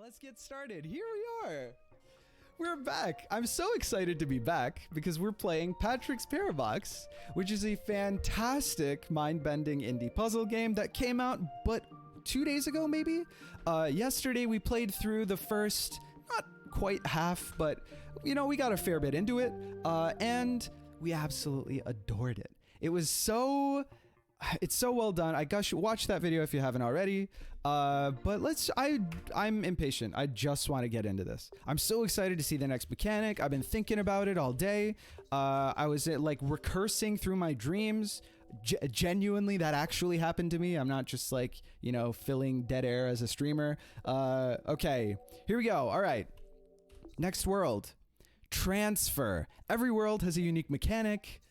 Let's get started. Here we are. We're back. I'm so excited to be back because we're playing Patrick's Parabox, which is a fantastic mind-bending indie puzzle game that came out but 2 days ago, maybe? Yesterday we played through the first, not quite half, but you know, we got a fair bit into it, and we absolutely adored it. It's so well done. Watch that video if you haven't already. But I'm impatient. I just want to get into this. I'm so excited to see the next mechanic. I've been thinking about it all day. I was like recursing through my dreams. Genuinely, that actually happened to me. I'm not just like, you know, filling dead air as a streamer. Okay, here we go. All right. Next world. Transfer. Every world has a unique mechanic,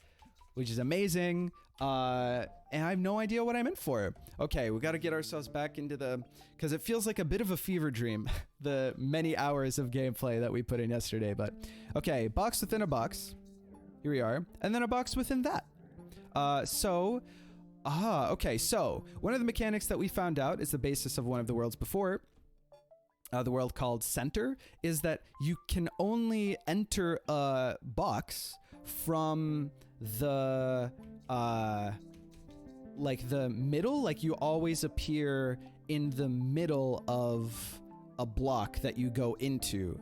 which is amazing. And I have no idea what I'm in for. Okay, we got to get ourselves back into because it feels like a bit of a fever dream, the many hours of gameplay that we put in yesterday. But okay, box within a box. Here we are. And then a box within that. Okay, so one of the mechanics that we found out is the basis of one of the worlds before. The world called Center, is that you can only enter a box from the like the middle, like you always appear in the middle of a block that you go into,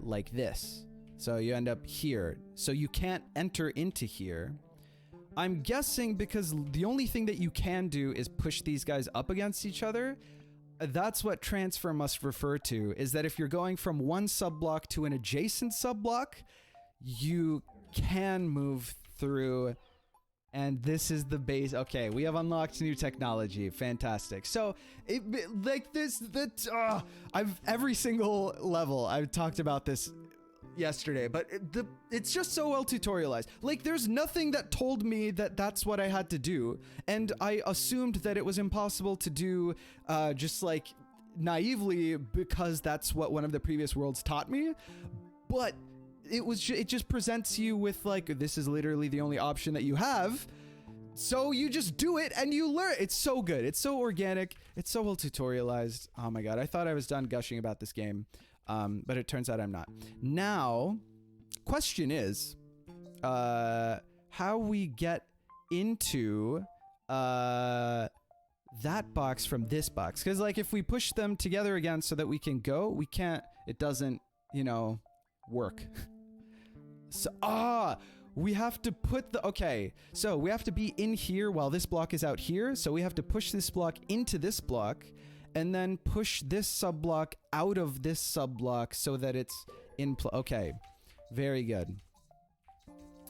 like this. So you end up here. So you can't enter into here. I'm guessing because the only thing that you can do is push these guys up against each other. That's what transfer must refer to, is that if you're going from one subblock to an adjacent subblock, you can move through, and this is the base. Okay, we have unlocked new technology. Fantastic. So, like this, every single level, I've talked about this yesterday, but it's just so well tutorialized. Like, there's nothing that told me that that's what I had to do, and I assumed that it was impossible to do, just like naively, because that's what one of the previous worlds taught me. But it just presents you with like, this is literally the only option that you have. So you just do it and you learn. It's so good. It's so organic. It's so well tutorialized. Oh my God. I thought I was done gushing about this game. But it turns out I'm not. Now, question is, how we get into, that box from this box. Cause like if we push them together again so that we can go, we can't, it doesn't, you know, work. So, we have to put okay, so we have to be in here while this block is out here. So we have to push this block into this block and then push this subblock out of this subblock so that it's in okay, very good.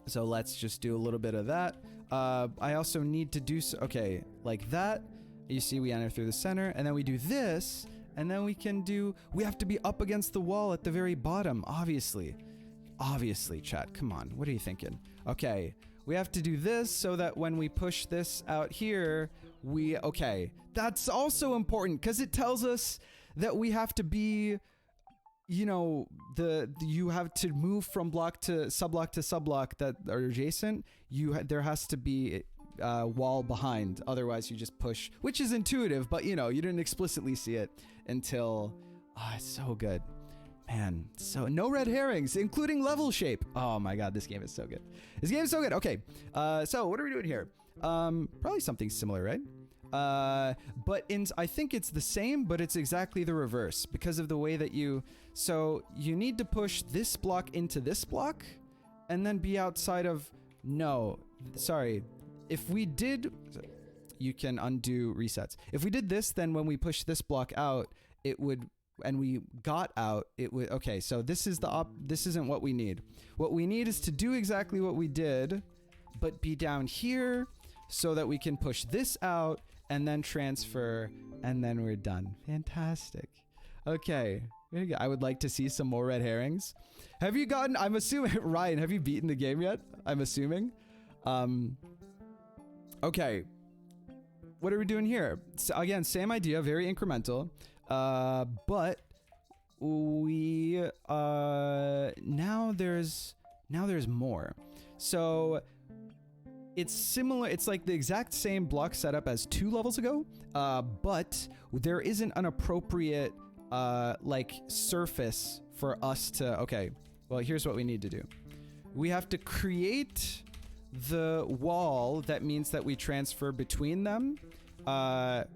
So let's just do a little bit of that. I also need to do okay, like that. You see, we enter through the center, and then we do this, and then we have to be up against the wall at the very bottom, obviously. Obviously, chat, come on, what are you thinking? Okay, we have to do this so that when we push this out here, okay, that's also important because it tells us that we have to be, you know, you have to move from block to subblock that are adjacent. There has to be a wall behind, otherwise you just push, which is intuitive, but you know, you didn't explicitly see it until, it's so good. Man, so no red herrings, including level shape. Oh my God, this game is so good. This game is so good. Okay, so what are we doing here? Probably something similar, right? But I think it's the same, but it's exactly the reverse because of the way that so you need to push this block into this block and then be outside of, no, sorry. If we did, you can undo resets. If we did this, then when we push this block out, it would, and we got out, it would, okay, so this is this isn't what we need. What we need is to do exactly what we did, but be down here so that we can push this out and then transfer, and then we're done. Fantastic. Okay, I would like to see some more red herrings. Have you gotten, I'm assuming, Ryan, have you beaten the game yet? I'm assuming. Okay. What are we doing here? So again, same idea, very incremental. But we, now there's more. So it's similar, it's like the exact same block setup as 2 levels ago, but there isn't an appropriate like surface for us to, okay, well, here's what we need to do. We have to create the wall that means that we transfer between them,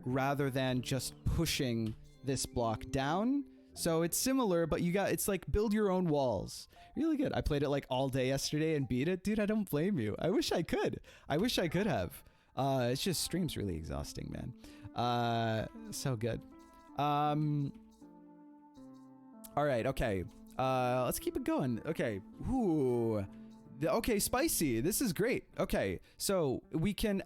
rather than just pushing this block down. So it's similar, but it's like build your own walls. Really good. I played it like all day yesterday and beat it. Dude, I don't blame you. I wish I could. I wish I could have. It's just stream's really exhausting, man. So good. All right, okay. Let's keep it going. Okay. Ooh. Okay, spicy. This is great. Okay, so we can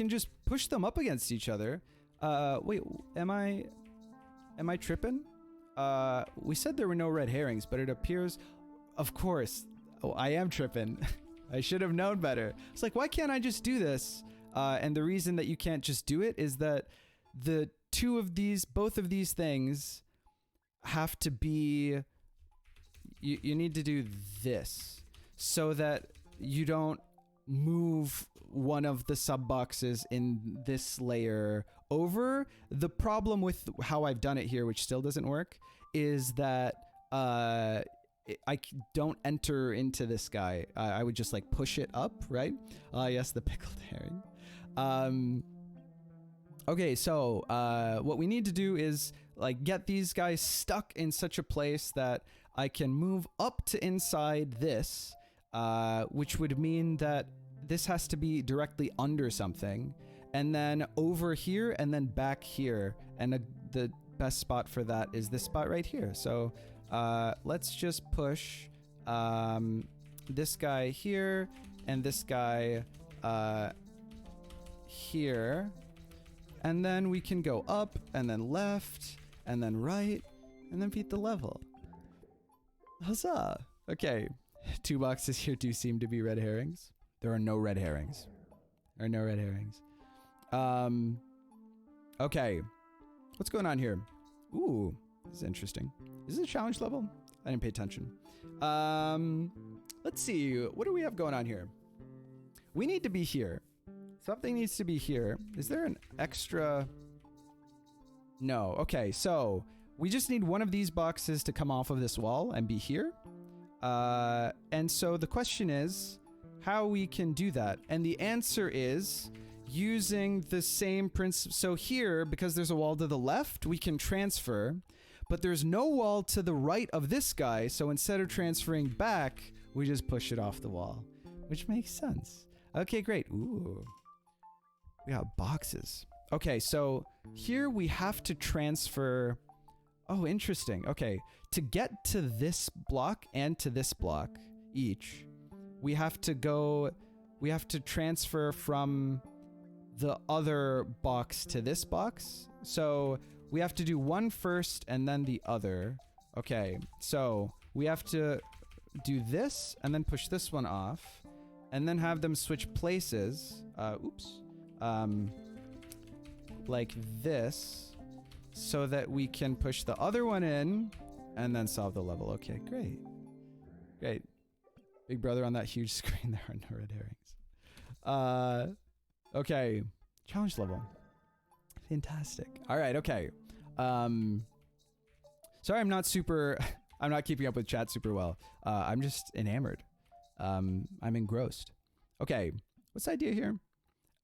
just push them up against each other. Wait, am I tripping? We said there were no red herrings, but it appears, of course. Oh, I am tripping. I should have known better. It's like, why can't I just do this? And the reason that you can't just do it is that both of these things have to be, you need to do this so that you don't move one of the sub boxes in this layer over. The problem with how I've done it here, which still doesn't work, is that I don't enter into this guy. I would just like push it up, right? Yes, the pickled herring. Okay, so what we need to do is like get these guys stuck in such a place that I can move up to inside this, which would mean that this has to be directly under something, and then over here, and then back here. And the best spot for that is this spot right here. So let's just push this guy here, and this guy here. And then we can go up, and then left, and then right, and then beat the level. Huzzah! Okay, 2 boxes here do seem to be red herrings. There are no red herrings. There are no red herrings. Okay. What's going on here? Ooh, this is interesting. Is this a challenge level? I didn't pay attention. Let's see. What do we have going on here? We need to be here. Something needs to be here. Is there an extra? No. Okay, so we just need one of these boxes to come off of this wall and be here. And so the question is how we can do that. And the answer is using the same principle. So here, because there's a wall to the left, we can transfer, but there's no wall to the right of this guy. So instead of transferring back, we just push it off the wall, which makes sense. Okay, great. Ooh, we got boxes. Okay, so here we have to transfer. Oh, interesting. Okay, to get to this block and to this block each, we have to transfer from the other box to this box. So we have to do one first and then the other. Okay, so we have to do this and then push this one off and then have them switch places. Oops. Like this, so that we can push the other one in and then solve the level. Okay, great. Great. Big brother on that huge screen, there are no red herrings. Okay. Challenge level. Fantastic. All right, okay. Sorry I'm not keeping up with chat super well. I'm just enamored. I'm engrossed. Okay, what's the idea here?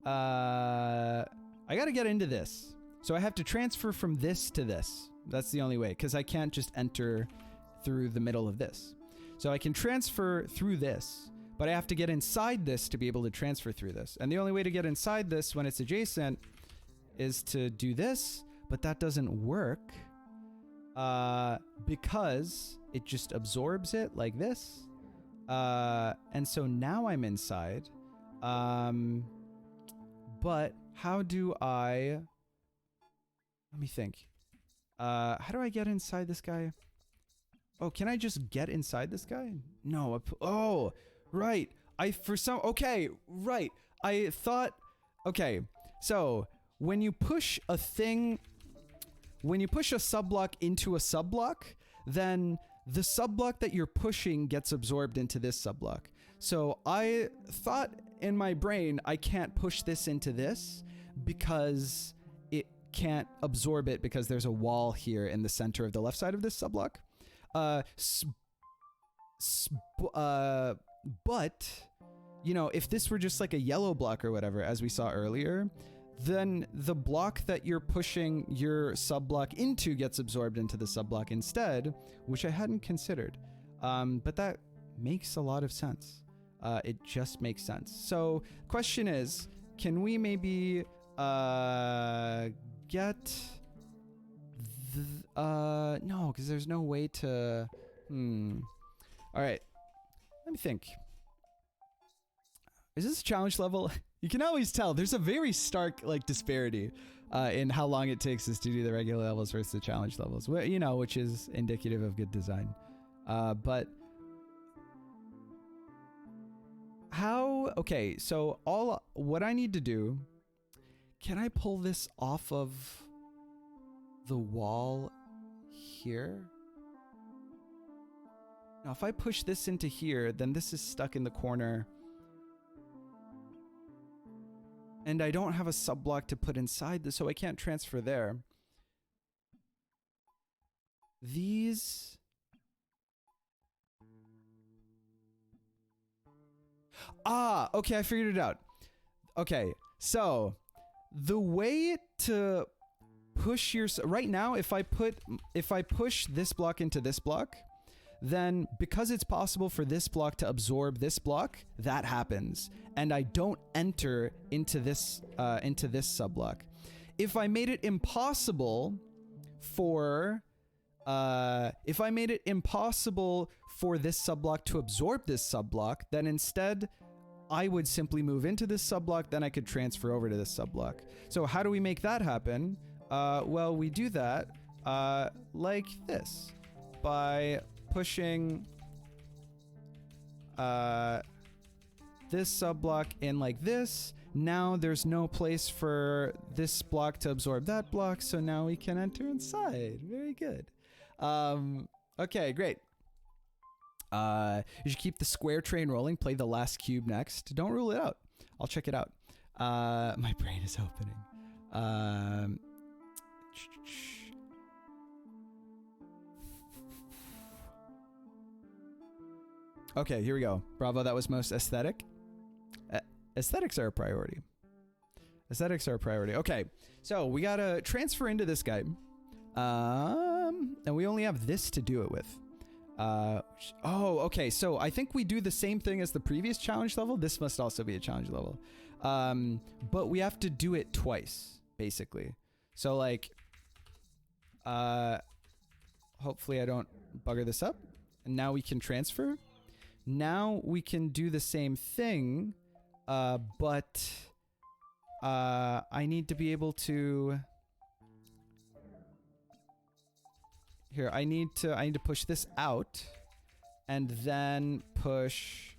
I gotta get into this. So I have to transfer from this to this. That's the only way, because I can't just enter through the middle of this. So I can transfer through this, but I have to get inside this to be able to transfer through this. And the only way to get inside this when it's adjacent is to do this, but that doesn't work because it just absorbs it like this. And so now I'm inside. But how do I... Let me think. How do I get inside this guy? Oh, can I just get inside this guy? No. Oh, right. Okay, right. I thought... Okay, so when you push a thing... When you push a subblock into a subblock, then the subblock that you're pushing gets absorbed into this subblock. So I thought in my brain, I can't push this into this because it can't absorb it because there's a wall here in the center of the left side of this subblock. But, you know, if this were just like a yellow block or whatever, as we saw earlier, then the block that you're pushing your subblock into gets absorbed into the subblock instead, which I hadn't considered. But that makes a lot of sense. It just makes sense. So, question is, can we maybe get no, because there's no way to all right, let me think. Is this a challenge level? You can always tell there's a very stark like disparity in how long it takes us to do the regular levels versus the challenge levels, you know, which is indicative of good design. But how, okay, so what I need to do, can I pull this off of the wall here? Now, if I push this into here, then this is stuck in the corner. And I don't have a subblock to put inside this, so I can't transfer there. These... Ah, okay, I figured it out. Okay, so the way to push your... Right now, if I push this block into this block, then because it's possible for this block to absorb this block, that happens. And I don't enter into this subblock. If I made it impossible for this subblock to absorb this subblock, then instead I would simply move into this subblock, then I could transfer over to this subblock. So how do we make that happen? Well, we do that like this, by pushing this subblock in like this. Now there's no place for this block to absorb that block, so now we can enter inside. Very good. Okay, great. You should keep the square train rolling, play the last cube next. Don't rule it out. I'll check it out. My brain is opening. Okay, here we go. Bravo, that was most aesthetic. Aesthetics are a priority. Aesthetics are a priority. Okay, so we gotta transfer into this guy. And we only have this to do it with. Oh, okay, so I think we do the same thing as the previous challenge level. This must also be a challenge level. But we have to do it twice, basically. So like, hopefully I don't bugger this up. And now we can transfer. Now we can do the same thing, but I need to be able to... Here, I need to push this out, and then push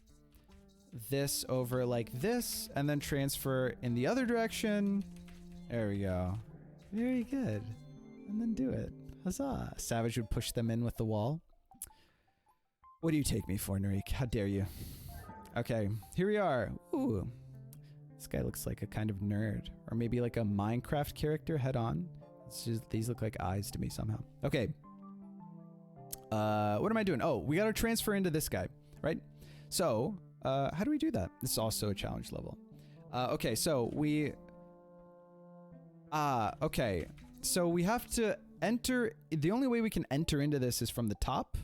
this over like this, and then transfer in the other direction. There we go. Very good. And then do it. Huzzah. Savage would push them in with the wall. What do you take me for, Narik? How dare you? Okay, here we are. Ooh. This guy looks like a kind of nerd. Or maybe like a Minecraft character head on. It's just, these look like eyes to me somehow. Okay. What am I doing? Oh, we gotta transfer into this guy, right? So, how do we do that? This is also a challenge level. Okay, so we... okay. So we have to enter... The only way we can enter into this is from the top.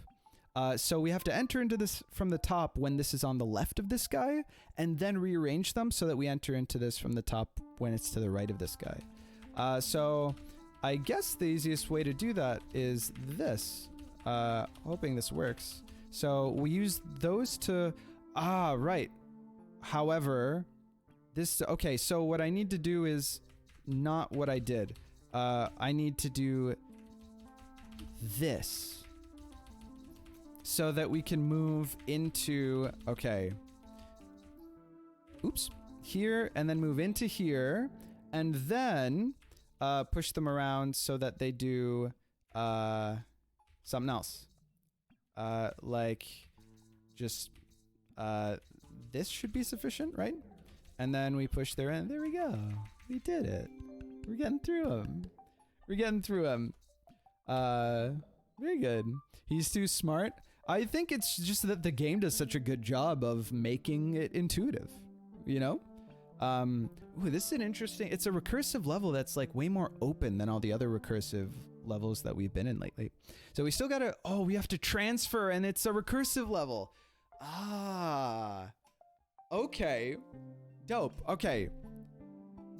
So we have to enter into this from the top when this is on the left of this guy, and then rearrange them so that we enter into this from the top when it's to the right of this guy. So I guess the easiest way to do that is this. Hoping this works. So we use those to... right. However, this... Okay, so what I need to do is not what I did. I need to do this. So that we can move into... Okay. Oops. Here, and then move into here. And then push them around so that they do something else. Like, just... this should be sufficient, right? And then we push their end. There we go. We did it. We're getting through them. We're getting through him. Very good. He's too smart. I think it's just that the game does such a good job of making it intuitive, you know? Ooh, this is an interesting, it's a recursive level that's like way more open than all the other recursive levels that we've been in lately. So we still gotta, oh, we have to transfer and it's a recursive level. Ah, okay. Dope, okay.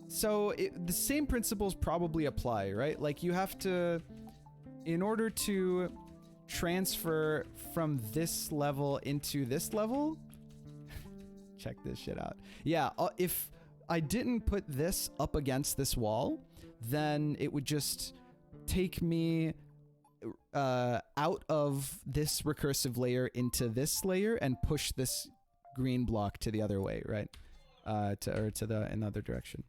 So the same principles probably apply, right? Like you have to, in order to transfer from this level into this level, check this shit out. Yeah, if I didn't put this up against this wall, then it would just take me out of this recursive layer into this layer and push this green block to the other way, right? To the another direction.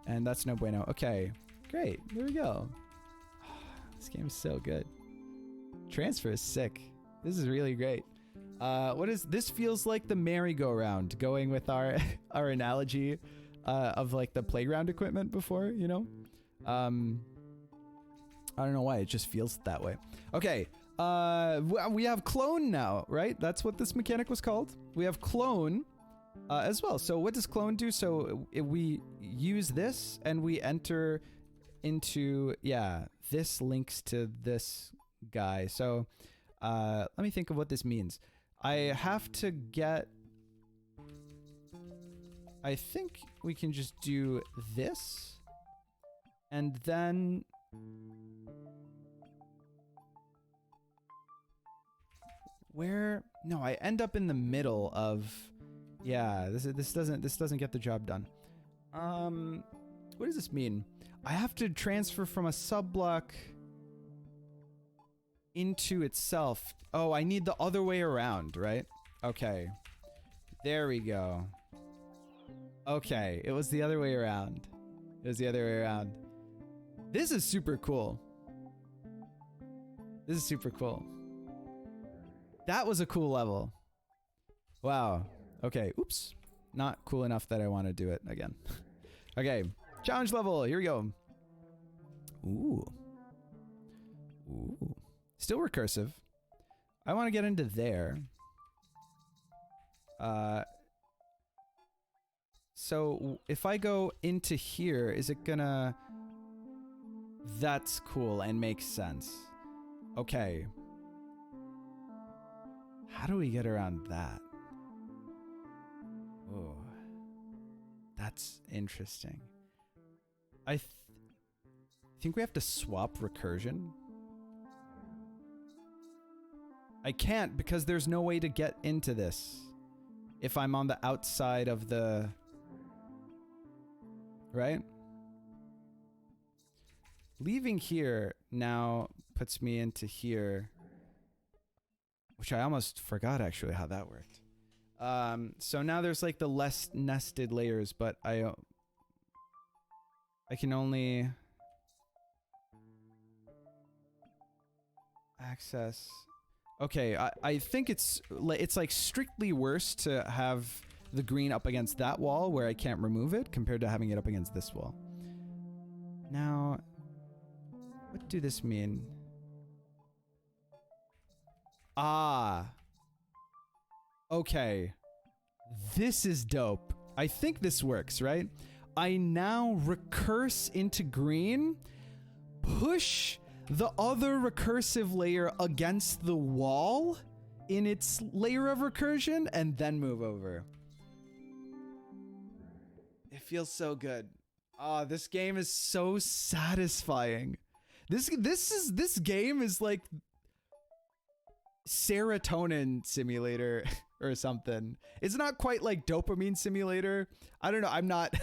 And that's no bueno. Okay, great. There we go. This game is so good. Transfer is sick. This is really great. What is this? Feels like the merry-go-round, going with our our analogy of like the playground equipment before, you know? I don't know why, it just feels that way. Okay, we have clone now, right? That's what this mechanic was called. We have clone as well. So what does clone do? So we use this and we enter into, yeah, this links to this guy. So let me think of what this means. I have to get, I think we can just do this and then where, no, I end up in the middle of, yeah, this doesn't get the job done. What does this mean? I have to transfer from a subblock into itself. Oh, I need the other way around, right? Okay. There we go. Okay, it was the other way around. It was the other way around. This is super cool. This is super cool. That was a cool level. Wow. Okay, oops. Not cool enough that I want to do it again. Okay, challenge level, here we go. Ooh. Ooh. Still recursive. I want to get into there. So if I go into here, is it gonna... That's cool and makes sense. Okay. How do we get around that? Oh. That's interesting. I think we have to swap recursion. I can't because there's no way to get into this if I'm on the outside of the... Right? Leaving here now puts me into here, which I almost forgot actually how that worked. So now there's like the less nested layers, but I can only access. Okay, I think it's like strictly worse to have the green up against that wall where I can't remove it compared to having it up against this wall. Now, what do this mean? Ah. Okay. This is dope. I think this works, right? I now recurse into green, push the other recursive layer against the wall in its layer of recursion, and then move over. It feels so good. Ah, this game is so satisfying. This game is like serotonin simulator or something. It's not quite like dopamine simulator. I don't know. I'm not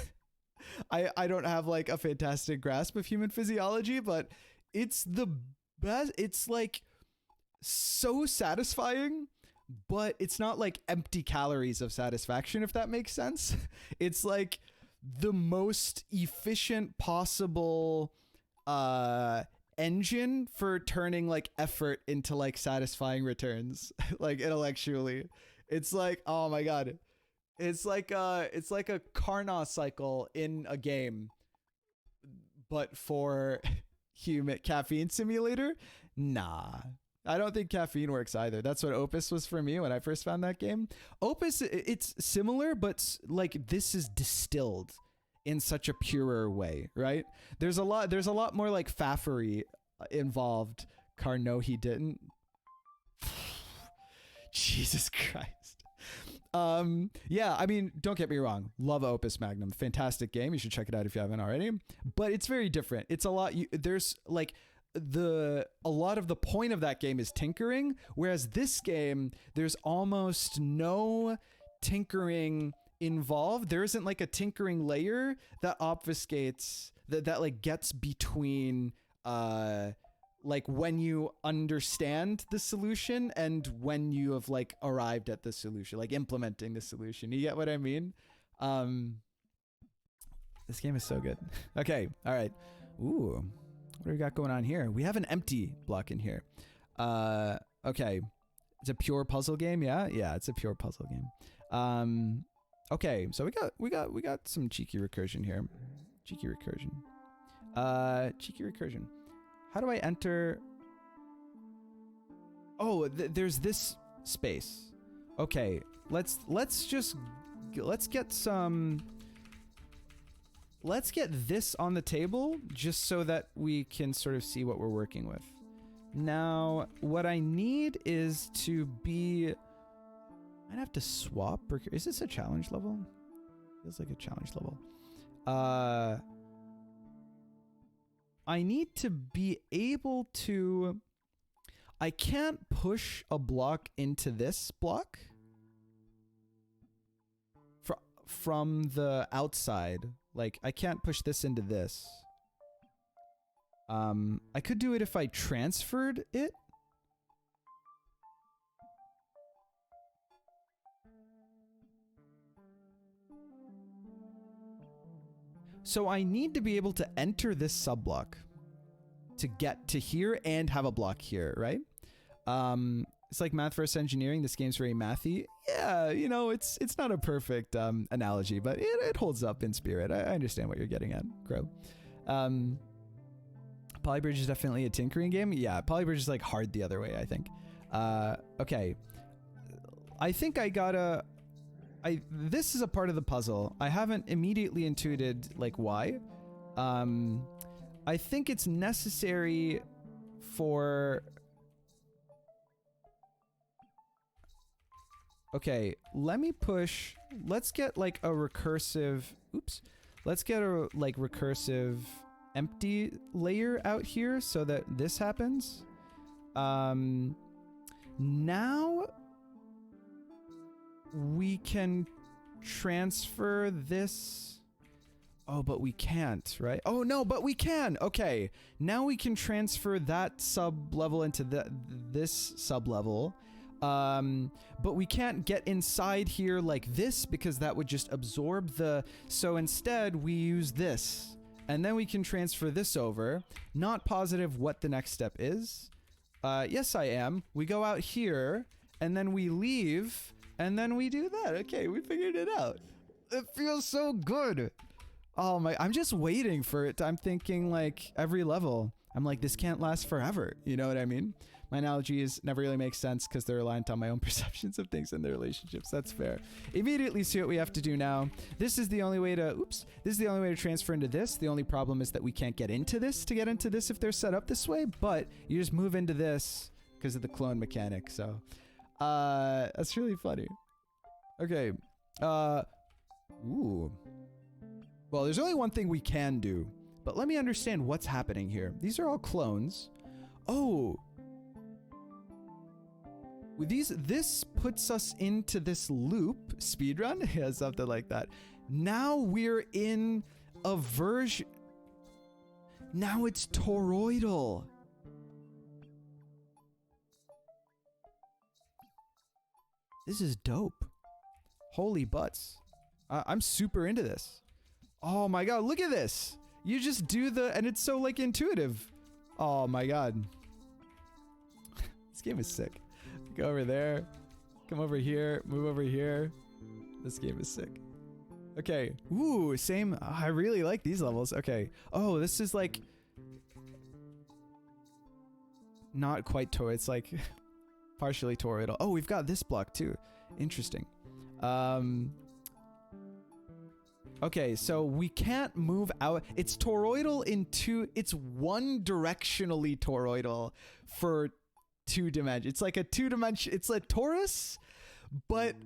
I don't have like a fantastic grasp of human physiology, but it's the best. It's like so satisfying, but it's not like empty calories of satisfaction, if that makes sense. It's like the most efficient possible engine for turning like effort into like satisfying returns. Like intellectually, it's like, oh my god, it's like a Carnot cycle in a game, but for human caffeine simulator. Nah. I don't think caffeine works either. That's what Opus was for me when I first found that game. Opus, it's similar, but like this is distilled in such a purer way, right? There's a lot more like faffery involved. No, he didn't. Jesus Christ. Yeah, I mean, don't get me wrong. Love Opus Magnum. Fantastic game. You should check it out if you haven't already. But it's very different. It's a lot. There's like a lot of the point of that game is tinkering, whereas this game there's almost no tinkering involved. There isn't like a tinkering layer that obfuscates that like gets between like when you understand the solution and when you have like arrived at the solution, like implementing the solution. You get what I mean? This game is so good. Okay, all right. Ooh. What do we got going on here? We have an empty block in here. Okay. It's a pure puzzle game, yeah? Yeah, it's a pure puzzle game. Okay, so we got some cheeky recursion here. Cheeky recursion. Cheeky recursion. How do I enter? Oh, there's this space. Okay, let's get this on the table just so that we can sort of see what we're working with. Now, what I need is to be... I'd have to swap. Is this a challenge level? Feels like a challenge level. I need to be able to... I can't push a block into this block from the outside. Like, I can't push this into this. I could do it if I transferred it. So I need to be able to enter this subblock to get to here and have a block here, right? It's like math versus engineering. This game's very mathy. Yeah, you know, it's not a perfect analogy, but it holds up in spirit. I understand what you're getting at, Crow. Polybridge is definitely a tinkering game. Yeah, Polybridge is like hard the other way, I think. Okay. I think I gotta... this is a part of the puzzle. I haven't immediately intuited like why. I think it's necessary for... Okay, let me push... Let's get like a recursive... Oops. Let's get a like recursive empty layer out here so that this happens. Now we can transfer this. Oh, but we can't, right? Oh no, but we can. Okay, now we can transfer that sub level into this sub level. But we can't get inside here like this because that would just absorb the... So instead we use this and then we can transfer this over. Not positive what the next step is. Yes, I am. We go out here and then we leave and then we do that. Okay, we figured it out. It feels so good. Oh my, I'm just waiting for it. I'm thinking like every level, I'm like, this can't last forever. You know what I mean? My analogies never really make sense because they're reliant on my own perceptions of things and their relationships. That's fair. Immediately see what we have to do now. This is the only way to, oops, this is the only way to transfer into this. The only problem is that we can't get into this to get into this if they're set up this way, but you just move into this because of the clone mechanic. So, that's really funny. Okay. Ooh. Well, there's only one thing we can do, but let me understand what's happening here. These are all clones. Oh. With this puts us into this loop. Speedrun? Yeah, something like that. Now we're in a version... Now it's toroidal. This is dope. Holy butts. I'm super into this. Oh my god, look at this. You just do the... And it's so like intuitive. Oh my god. This game is sick. Go over there. Come over here. Move over here. This game is sick. Okay. Ooh, same. I really like these levels. Okay. Oh, this is like... not quite toroidal. It's like partially toroidal. Oh, we've got this block too. Interesting. Okay, so we can't move out. It's toroidal in two. It's one directionally toroidal for 2 dimensions. It's like a 2-dimension. It's a torus, but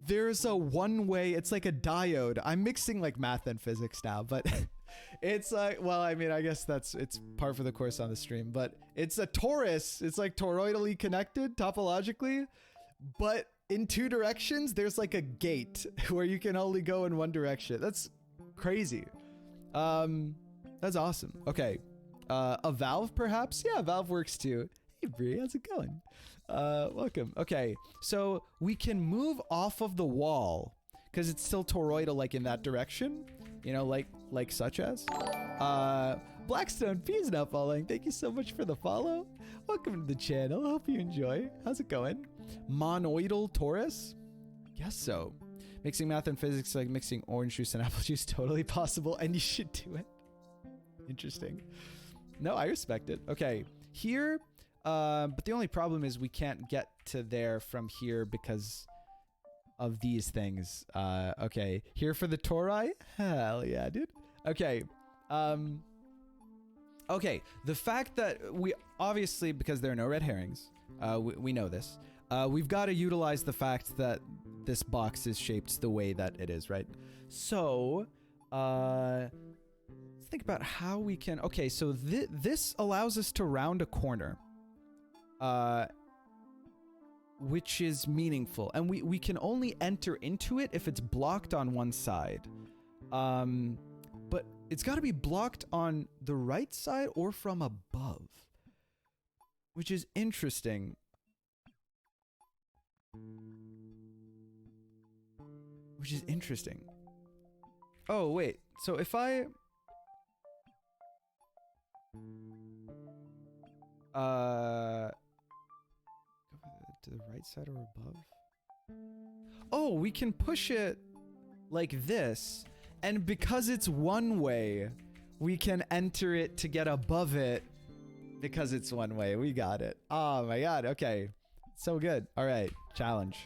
there's a one-way. It's like a diode. I'm mixing like math and physics now, but it's like, well, I mean, I guess it's par for the course on the stream, but it's a torus. It's like toroidally connected topologically, but in 2 directions, there's like a gate where you can only go in one direction. That's crazy. That's awesome. Okay. A valve perhaps? Yeah, valve works too. Hey Bree, how's it going? Welcome. Okay, so we can move off of the wall because it's still toroidal, like in that direction, you know, like such as. Blackstone P's now following. Thank you so much for the follow. Welcome to the channel. Hope you enjoy. How's it going? Monoidal torus? Guess so. Mixing math and physics like mixing orange juice and apple juice, totally possible, and you should do it. Interesting. No, I respect it. Okay, here, but the only problem is we can't get to there from here because of these things. Okay, here for the tori? Hell yeah, dude. Okay, okay, the fact that we, obviously, because there are no red herrings, we know this, we've got to utilize the fact that this box is shaped the way that it is, right? So, let's think about how we can, okay, so this allows us to round a corner, which is meaningful, and we can only enter into it if it's blocked on one side. But it's got to be blocked on the right side or from above, which is interesting. Which is interesting. Oh, wait. So if I... to the right side or above? Oh, we can push it like this. And because it's one way, we can enter it to get above it because it's one way. We got it. Oh my god. Okay. So good. All right. Challenge.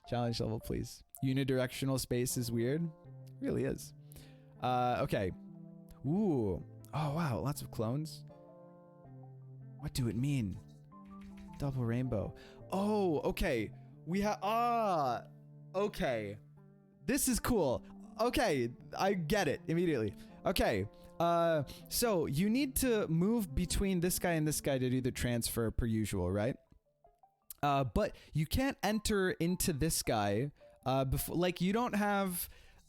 Challenge level, please. Unidirectional space is weird. Really is. Okay. Ooh. Oh, wow. Lots of clones. What do it mean? Double rainbow. Oh, okay. We have... okay. This is cool. Okay. I get it immediately. Okay. So you need to move between this guy and this guy to do the transfer per usual, right? But you can't enter into this guy before, like you don't have,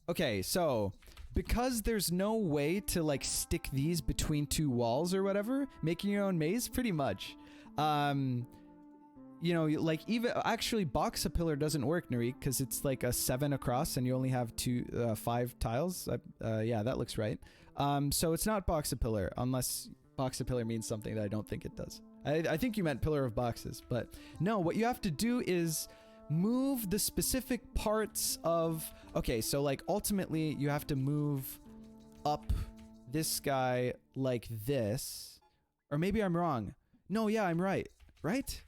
okay, so because there's no way to like stick these between 2 walls or whatever, making your own maze pretty much. You know, like even actually box a pillar doesn't work, Narik, because it's like a 7 across and you only have 5 tiles. Yeah, that looks right. So it's not box a pillar unless box a pillar means something that I don't think it does. I think you meant pillar of boxes, but no, what you have to do is move the specific parts of, okay, so like ultimately you have to move up this guy like this, or maybe I'm wrong. No, yeah, I'm right, right?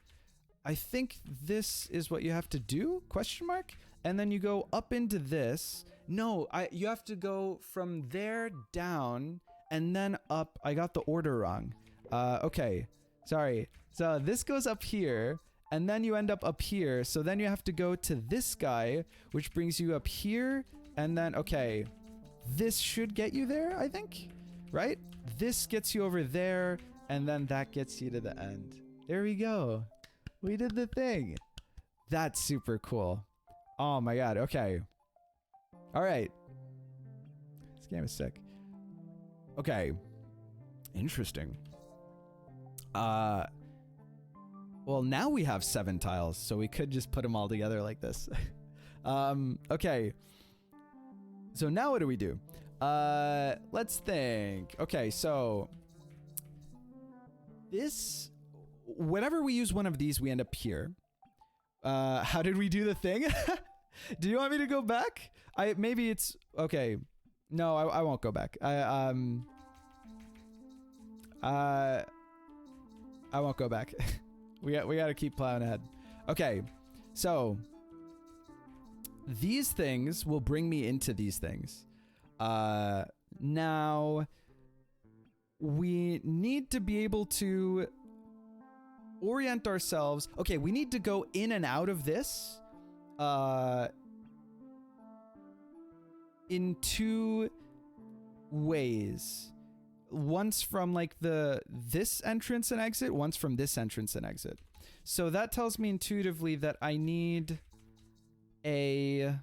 I think this is what you have to do, question mark? And then you go up into this. No, you have to go from there down and then up. I got the order wrong. Okay. Sorry. So this goes up here, and then you end up here. So then you have to go to this guy, which brings you up here, and then, okay, this should get you there, I think, right? This gets you over there, and then that gets you to the end. There we go. We did the thing. That's super cool. Oh my god, okay. All right. This game is sick. Okay. Interesting. Well, now we have 7 tiles, so we could just put them all together like this. Okay. So now what do we do? Let's think. Okay, so this, whenever we use one of these, we end up here. How did we do the thing? Do you want me to go back? Maybe it's okay. No, I won't go back. I won't go back. we got to keep plowing ahead. Okay, so these things will bring me into these things. Now we need to be able to orient ourselves. Okay, we need to go in and out of this in two ways. Once from like this entrance and exit, once from this entrance and exit. So that tells me intuitively that I need a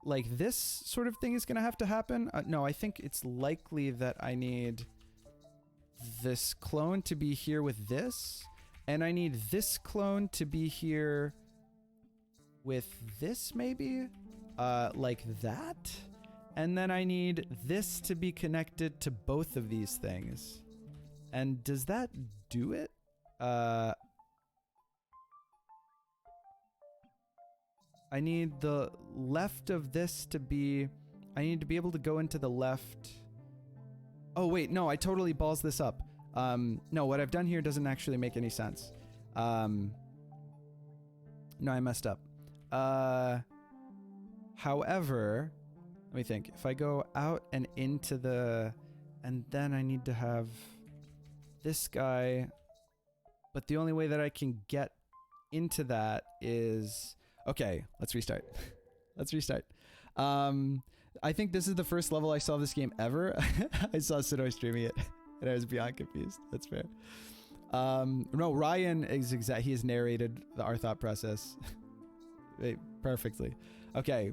like this sort of thing is gonna have to happen. No, I think it's likely that I need this clone to be here with this, and I need this clone to be here with this, maybe like that. And then I need this to be connected to both of these things. And does that do it? I need the left of this to be... I need to be able to go into the left. Oh, wait, no, I totally balls this up. No, what I've done here doesn't actually make any sense. No, I messed up. However... Let me think. If I go out and into the... And then I need to have this guy. But the only way that I can get into that is... Okay, let's restart. Let's restart. I think this is the first level I saw of this game ever. I saw Sidor streaming it, and I was beyond confused. That's fair. No, Ryan is he has narrated our thought process perfectly. Okay.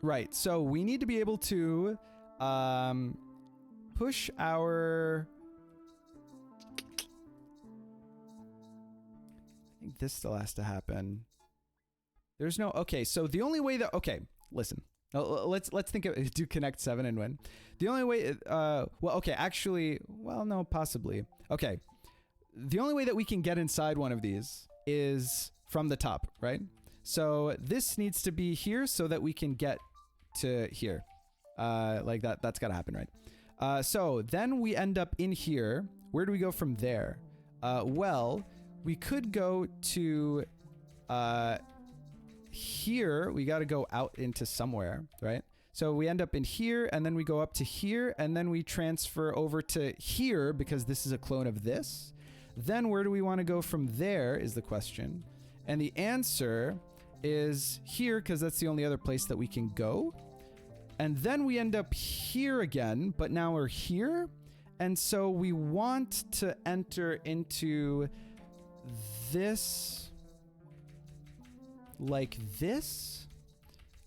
Right, so we need to be able to push our... I think this still has to happen. There's no... Okay, so the only way that... Okay, listen. Let's think of... Do Connect 7 and win. The only way... well, okay, actually... Well, no, possibly. Okay. The only way that we can get inside one of these is from the top, right? So this needs to be here so that we can get to here. Like that's gotta happen, right? So then we end up in here. Where do we go from there? Well, we could go to here. We gotta go out into somewhere, right? So we end up in here, and then we go up to here, and then we transfer over to here because this is a clone of this. Then where do we want to go from there is the question. And the answer is here because that's the only other place that we can go. And then we end up here again, but now we're here. And so we want to enter into this like this.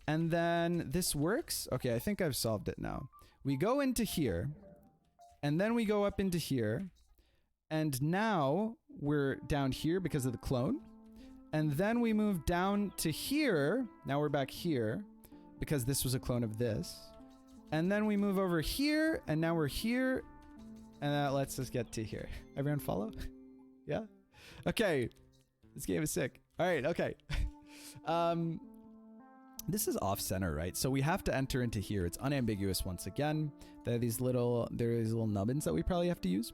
And then this works. Okay, I think I've solved it now. We go into here, and then we go up into here. And now we're down here because of the clone. And then we move down to here. Now we're back here because this was a clone of this. And then we move over here, and now we're here. And that lets us get to here. Everyone follow? Yeah? Okay. This game is sick. All right, okay. This is off center, right? So we have to enter into here. It's unambiguous once again. There are these little nubbins that we probably have to use.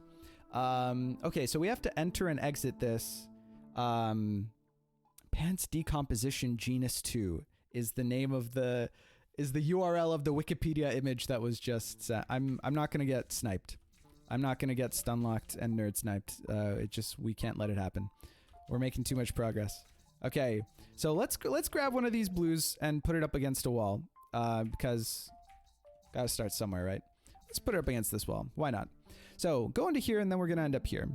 Okay, so we have to enter and exit this. Pants Decomposition Genus 2 is the name of the URL of the Wikipedia image that was just sent. I'm not gonna get sniped. I'm not gonna get stunlocked and nerd sniped. We can't let it happen. We're making too much progress. Okay, so let's grab one of these blues and put it up against a wall. Because gotta start somewhere, right? Let's put it up against this wall. Why not? So go into here, and then we're gonna end up here.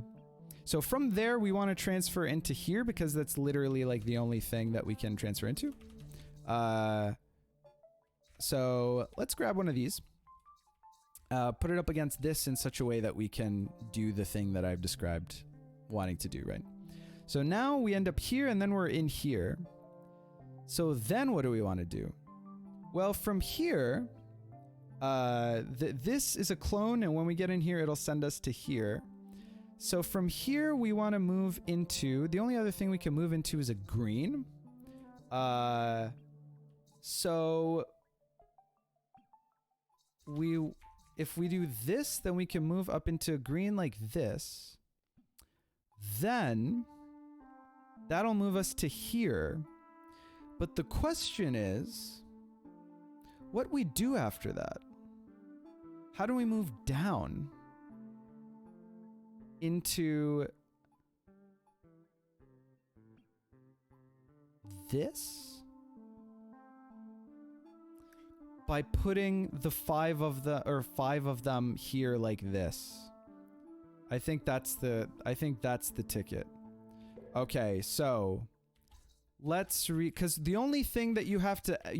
So from there, we want to transfer into here because that's literally like the only thing that we can transfer into. So let's grab one of these. Put it up against this in such a way that we can do the thing that I've described wanting to do, right? So now we end up here, and then we're in here. So then what do we want to do? Well, from here, this is a clone, and when we get in here, it'll send us to here. So from here, we want to move into... The only other thing we can move into is a green. So if we do this, then we can move up into green like this. Then that'll move us to here. But the question is, what we do after that? How do we move down into this? By putting the five of them here like this. I think that's the ticket. Okay, so let's because the only thing that you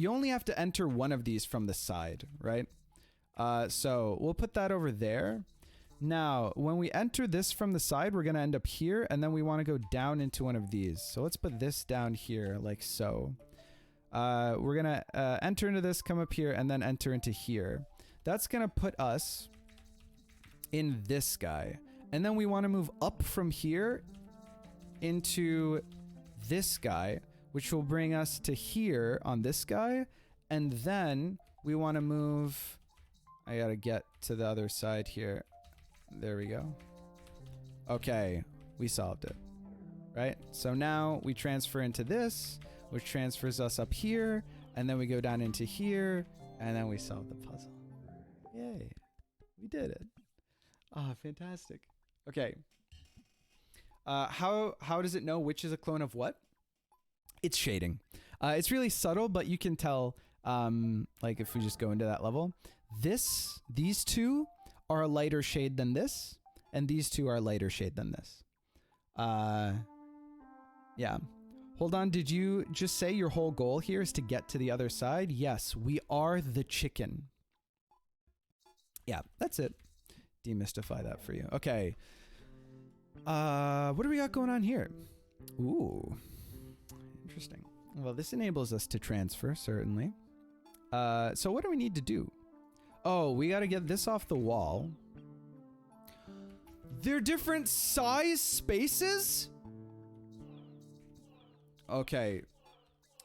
only have to enter one of these from the side, right? So we'll put that over there. Now, when we enter this from the side, we're gonna end up here, and then we want to go down into one of these. So let's put this down here, like so. We're gonna enter into this, come up here, and then enter into here. That's gonna put us in this guy. And then we want to move up from here into this guy, which will bring us to here on this guy. And then we want to move... I gotta get to the other side here. There we go. Okay, we solved it. Right? So now we transfer into this, which transfers us up here, and then we go down into here, and then we solve the puzzle. Yay. We did it. Ah, fantastic. Okay. How does it know which is a clone of what? It's shading. It's really subtle, but you can tell, like if we just go into that level, these two are a lighter shade than this, and these two are a lighter shade than this. Yeah. Hold on, did you just say your whole goal here is to get to the other side? Yes, we are the chicken. Yeah, that's it. Demystify that for you. Okay. What do we got going on here? Ooh. Interesting. Well, this enables us to transfer, certainly. So what do we need to do? Oh, we got to get this off the wall. They're different size spaces? Okay.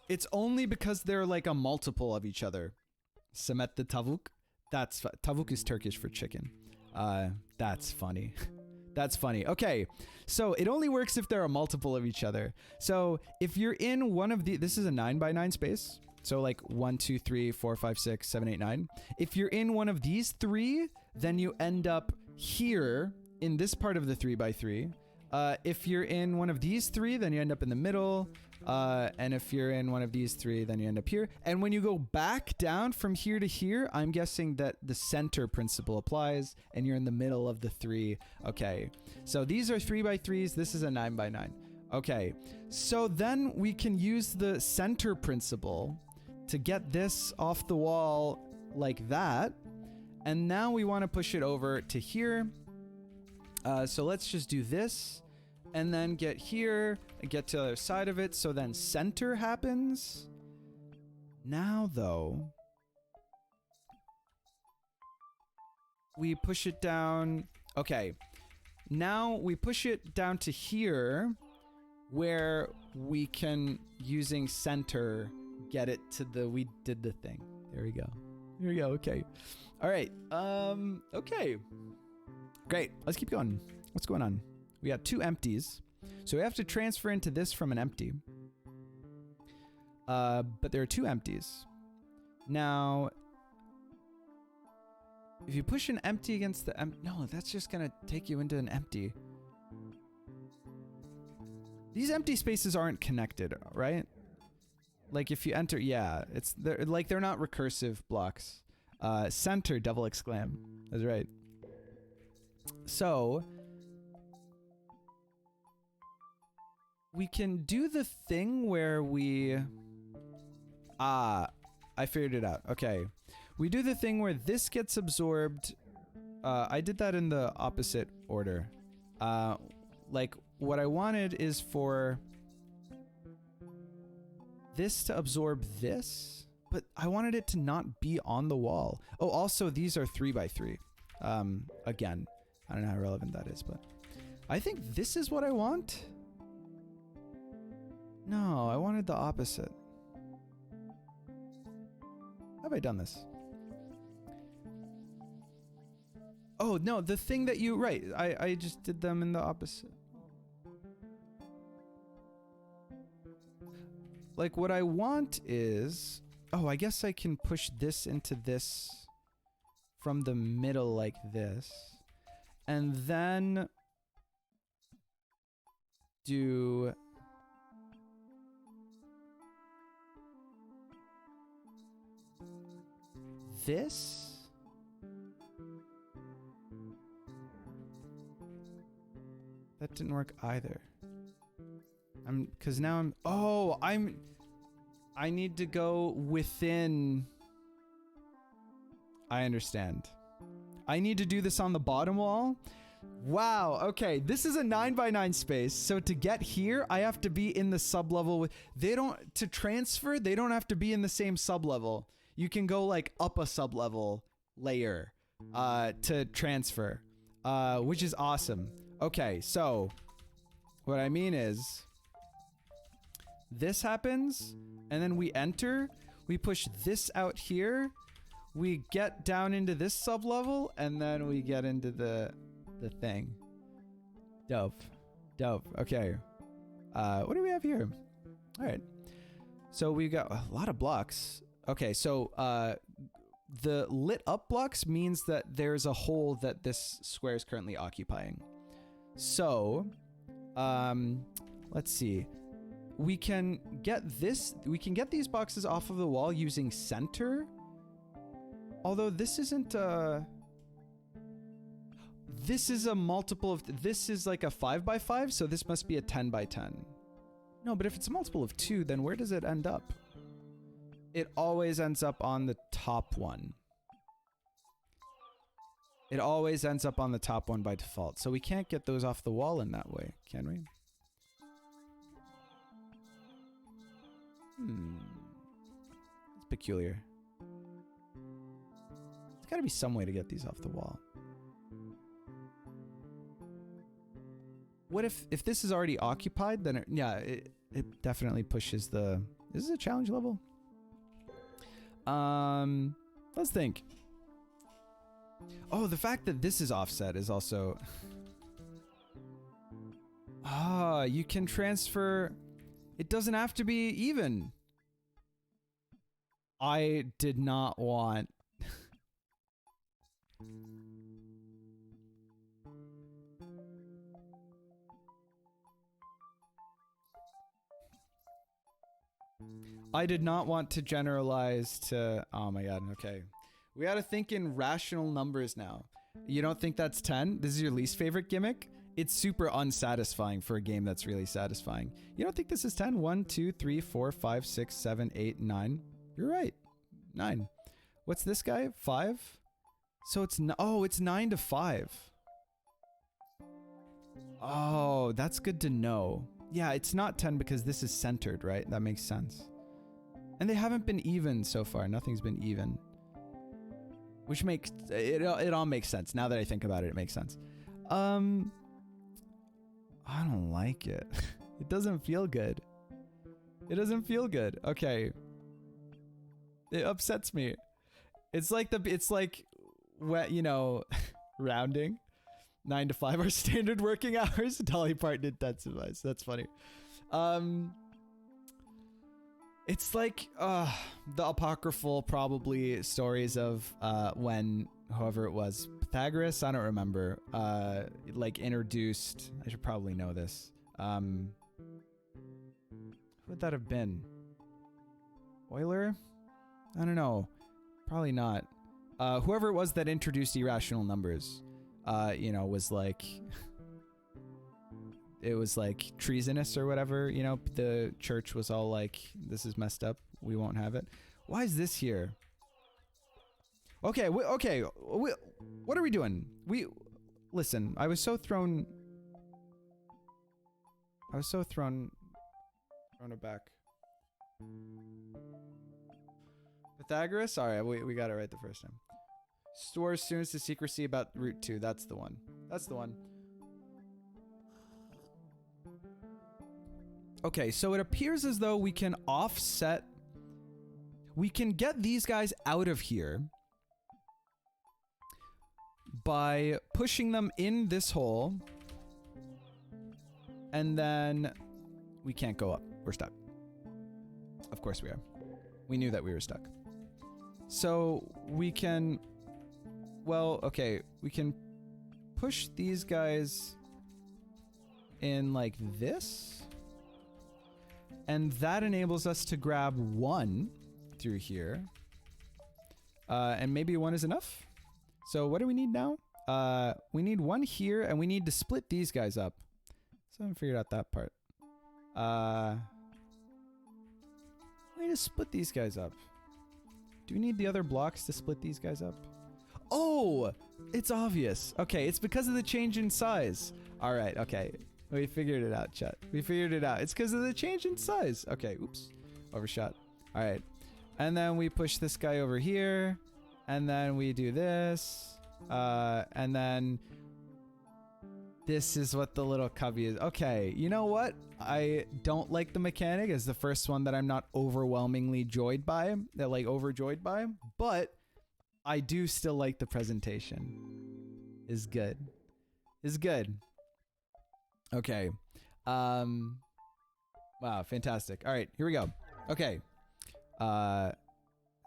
It's only because they're like a multiple of each other. Semet the tavuk. Tavuk is Turkish for chicken. That's funny. That's funny. Okay, so it only works if they're a multiple of each other. So if you're in one of the, this is a 9x9 space. So like 1, 2, 3, 4, 5, 6, 7, 8, 9. If you're in one of these three, then you end up here in this part of the 3x3. If you're in one of these three, then you end up in the middle. And if you're in one of these three, then you end up here. And when you go back down from here to here, I'm guessing that the center principle applies and you're in the middle of the three. Okay, so these are 3x3s. This is a 9x9. Okay, so then we can use the center principle to get this off the wall like that. And now we want to push it over to here. So let's just do this. And then get here and get to the other side of it. So then center happens. Now, though, we push it down. Okay. Now we push it down to here where we can, using center, get it to the, we did the thing. There we go. Here we go. Okay. All right. Okay. Great. Let's keep going. What's going on? We got two empties. So we have to transfer into this from an empty. But there are two empties. Now, if you push an empty against the no, that's just gonna take you into an empty. These empty spaces aren't connected, right? Like if you enter, yeah, they're not recursive blocks. Center, double exclam. That's right. So we can do the thing where we... I figured it out. Okay. We do the thing where this gets absorbed. I did that in the opposite order. Like, what I wanted is for this to absorb this, but I wanted it to not be on the wall. Oh, also, these are 3x3. Again, I don't know how relevant that is, but I think this is what I want. No, I wanted the opposite. have I done this? Oh, no, the thing that you... Right, I just did them in the opposite. Like, what I want is... Oh, I guess I can push this into this from the middle like this. And then... do... this? That didn't work either. Cause now I'm, oh, I need to go within. I understand. I need to do this on the bottom wall. Wow, okay, this is a 9x9 space, so to get here, I have to be in the sub-level with, to transfer, they don't have to be in the same sub-level. You can go, like, up a sub-level layer, to transfer, which is awesome. Okay, so, what I mean is, this happens, and then we enter, we push this out here, we get down into this sub-level, and then we get into the thing. Dope. Dope. Okay. What do we have here? Alright. So we got a lot of blocks. Okay, so, the lit up blocks means that there's a hole that this square is currently occupying. So, let's see. We can get these boxes off of the wall using center. Although this isn't, this is a multiple of, this is like a 5x5, so this must be a 10x10. No, but if it's a multiple of 2, then where does it end up? It always ends up on the top one. It always ends up on the top one by default. So we can't get those off the wall in that way, can we? It's peculiar. There's gotta be some way to get these off the wall. What if this is already occupied, then it definitely pushes the... Is this a challenge level? Let's think. Oh, the fact that this is offset is also... Ah, you can transfer... It doesn't have to be even. I did not want... I did not want to generalize to... Oh my god, okay. We gotta think in rational numbers now. You don't think that's 10? This is your least favorite gimmick? It's super unsatisfying for a game that's really satisfying. You don't think this is 10? 1, 2, 3, 4, 5, 6, 7, 8, 9. You're right. 9. What's this guy? 5? So it's... Oh, it's 9 to 5. Oh, that's good to know. Yeah, it's not 10 because this is centered, right? That makes sense. And they haven't been even so far. Nothing's been even. Which makes... It all makes sense. Now that I think about it, it makes sense. I don't like it. It doesn't feel good. It doesn't feel good. Okay. It upsets me. It's like you know, rounding. 9 to 5 are standard working hours. Dolly Parton intensifies. That's funny. It's like the apocryphal probably stories of when whoever it was, Pythagoras, I don't remember, like introduced, I should probably know this. Who would that have been? Euler? I don't know. Probably not. Whoever it was that introduced irrational numbers, you know, was like... It was like treasonous or whatever, you know, the church was all like, this is messed up, we won't have it. Why is this here? Okay, okay, what are we doing? Listen, I was so thrown aback. Pythagoras? Alright, we got it right the first time. Store students to secrecy about root 2, that's the one. That's the one. Okay, so it appears as though we can offset... we can get these guys out of here by pushing them in this hole. And then we can't go up. We're stuck. Of course we are. We knew that we were stuck. So we can, well, okay, we can push these guys in like this. And that enables us to grab one through here. And maybe one is enough. So what do we need now? We need one here, and we need to split these guys up. So I haven't figured out that part. We need to split these guys up. Do we need the other blocks to split these guys up? Oh, it's obvious. Okay, it's because of the change in size. All right, okay. We figured it out, chat. We figured it out. It's because of the change in size. Okay, oops. Overshot. All right. And then we push this guy over here. And then we do this. And then this is what the little cubby is. Okay, you know what? I don't like the mechanic as the first one that I'm not overwhelmingly joyed by. Overjoyed by. But I do still like the presentation. Is good. Is good. Okay. Wow, fantastic. All right, here we go. Okay. Is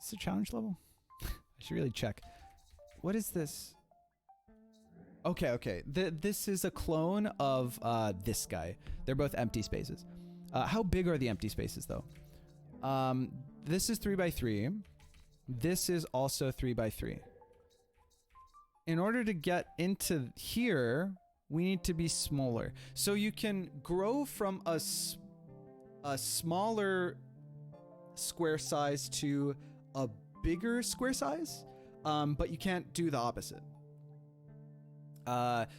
this a challenge level? I should really check. What is this? Okay, okay. This is a clone of this guy. They're both empty spaces. How big are the empty spaces though? This is 3x3. This is also 3x3. In order to get into here, we need to be smaller. So you can grow from a smaller square size to a bigger square size, but you can't do the opposite.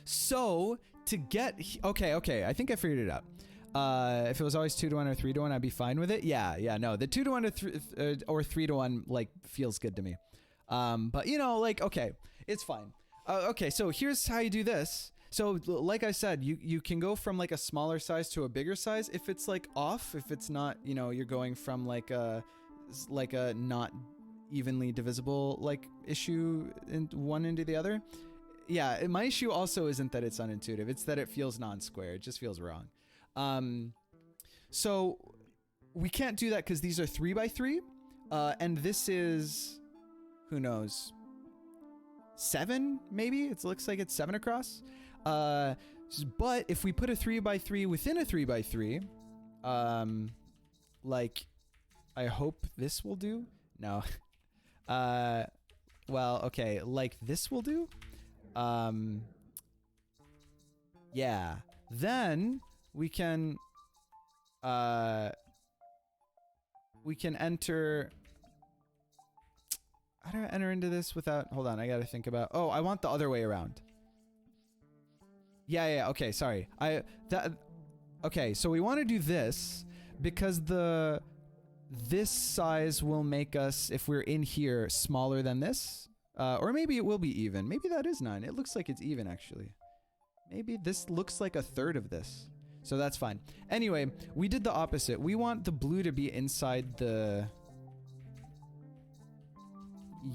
So to get, okay, I think I figured it out. If it was always 2-to-1 or 3-to-1, I'd be fine with it. Yeah, no, the 2-to-1 or 3-to-1 like feels good to me. But you know, like, okay, it's fine. Okay, so here's how you do this. So like I said, you can go from like a smaller size to a bigger size if it's like off, if it's not, you know, you're going from like a not evenly divisible like issue in one into the other. Yeah, my issue also isn't that it's unintuitive, it's that it feels non-square. It just feels wrong. So we can't do that because these are 3x3, and this is, who knows, 7 maybe? It looks like it's 7 across. But if we put a 3x3 within a 3x3, like, I hope this will do. No. Well, okay, like this will do. Yeah. Then we can enter. How do I enter into this without? Hold on, I gotta think about. Oh, I want the other way around. Yeah. Okay, sorry. Okay, so we want to do this because this size will make us, if we're in here, smaller than this. Or maybe it will be even. Maybe that is 9. It looks like it's even, actually. Maybe this looks like a third of this. So that's fine. Anyway, we did the opposite. We want the blue to be inside the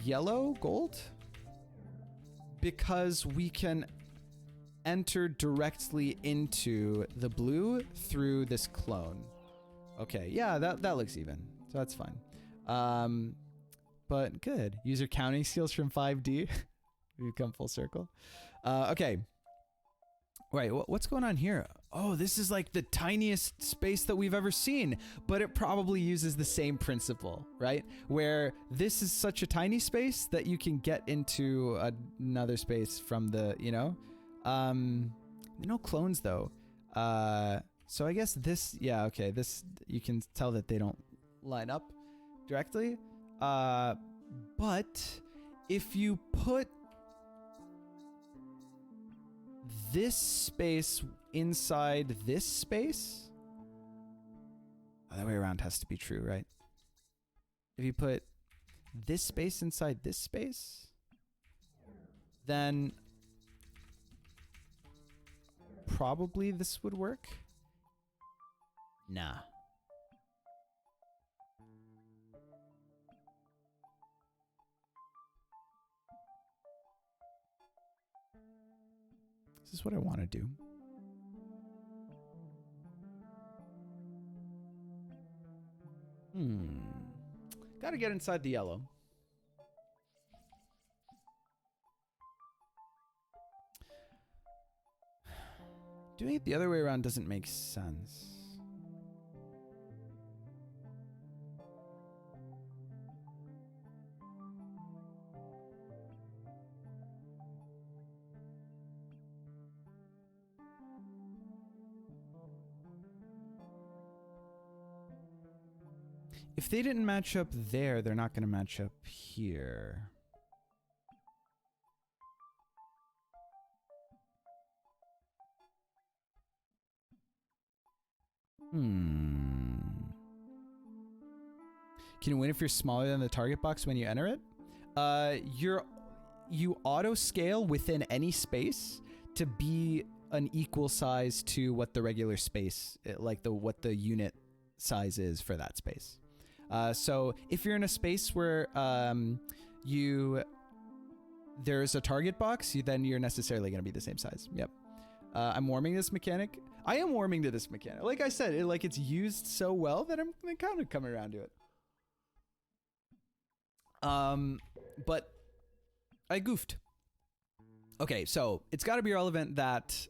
yellow gold because we can enter directly into the blue through this clone. Okay, yeah, that looks even. So that's fine. But good. User counting skills from 5D. We've come full circle. Okay. Right, what's going on here? Oh, this is like the tiniest space that we've ever seen, but it probably uses the same principle, right? Where this is such a tiny space that you can get into another space from the, you know? No clones though. So I guess this, yeah, okay, this, you can tell that they don't line up directly. But if you put this space inside this space, the other way around has to be true, right? If you put this space inside this space, then probably this would work. Nah. Is this what I want to do? Gotta get inside the yellow. Doing it the other way around doesn't make sense. If they didn't match up there, they're not going to match up here. Can you win if you're smaller than the target box when you enter it? You auto scale within any space to be an equal size to what the regular space, what the unit size is for that space. So if you're in a space where there's a target box, then you're necessarily going to be the same size. Yep. I'm warming this mechanic. I am warming to this mechanic. Like I said, it's used so well that I'm kind of coming around to it. But I goofed. Okay, so it's got to be relevant that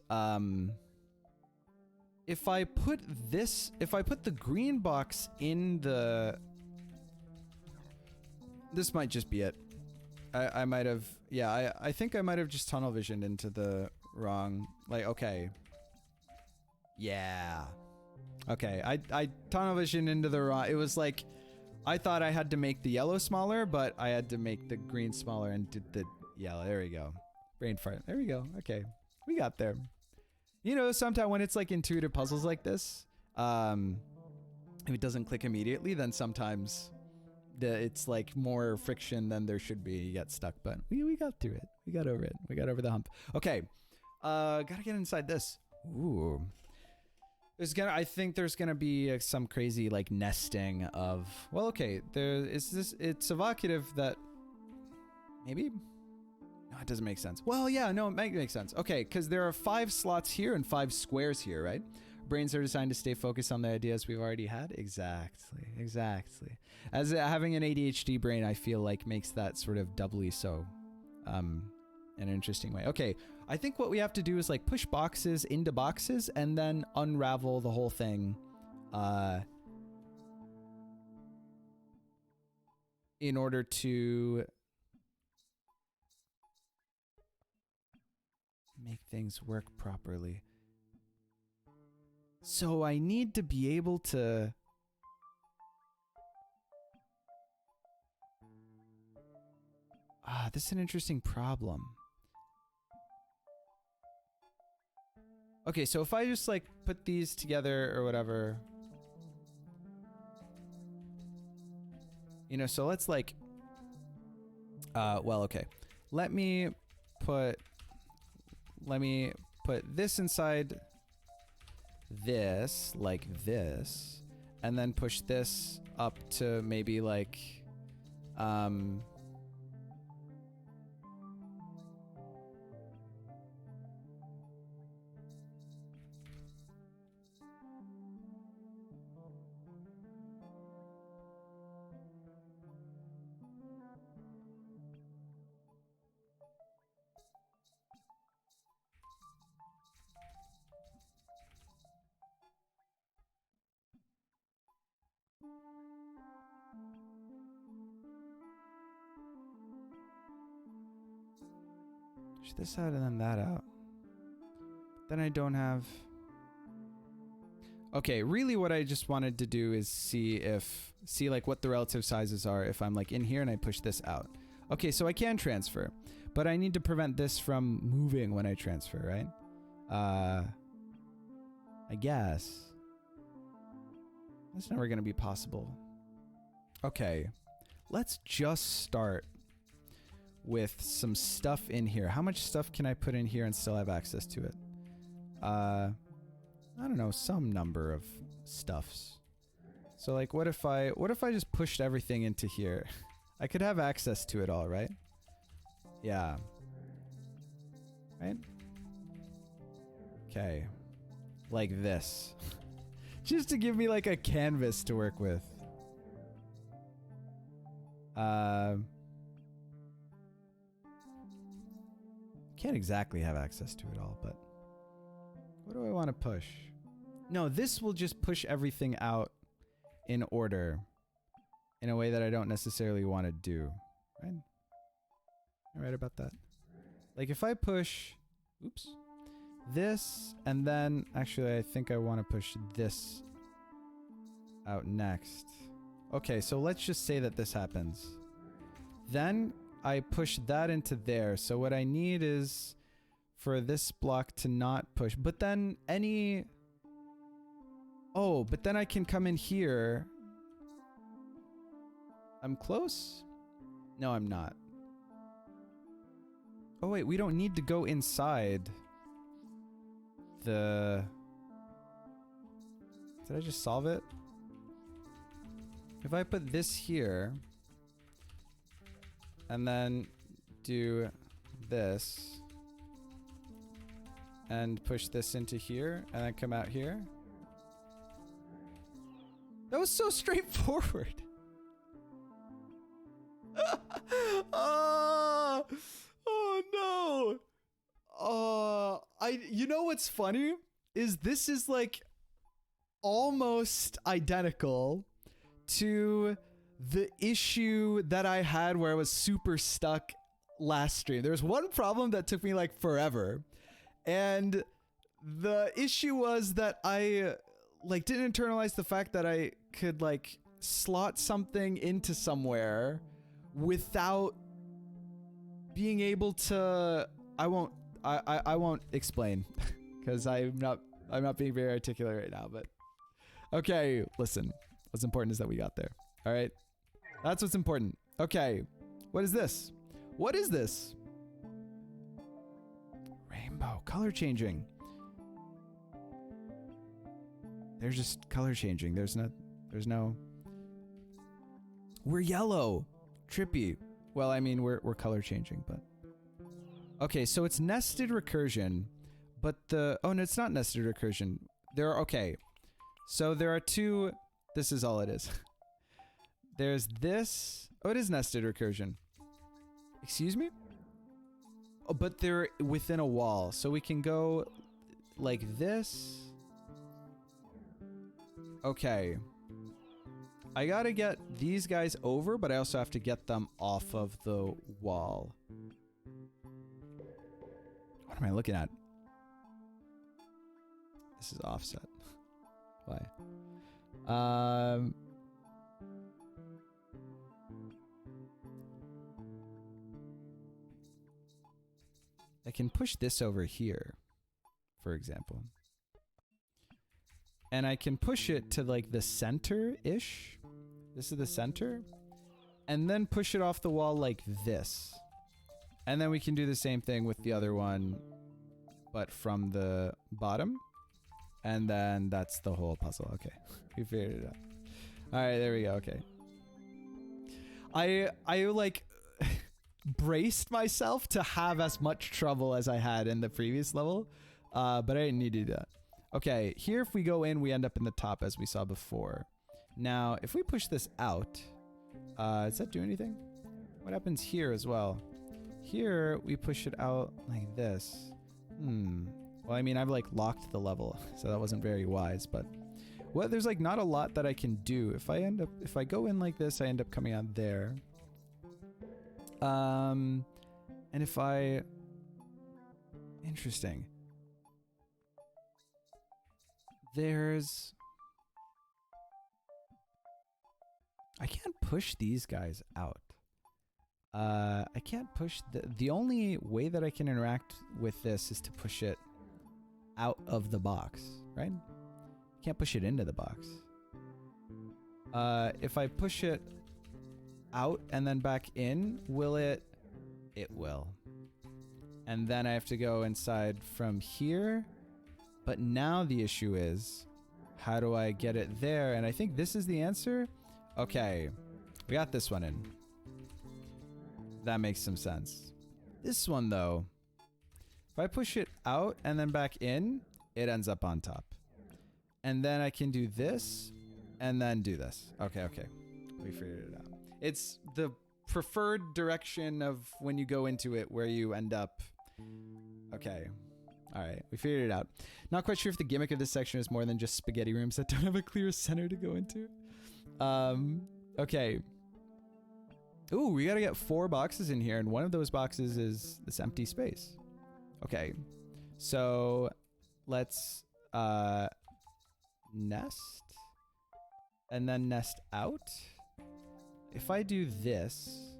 if I put the green box in the... This might just be it. I might have... Yeah, I think I might have just tunnel visioned into the wrong... Like, okay. Yeah. Okay, I tunnel visioned into the wrong... It was like... I thought I had to make the yellow smaller, but I had to make the green smaller and did the yellow. There we go. Brain fart. There we go. Okay. We got there. You know, sometimes when it's like intuitive puzzles like this, if it doesn't click immediately, then sometimes it's like more friction than there should be. You get stuck, but we got through it. We got over it. We got over the hump. Okay. Gotta get inside this. Ooh. I think there's gonna be some crazy like nesting of, well, okay, it's evocative that maybe, no, it doesn't make sense. Well, yeah, no, it might make sense. Okay, because there are 5 slots here and 5 squares here, right? Brains are designed to stay focused on the ideas we've already had. Exactly. As having an ADHD brain, I feel like makes that sort of doubly so, in an interesting way. Okay. I think what we have to do is like push boxes into boxes and then unravel the whole thing in order to make things work properly. So I need to be able to... this is an interesting problem. Okay, so if I just like put these together or whatever, you know, so let's like, well, okay, let me put this inside this, like this, and then push this up to maybe like, push this out and then that out. Then I don't have... Okay, really what I just wanted to do is see like what the relative sizes are if I'm like in here and I push this out. Okay, so I can transfer, but I need to prevent this from moving when I transfer, right? I guess. That's never gonna be possible. Okay, let's just start with some stuff in here. How much stuff can I put in here and still have access to it? I don't know, some number of stuffs. So like, what if I just pushed everything into here? I could have access to it all, right? Yeah. Right? Okay. Like this. Just to give me like a canvas to work with. Can't exactly have access to it all, but what do I want to push? No, this will just push everything out in order in a way that I don't necessarily want to do, right? Am I right about that? Like if I push, oops, this, and then actually I think I want to push this out next. Okay, so let's just say that this happens. Then I push that into there. So what I need is for this block to not push, but then any... Oh, but then I can come in here. I'm close? No, I'm not. Oh wait, we don't need to go inside the... Did I just solve it? If I put this here, and then do this, and push this into here, and then come out here. That was so straightforward. Oh no. You know what's funny? Is this is like almost identical to the issue that I had where I was super stuck last stream. There was one problem that took me like forever. And the issue was that I like didn't internalize the fact that I could like slot something into somewhere without being able to... I won't explain because I'm not being very articulate right now, but okay, listen. What's important is that we got there. All right? That's what's important. Okay. What is this? What is this? Rainbow. Color changing. They're just color changing. There's no... We're yellow. Trippy. Well, I mean, we're color changing, but... Okay, so it's nested recursion, but the... Oh, no, it's not nested recursion. Okay. So there are two... This is all it is. There's this... Oh, it is nested recursion. Excuse me? Oh, but they're within a wall. So we can go like this. Okay. I gotta get these guys over, but I also have to get them off of the wall. What am I looking at? This is offset. Why? I can push this over here, for example. And I can push it to like the center-ish. This is the center. And then push it off the wall like this. And then we can do the same thing with the other one, but from the bottom. And then that's the whole puzzle. Okay, we figured it out. All right, there we go. Okay. I like braced myself to have as much trouble as I had in the previous level, but I didn't need to do that. Okay, here if we go in, we end up in the top as we saw before. Now, if we push this out, does that do anything? What happens here as well? Here, we push it out like this. Well, I mean, I've like locked the level, so that wasn't very wise, but well, there's like not a lot that I can do. If I go in like this, I end up coming out there. And if interesting. I can't push these guys out. I can't push the only way that I can interact with this is to push it out of the box, right? Can't push it into the box. If I push it out and then back in, will it? It will. And then I have to go inside from here. But now the issue is, how do I get it there? And I think this is the answer. Okay, we got this one in. That makes some sense. This one though, if I push it out and then back in, it ends up on top. And then I can do this and then do this. Okay, okay. We figured it out. It's the preferred direction of when you go into it where you end up. Okay. All right, we figured it out. Not quite sure if the gimmick of this section is more than just spaghetti rooms that don't have a clear center to go into. Okay. Ooh, we gotta get 4 boxes in here, and one of those boxes is this empty space. Okay, so let's nest, and then nest out. If I do this,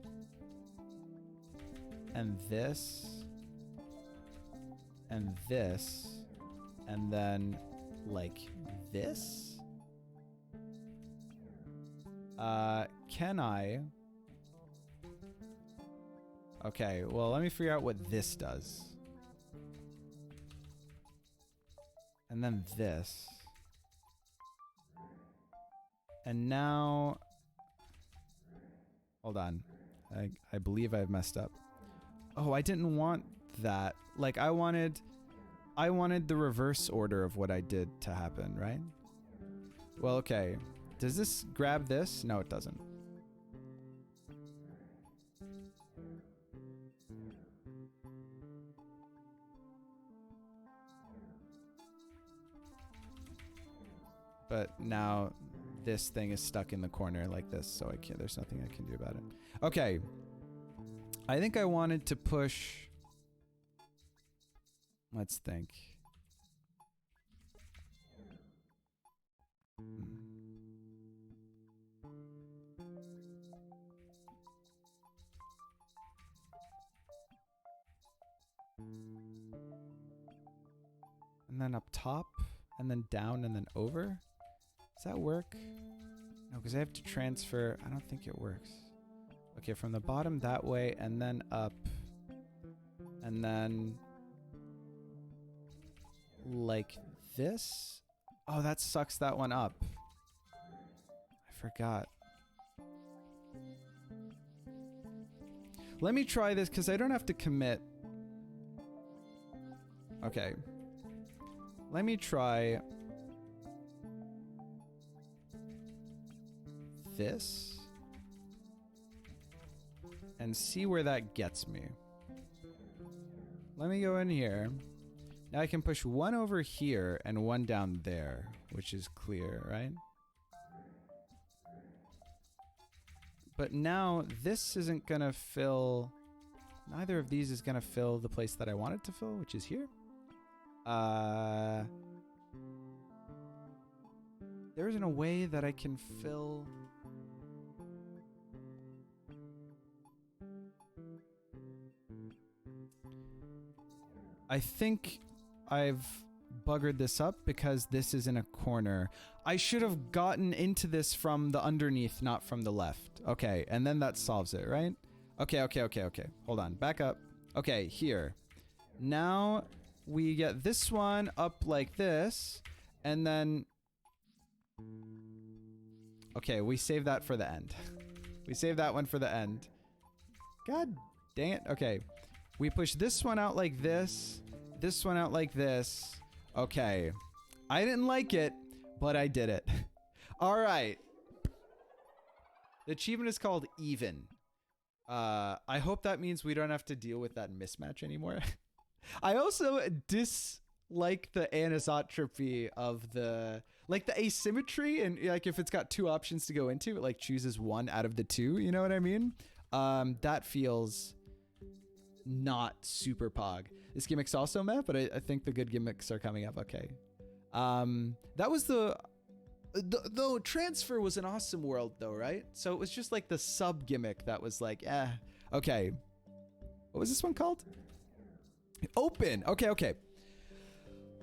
and this, and this, and then like this, can I? Okay, well, let me figure out what this does. And then this. And now, hold on. I believe I've messed up. Oh, I didn't want that. Like, I wanted the reverse order of what I did to happen, right? Well, okay. Does this grab this? No, it doesn't. But now this thing is stuck in the corner like this, so I can't, there's nothing I can do about it. Okay. I think I wanted to push, let's think. And then up top, and then down, and then over. Does that work? No, because I have to transfer. I don't think it works. Okay, from the bottom that way, and then up. And then like this. Oh, that sucks that one up. I forgot. Let me try this because I don't have to commit. Okay. Let me try this and see where that gets me. Let me go in here. Now I can push one over here and one down there, which is clear, right? But now this isn't gonna fill, neither of these is gonna fill the place that I want it to fill, which is here. There isn't a way that I can fill. I think I've buggered this up because this is in a corner. I should have gotten into this from the underneath, not from the left. Okay, and then that solves it, right? Okay. Hold on, back up. Okay, here. Now we get this one up like this, and then... Okay, we save that for the end. We save that one for the end. God dang it. Okay. We push this one out like this one out like this. Okay. I didn't like it, but I did it. All right. The achievement is called even. I hope that means we don't have to deal with that mismatch anymore. I also dislike the anisotropy of the, like the asymmetry, and like if it's got 2 options to go into, it like chooses 1 out of the 2, you know what I mean? That feels not super pog. This gimmick's also meh, but I think the good gimmicks are coming up. Okay. That was the transfer was an awesome world though, right? So it was just like the sub gimmick that was like, eh. Okay. What was this one called? Open. Okay.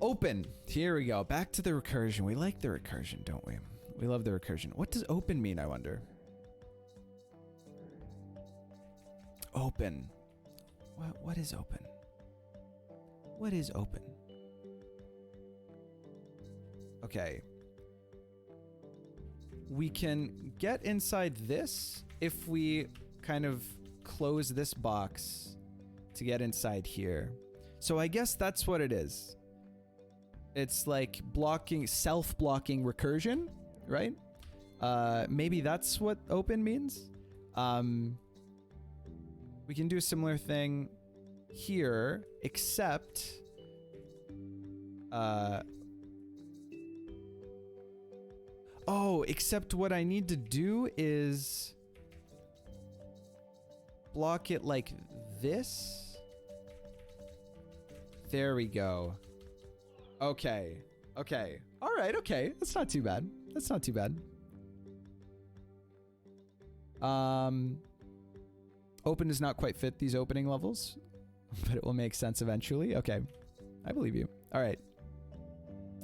Open. Here we go. Back to the recursion. We like the recursion, don't we? We love the recursion. What does open mean, I wonder? Open. What is open? What is open? Okay. We can get inside this if we kind of close this box to get inside here. So I guess that's what it is. It's like blocking, self-blocking recursion, right? Maybe that's what open means. We can do a similar thing here, except except what I need to do is block it like this. There we go. Okay. Okay. All right. Okay. That's not too bad. That's not too bad. Open does not quite fit these opening levels, but it will make sense eventually. Okay. I believe you. All right.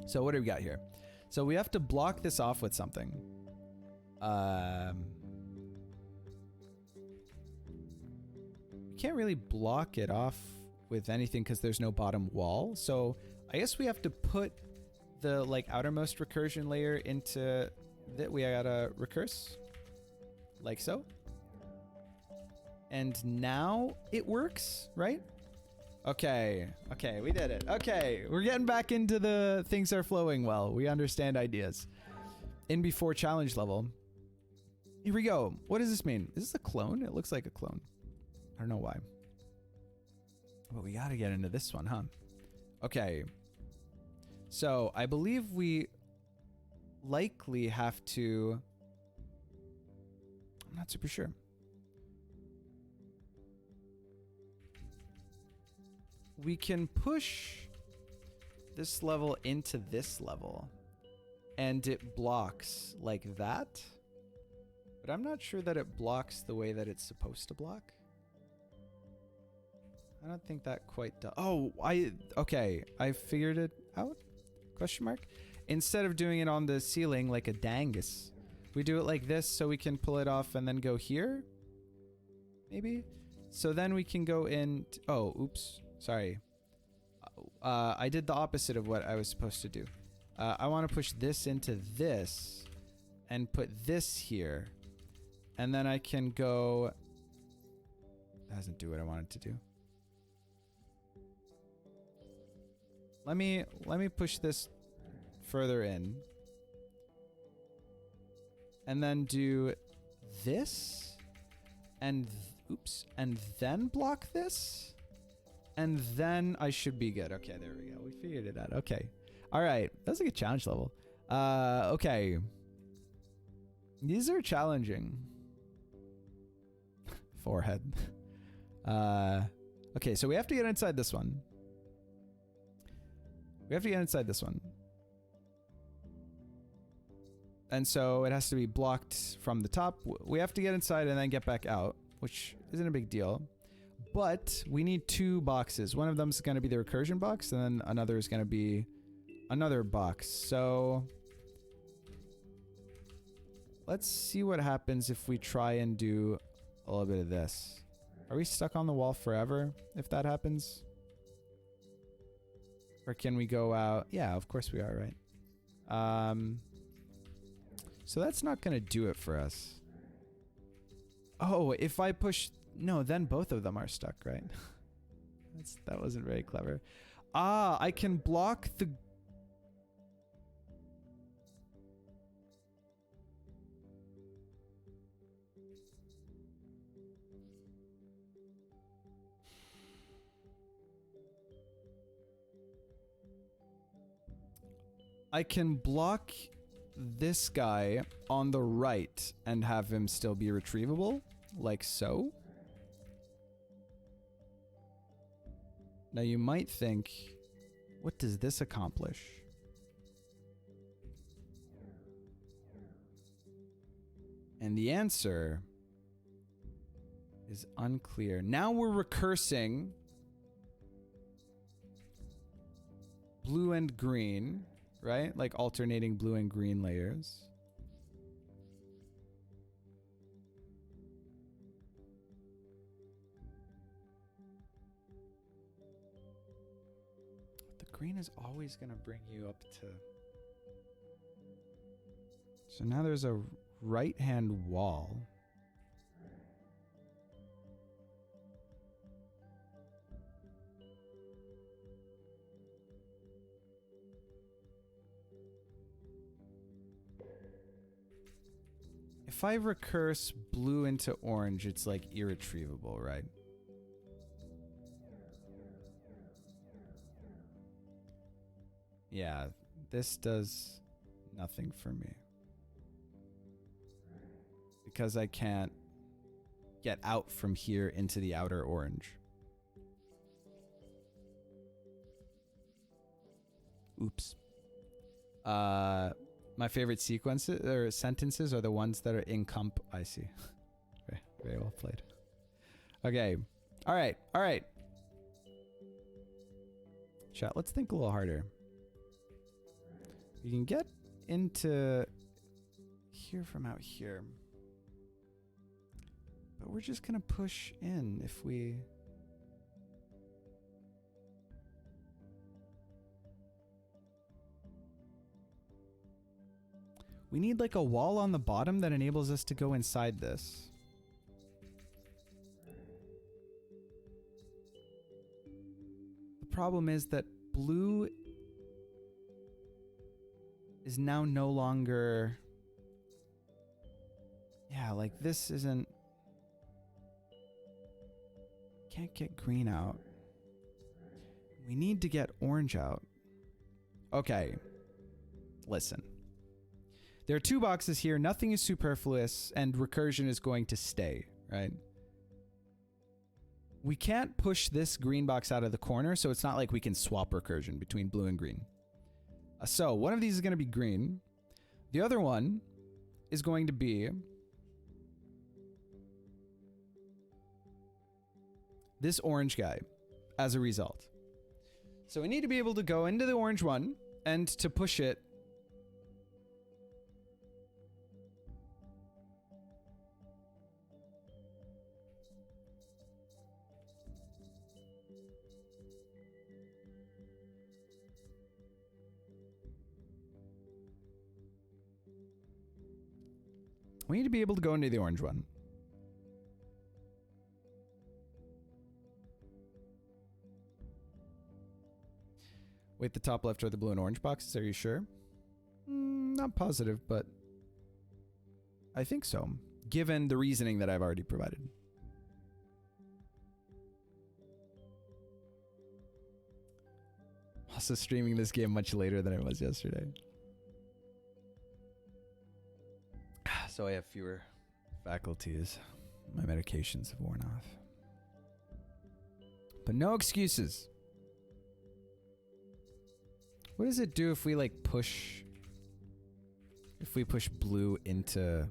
So what do we got here? So we have to block this off with something. We can't really block it off with anything because there's no bottom wall. So I guess we have to put the like outermost recursion layer into that. We gotta recurse like so. And now it works, right? Okay. Okay, we did it. Okay, we're getting back into the things are flowing well. We understand ideas. In before challenge level. Here we go. What does this mean? Is this a clone? It looks like a clone. I don't know why. But we gotta get into this one, huh? Okay. So, I believe we likely have to... I'm not super sure. We can push this level into this level. And it blocks like that. But I'm not sure that it blocks the way that it's supposed to block. I don't think that quite does. Oh, okay. I figured it out? Question mark. Instead of doing it on the ceiling like a dangus, we do it like this so we can pull it off and then go here? Maybe? So then we can go in... Oh, oops. Sorry. I did the opposite of what I was supposed to do. I want to push this into this and put this here. And then I can go... That doesn't do what I wanted to do. Let me push this further in. And then do this. And oops. And then block this. And then I should be good. Okay, there we go. We figured it out. Okay. All right. That's like a challenge level. Okay. These are challenging. Forehead. Okay, so we have to get inside this one. We have to get inside this one. And so it has to be blocked from the top. We have to get inside and then get back out, which isn't a big deal. But we need two boxes. One of them is going to be the recursion box, and then another is going to be another box. So let's see what happens if we try and do a little bit of this. Are we stuck on the wall forever if that happens? Or can we go out? Yeah, of course we are, right? So that's not going to do it for us. Oh, if I push... No, then both of them are stuck, right? That wasn't very clever. Ah, I can block the... I can block this guy on the right and have him still be retrievable, like so. Now you might think, what does this accomplish? And the answer is unclear. Now we're recursing blue and green, right? Like alternating blue and green layers. Green is always going to bring you up to... So now there's a right-hand wall. If I recurse blue into orange, it's like irretrievable, right? Yeah, this does nothing for me. Because I can't get out from here into the outer orange. Oops. My favorite sequences or sentences are the ones that are in I see. Very, very well played. Okay. All right. All right. Chat, let's think a little harder. We can get into here from out here. But we're just going to push in if we... We need like a wall on the bottom that enables us to go inside this. The problem is that blue is now no longer... Yeah, like this isn't... Can't get green out. We need to get orange out. Okay. Listen. There are two boxes here. Nothing is superfluous, and recursion is going to stay, right? We can't push this green box out of the corner, so it's not like we can swap recursion between blue and green. So one of these is going to be green. The other one is going to be this orange guy as a result. So we need to be able to go into the orange one and to push it. We need to be able to go into the orange one. Wait, the top left are the blue and orange boxes, are you sure? Not positive, but I think so, given the reasoning that I've already provided. Also streaming this game much later than it was yesterday. So I have fewer faculties. My medications have worn off. But no excuses. What does it do if we like push... If we push blue into...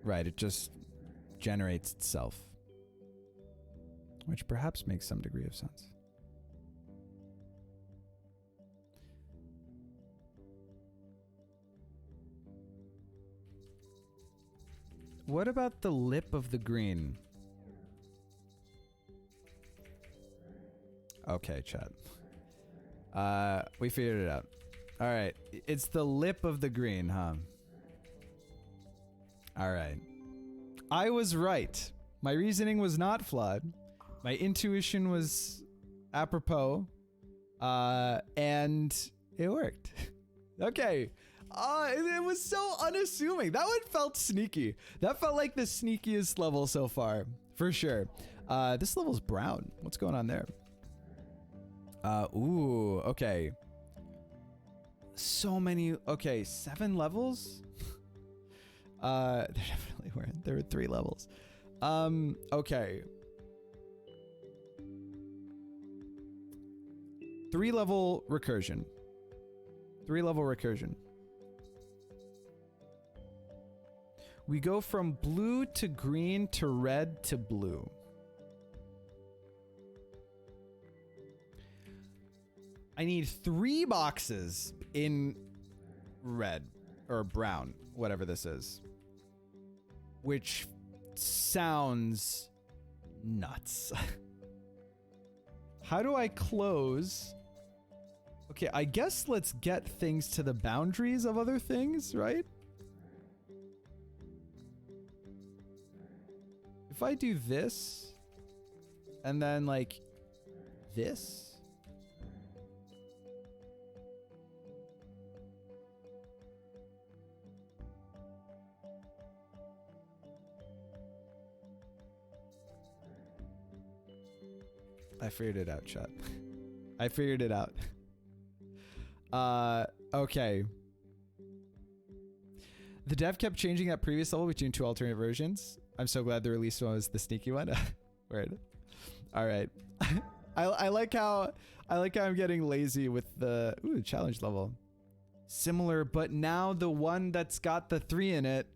Right, it just generates itself. Which perhaps makes some degree of sense. What about the lip of the green? Okay, chat. We figured it out. All right. It's the lip of the green, huh? All right. I was right. My reasoning was not flawed. My intuition was apropos. And it worked. Okay. It was so unassuming. That one felt sneaky. That felt like the sneakiest level so far, for sure. This level's brown. What's going on there? Ooh, okay. So many, okay, 7 levels? There definitely weren't. There were 3 levels. Okay. 3-level recursion. 3-level recursion. We go from blue to green to red to blue. I need 3 boxes in red or brown, whatever this is. Which sounds nuts. How do I close? Okay, I guess let's get things to the boundaries of other things, right? If I do this, and then like this. I figured it out, chat. I figured it out. Okay. The dev kept changing that previous level between 2 alternate versions. I'm so glad the released one was the sneaky one. Word. All right. I like how I'm getting lazy with the challenge level. Similar, but now the one that's got the 3 in it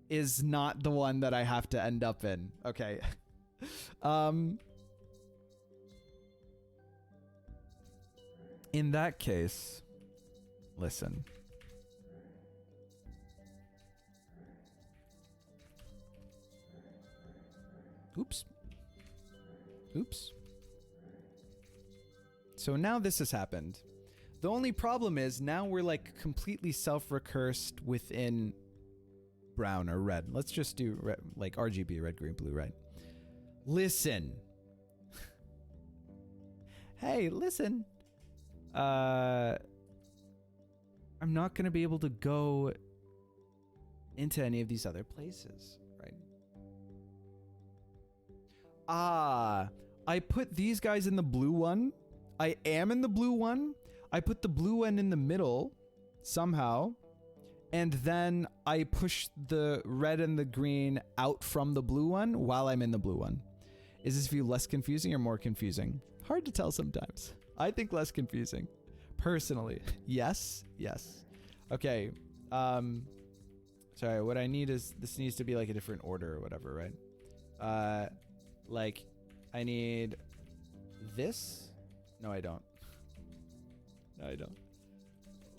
is not the one that I have to end up in. Okay. In that case, listen. Oops. Oops. So now this has happened. The only problem is now we're like completely self-recursed within brown or red. Let's just do red, like RGB, red, green, blue, right? Listen. Hey, listen. I'm not going to be able to go into any of these other places, right? Ah, I put these guys in the blue one. I am in the blue one. I put the blue one in the middle somehow. And then I push the red and the green out from the blue one while I'm in the blue one. Is this view less confusing or more confusing? Hard to tell sometimes. I think less confusing. Personally. Yes. Yes. Okay. Sorry, what I need is, this needs to be like a different order or whatever, right? Like, I need this. No, I don't. No, I don't.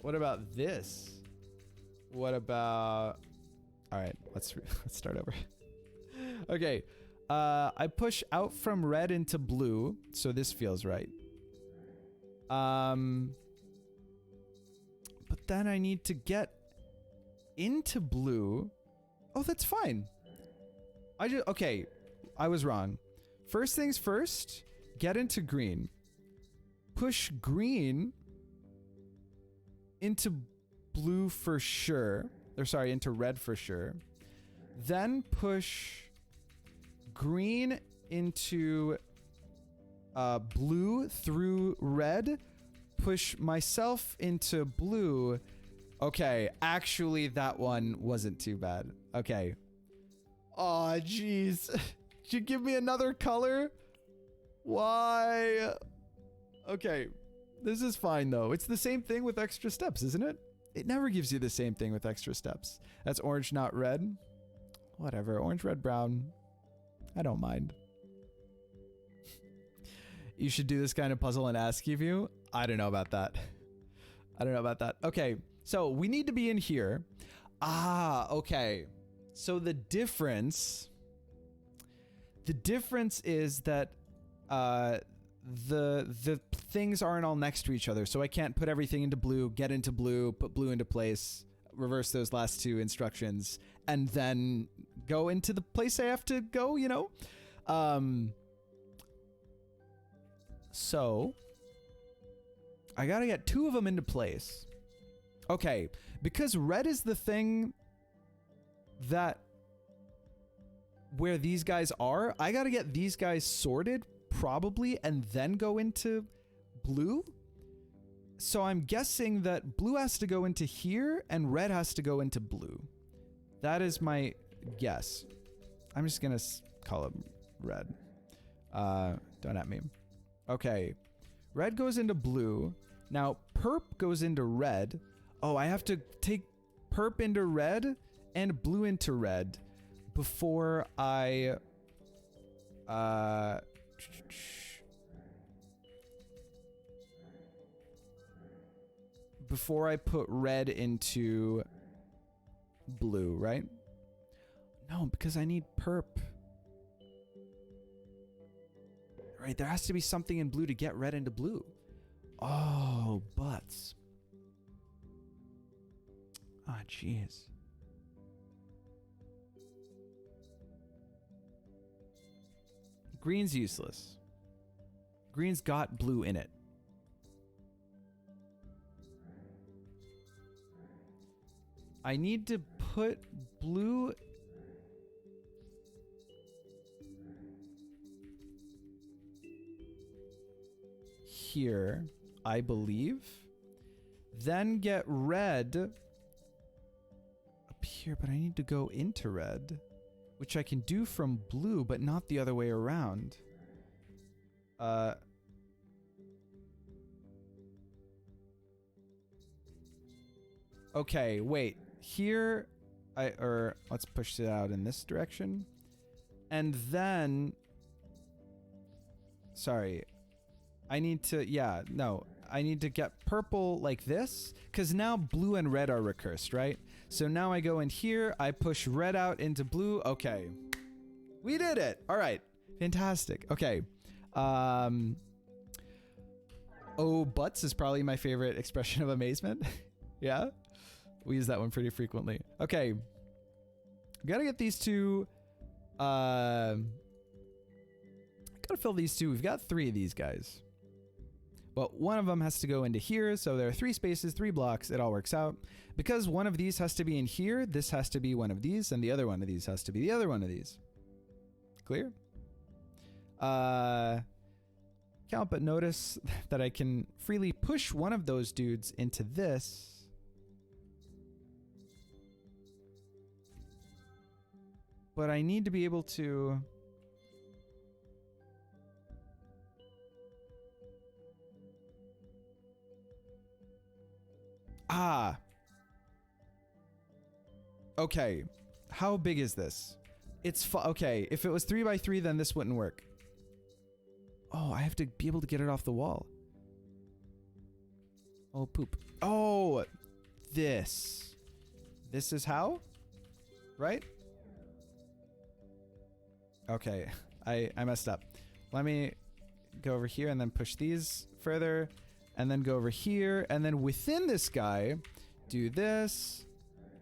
What about this? What about... All right, let's start over. Okay. I push out from red into blue, so this feels right. But then I need to get into blue. Oh, that's fine. Okay, I was wrong. First things first, get into green. Push green into blue for sure. Or sorry, into red for sure. Then push green into blue through red. Push myself into blue. Okay, actually that one wasn't too bad. Okay. Aw, jeez. Did you give me another color? Why? Okay. This is fine though. It's the same thing with extra steps, isn't it? It never gives you the same thing with extra steps. That's orange, not red. Whatever. Orange, red, brown. I don't mind. You should do this kind of puzzle and ask you. I don't know about that. I don't know about that. Okay. So we need to be in here. Ah, okay. So the difference is that the things aren't all next to each other. So I can't put everything into blue, get into blue, put blue into place, reverse those last two instructions, and then go into the place I have to go, you know? So I gotta get two of them into place. Okay, because red is the thing that where these guys are, I gotta get these guys sorted probably and then go into blue. So I'm guessing that blue has to go into here and red has to go into blue. That is my guess. I'm just gonna call it red. Don't at me. Okay, red goes into blue. Now perp goes into red. Oh, I have to take perp into red and blue into red before I put red into blue, right? No, because I need perp. Right, there has to be something in blue to get red into blue. Oh, butts. Ah, jeez. Green's useless. Green's got blue in it. I need to put blue... here, I believe. Then get red up here, but I need to go into red, which I can do from blue, but not the other way around. Okay, wait. Here, let's push it out in this direction. And then, sorry, I need to, I need to get purple like this, because now blue and red are recursed, right? So now I go in here, I push red out into blue. Okay, we did it. All right, fantastic. Okay. Oh, butts is probably my favorite expression of amazement. Yeah, we use that one pretty frequently. Okay, gotta get these two. Gotta fill these two. We've got 3 of these guys, but one of them has to go into here. So there are 3 spaces, 3 blocks. It all works out. Because one of these has to be in here, this has to be one of these, and the other one of these has to be the other one of these. Clear? Can't but notice that I can freely push one of those dudes into this. But I need to be able to... Ah. Okay. How big is this? It's okay. If it was 3 by 3, then this wouldn't work. Oh, I have to be able to get it off the wall. Oh, poop. Oh, this. This is how? Right? Okay. I messed up. Let me go over here and then push these further. And then go over here. And then within this guy, do this.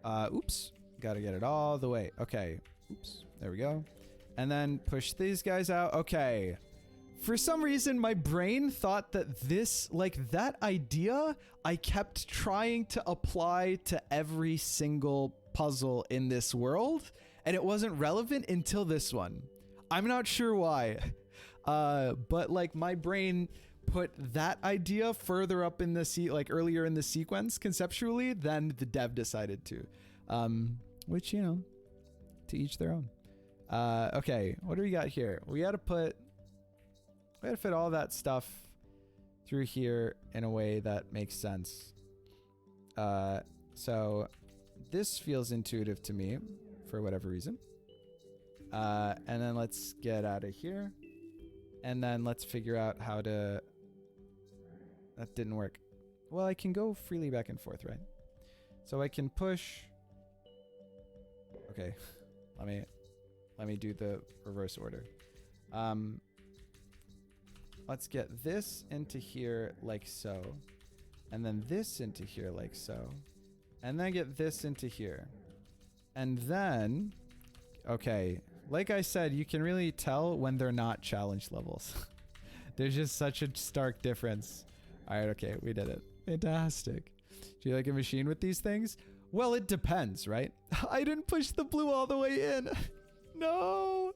Oops. Gotta get it all the way. Okay. Oops. There we go. And then push these guys out. Okay. For some reason, my brain thought that this, like that idea, I kept trying to apply to every single puzzle in this world. And it wasn't relevant until this one. I'm not sure why. But like my brain put that idea further up in the like earlier in the sequence conceptually than the dev decided to. Which, you know, to each their own. Okay, what do we got here? We gotta fit all that stuff through here in a way that makes sense. So this feels intuitive to me for whatever reason. And then let's get out of here. And then let's figure out how to... That didn't work. Well, I can go freely back and forth, right? So I can push... Okay, let me do the reverse order. Let's get this into here like so. And then this into here like so. And then get this into here. And then... Okay, like I said, you can really tell when they're not challenge levels. There's just such a stark difference. All right, okay, we did it. Fantastic. Do you like a machine with these things? Well, it depends, right? I didn't push the blue all the way in. No.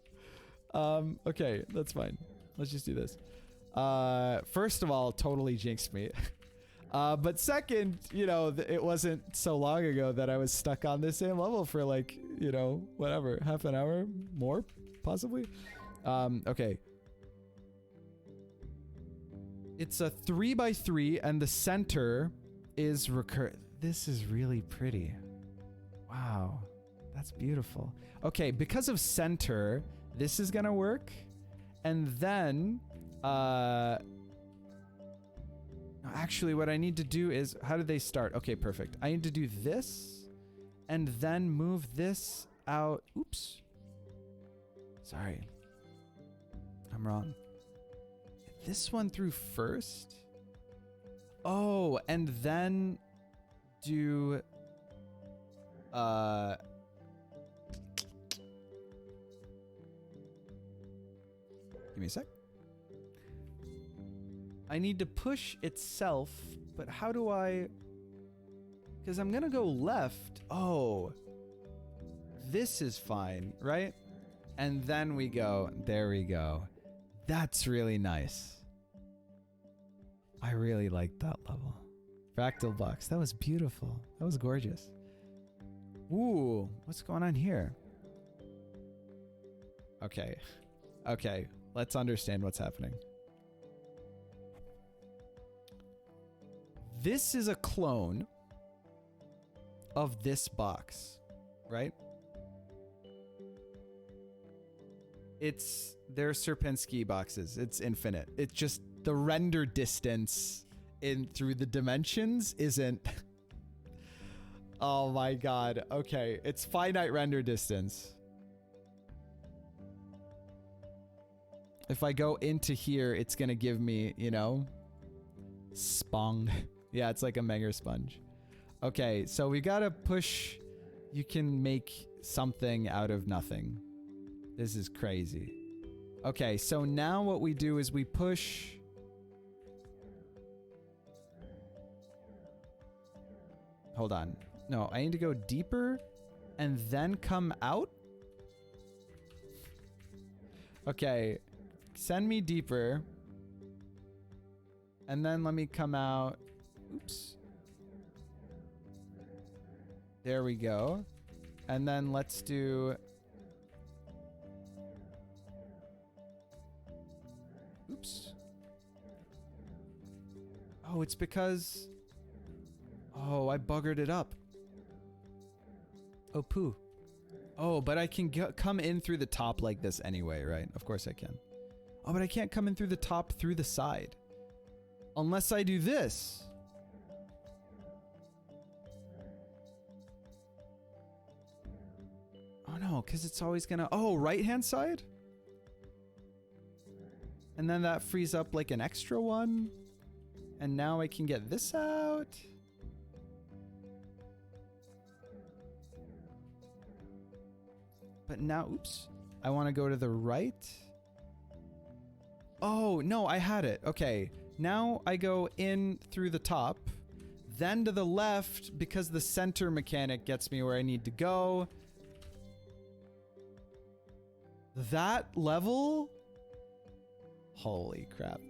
Okay, that's fine. Let's just do this. First of all, totally jinxed me. But second, you know, it wasn't so long ago that I was stuck on this same level for like, you know, whatever, half an hour more, possibly. Okay. It's a 3 by 3 and the center is This is really pretty. Wow. That's beautiful. Okay, because of center, this is gonna work. And then, actually, what I need to do is, how did they start? Okay, perfect. I need to do this and then move this out. Oops. Sorry. I'm wrong. This one through first. Oh, and then do... Give me a sec. I need to push itself, but how do I... Because I'm going to go left. Oh. This is fine, right? And then we go. There we go. That's really nice. I really liked that level. Fractal box. That was beautiful. That was gorgeous. Ooh, what's going on here? Okay. Okay, let's understand what's happening. This is a clone of this box, right? They're Sierpinski boxes. It's infinite. It's just the render distance in through the dimensions isn't. Oh my god. Okay, it's finite render distance. If I go into here, it's gonna give me, you know, spong. Yeah, it's like a mega sponge. Okay, so we gotta push. You can make something out of nothing. This is crazy. Okay, so now what we do is we push. Hold on. No, I need to go deeper and then come out. Okay, send me deeper. And then let me come out. Oops. There we go. And then let's do... Oops. Oh, it's because... Oh, I buggered it up. Oh, poo. Oh, but I can come in through the top like this anyway, right? Of course I can. Oh, but I can't come in through the top through the side. Unless I do this. Oh no, because it's always gonna... Oh, right-hand side? And then that frees up like an extra one. And now I can get this out. But now, oops. I want to go to the right. Oh, no, I had it. Okay. Now I go in through the top. Then to the left because the center mechanic gets me where I need to go. That level? Holy crap.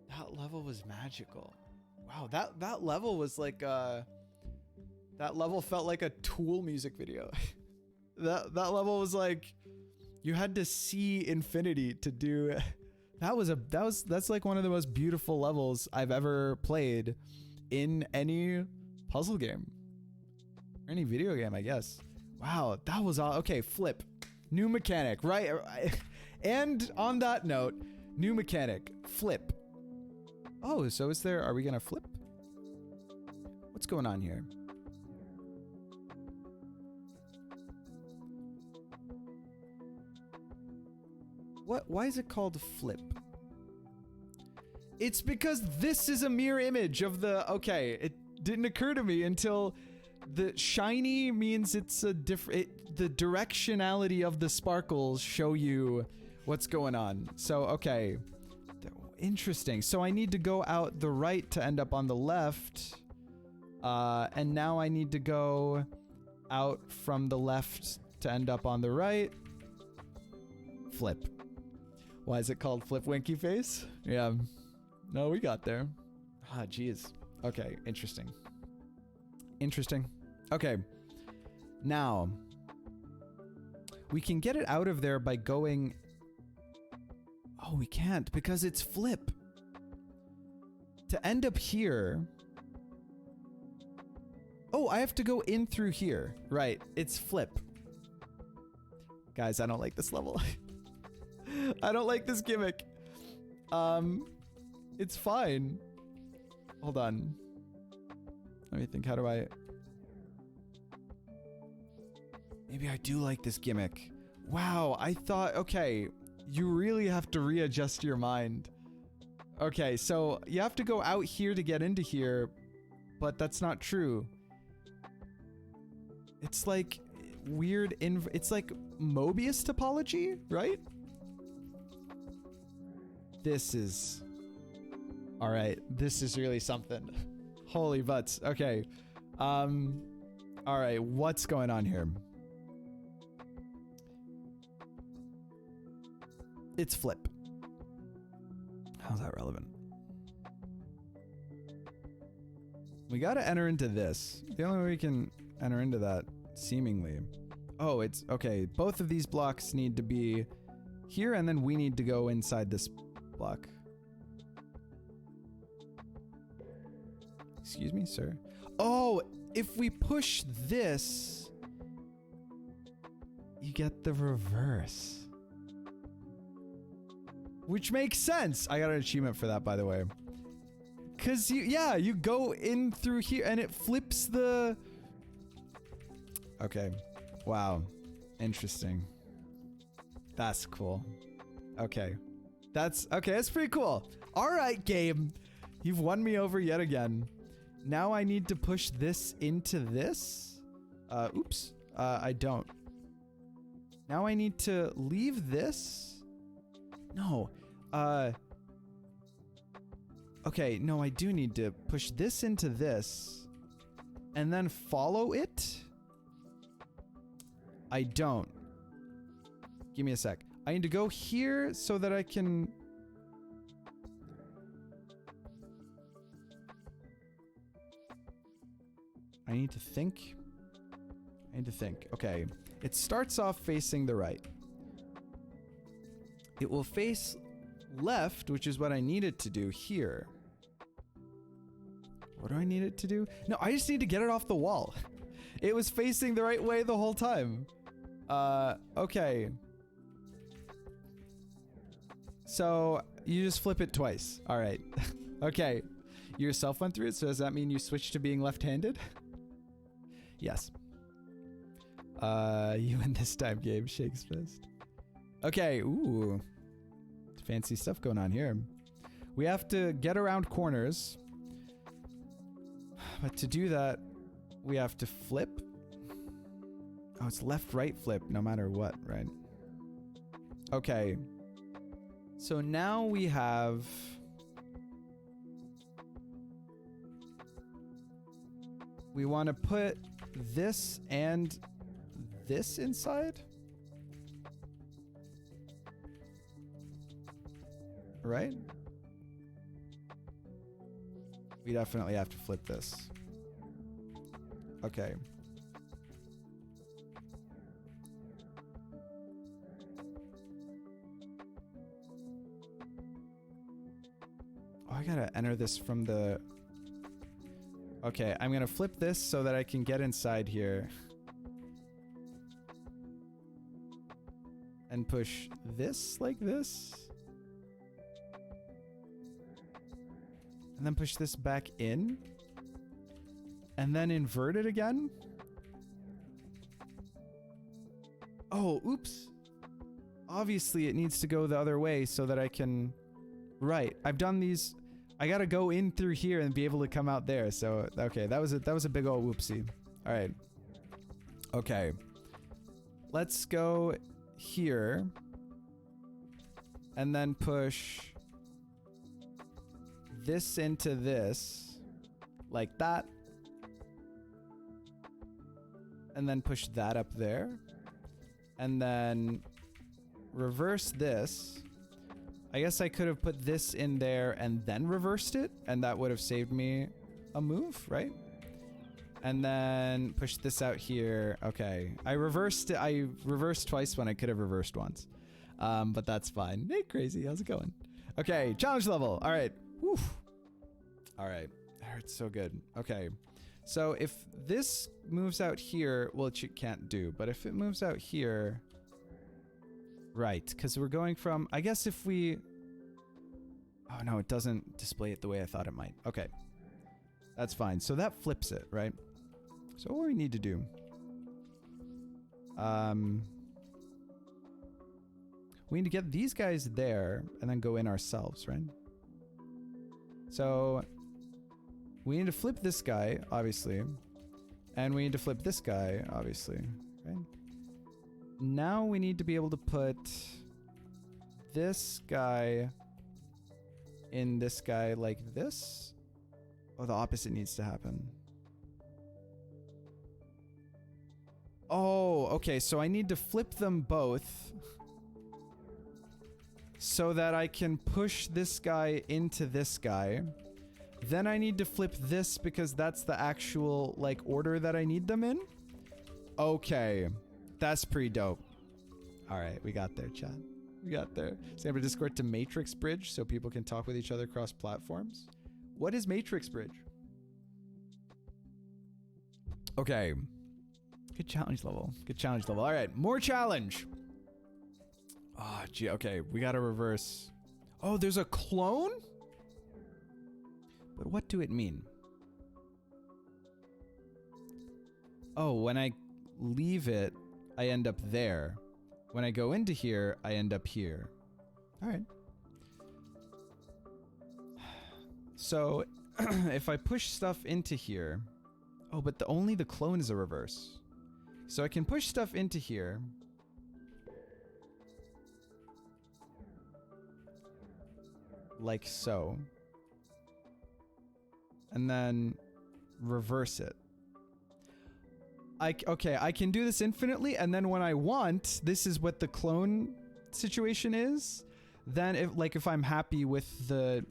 That level was magical. Wow, that level was like that level felt like a Tool music video. that level was like you had to see infinity to do. That's like one of the most beautiful levels I've ever played in any puzzle game or any video game, I guess. Wow, that was all. Okay, flip. New mechanic, right? And on that note, new mechanic, flip. Oh, so is there, are we gonna flip? What's going on here? Why is it called flip? It's because this is a mirror image of the, okay, it didn't occur to me until the shiny means it's a different, the directionality of the sparkles show you what's going on. So, okay, interesting. So I need to go out the right to end up on the left. And now I need to go out from the left to end up on the right. Flip. Why is it called flip winky face? Yeah. No, we got there. Ah, geez. Okay, interesting. Interesting. Okay. Now, we can get it out of there by going... Oh, we can't because it's flip. To end up here... Oh, I have to go in through here. Right, it's flip. Guys, I don't like this level. I don't like this gimmick. It's fine. Hold on. Let me think, how do I... Maybe I do like this gimmick. Wow, I thought, okay, you really have to readjust your mind. Okay, so you have to go out here to get into here, but that's not true. It's like weird, it's like Mobius topology, right? This is... All right, this is really something. Holy butts. Okay. All right, what's going on here? It's flip. How's that relevant? We gotta enter into this. The only way we can enter into that, seemingly. Oh, it's okay. Both of these blocks need to be here, and then we need to go inside this block. Excuse me, sir. Oh, if we push this, you get the reverse. Which makes sense. I got an achievement for that, by the way. Cause you go in through here and it flips the... Okay. Wow. Interesting. That's cool. Okay. That's pretty cool. All right, game. You've won me over yet again. Now I need to push this into this. Oops. I don't. Now I need to leave this. No. Okay, no, I do need to push this into this and then follow it. I don't. Give me a sec. I need to go here so that I can... I need to think. Okay. It starts off facing the right. It will face left, which is what I need it to do here. What do I need it to do? No, I just need to get it off the wall. It was facing the right way the whole time. Okay. So, you just flip it twice. All right. Okay. You yourself went through it, so does that mean you switched to being left-handed? Yes. You win this time, game. Shakes fist. Okay, ooh. Fancy stuff going on here. We have to get around corners. But to do that, we have to flip. Oh, it's left-right flip no matter what, right? Okay. So now we have... We want to put this and this inside? Right? We definitely have to flip this. Okay. Oh, I gotta enter this from the... Okay, I'm gonna flip this so that I can get inside here. And push this like this. And then push this back in. And then invert it again. Oh, oops. Obviously, it needs to go the other way so that I can... Right, I've done these... I gotta go in through here and be able to come out there. So, okay, that was a big old whoopsie. All right. Okay. Let's go here. And then push this into this. Like that. And then push that up there. And then reverse this. I guess I could have put this in there and then reversed it, and that would have saved me a move, right? And then push this out here. Okay. I reversed it. I reversed twice when I could have reversed once. But that's fine. Hey, crazy. How's it going? Okay. Challenge level. All right. Whew. All right. That hurts so good. Okay. So if this moves out here, well, it can't do. But if it moves out here... Right, because we're going from... I guess if we... Oh, no, it doesn't display it the way I thought it might. Okay. That's fine. So that flips it, right? So what do we need to do? We need to get these guys there and then go in ourselves, right? So we need to flip this guy, obviously. And we need to flip this guy, obviously, right? Now we need to be able to put this guy in this guy like this. Oh, the opposite needs to happen. Oh, okay. So I need to flip them both. so that I can push this guy into this guy. Then I need to flip this because that's the actual, like, order that I need them in. Okay. That's pretty dope. All right, we got there, chat. We got there. Send a Discord to Matrix Bridge so people can talk with each other across platforms. What is Matrix Bridge? Okay. Good challenge level. Good challenge level. All right, more challenge. Oh, gee. Okay, we got to reverse. Oh, there's a clone? But what do it mean? Oh, when I leave it, I end up there. When I go into here, I end up here. All right. So, if I push stuff into here... Oh, but only the clone is a reverse. So I can push stuff into here. Like so. And then reverse it. Okay, I can do this infinitely, and then when I want, this is what the clone situation is. Then if I'm happy with the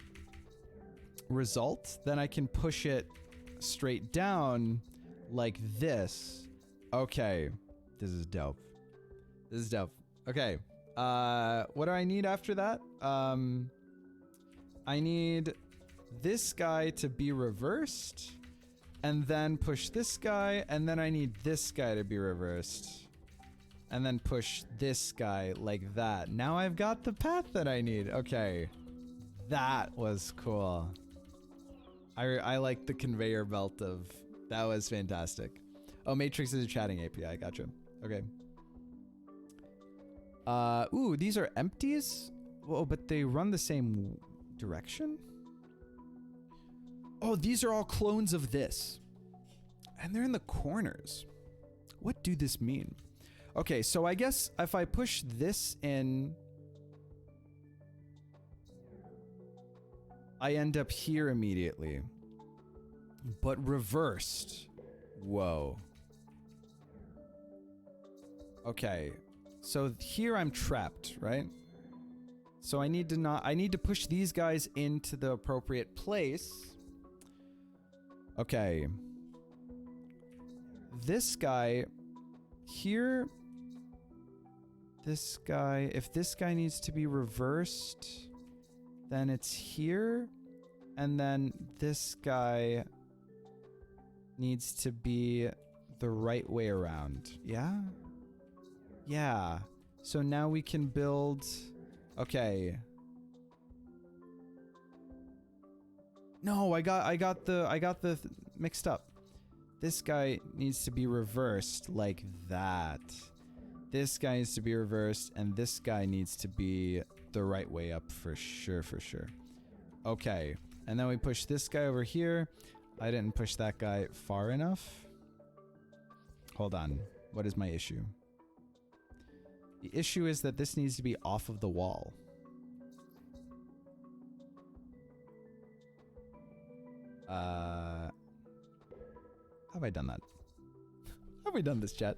result, then I can push it straight down like this. Okay, this is dope. This is dope. Okay, what do I need after that? I need this guy to be reversed, and then push this guy, and then I need this guy to be reversed, and then push this guy like that. Now I've got the path that I need. Okay, that was cool. I like the conveyor belt of... That was fantastic. Oh, Matrix is a chatting API. Gotcha. Okay. Ooh, these are empties? Whoa, but they run the same direction? Oh, these are all clones of this. And they're in the corners. What do this mean? Okay, so I guess if I push this in... I end up here immediately. But reversed. Whoa. Okay. So here I'm trapped, right? So I need to push these guys into the appropriate place. Okay. This guy here. This guy, if this guy needs to be reversed, then it's here. And then this guy needs to be the right way around. Yeah? Yeah. So now we can build... Okay. No, I got the mixed up. This guy needs to be reversed like that. This guy needs to be reversed, and this guy needs to be the right way up for sure, for sure. Okay. And then we push this guy over here. I didn't push that guy far enough. Hold on. What is my issue? The issue is that this needs to be off of the wall. How have I done that? How have we done this, chat?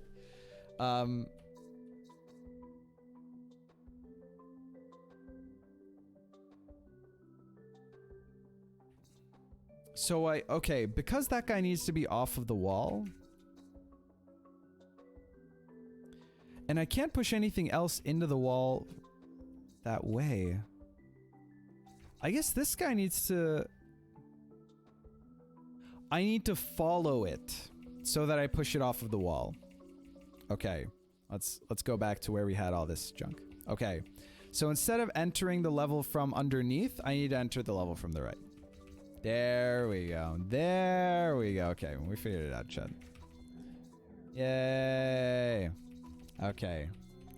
So okay, because that guy needs to be off of the wall. And I can't push anything else into the wall that way. I guess this guy needs to... I need to follow it so that I push it off of the wall. Okay, let's go back to where we had all this junk. Okay, so instead of entering the level from underneath, I need to enter the level from the right. There we go. There we go. Okay, we figured it out, Chad. Yay. Okay.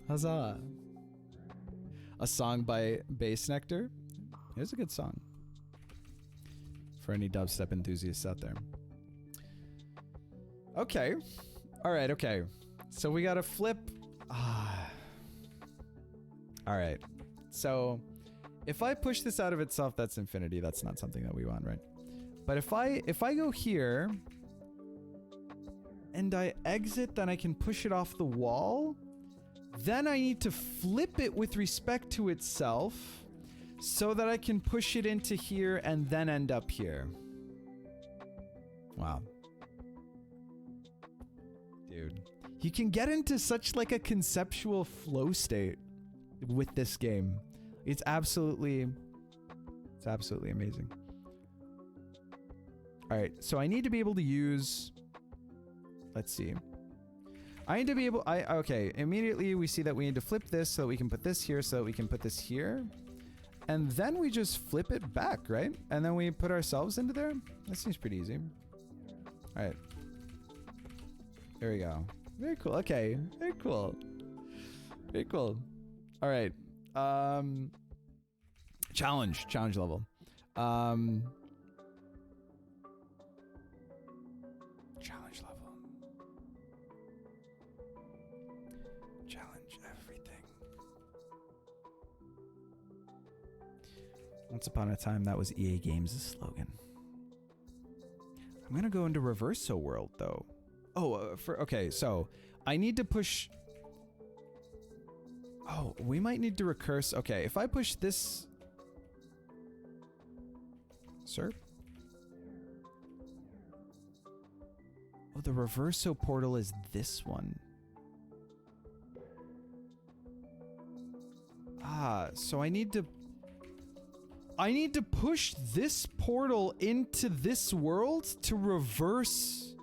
Huzzah. A song by Bass Nectar. Here's a good song. For any dubstep enthusiasts out there. Okay. Alright, okay. So we gotta flip. Alright. So if I push this out of itself, that's infinity. That's not something that we want, right? But if I go here and I exit, then I can push it off the wall. Then I need to flip it with respect to itself so that I can push it into here and then end up here. Wow. Dude. You can get into such like a conceptual flow state with this game. It's absolutely amazing. All right, so I need to be able to use, let's see. I need to be able, okay, immediately we see that we need to flip this so that we can put this here so that we can put this here. And then we just flip it back, right? And then we put ourselves into there. That seems pretty easy. All right. There we go. Very cool. Okay. Very cool. Very cool. All right. Challenge level. Challenge level. Challenge everything. Once upon a time, that was EA Games' slogan. I'm gonna go into Reverso World though. Oh, okay, so I need to push. Oh, we might need to recurse. Okay, if I push this, sir. Oh, the Reverso portal is this one. Ah, so I need to push this portal into this world to reverse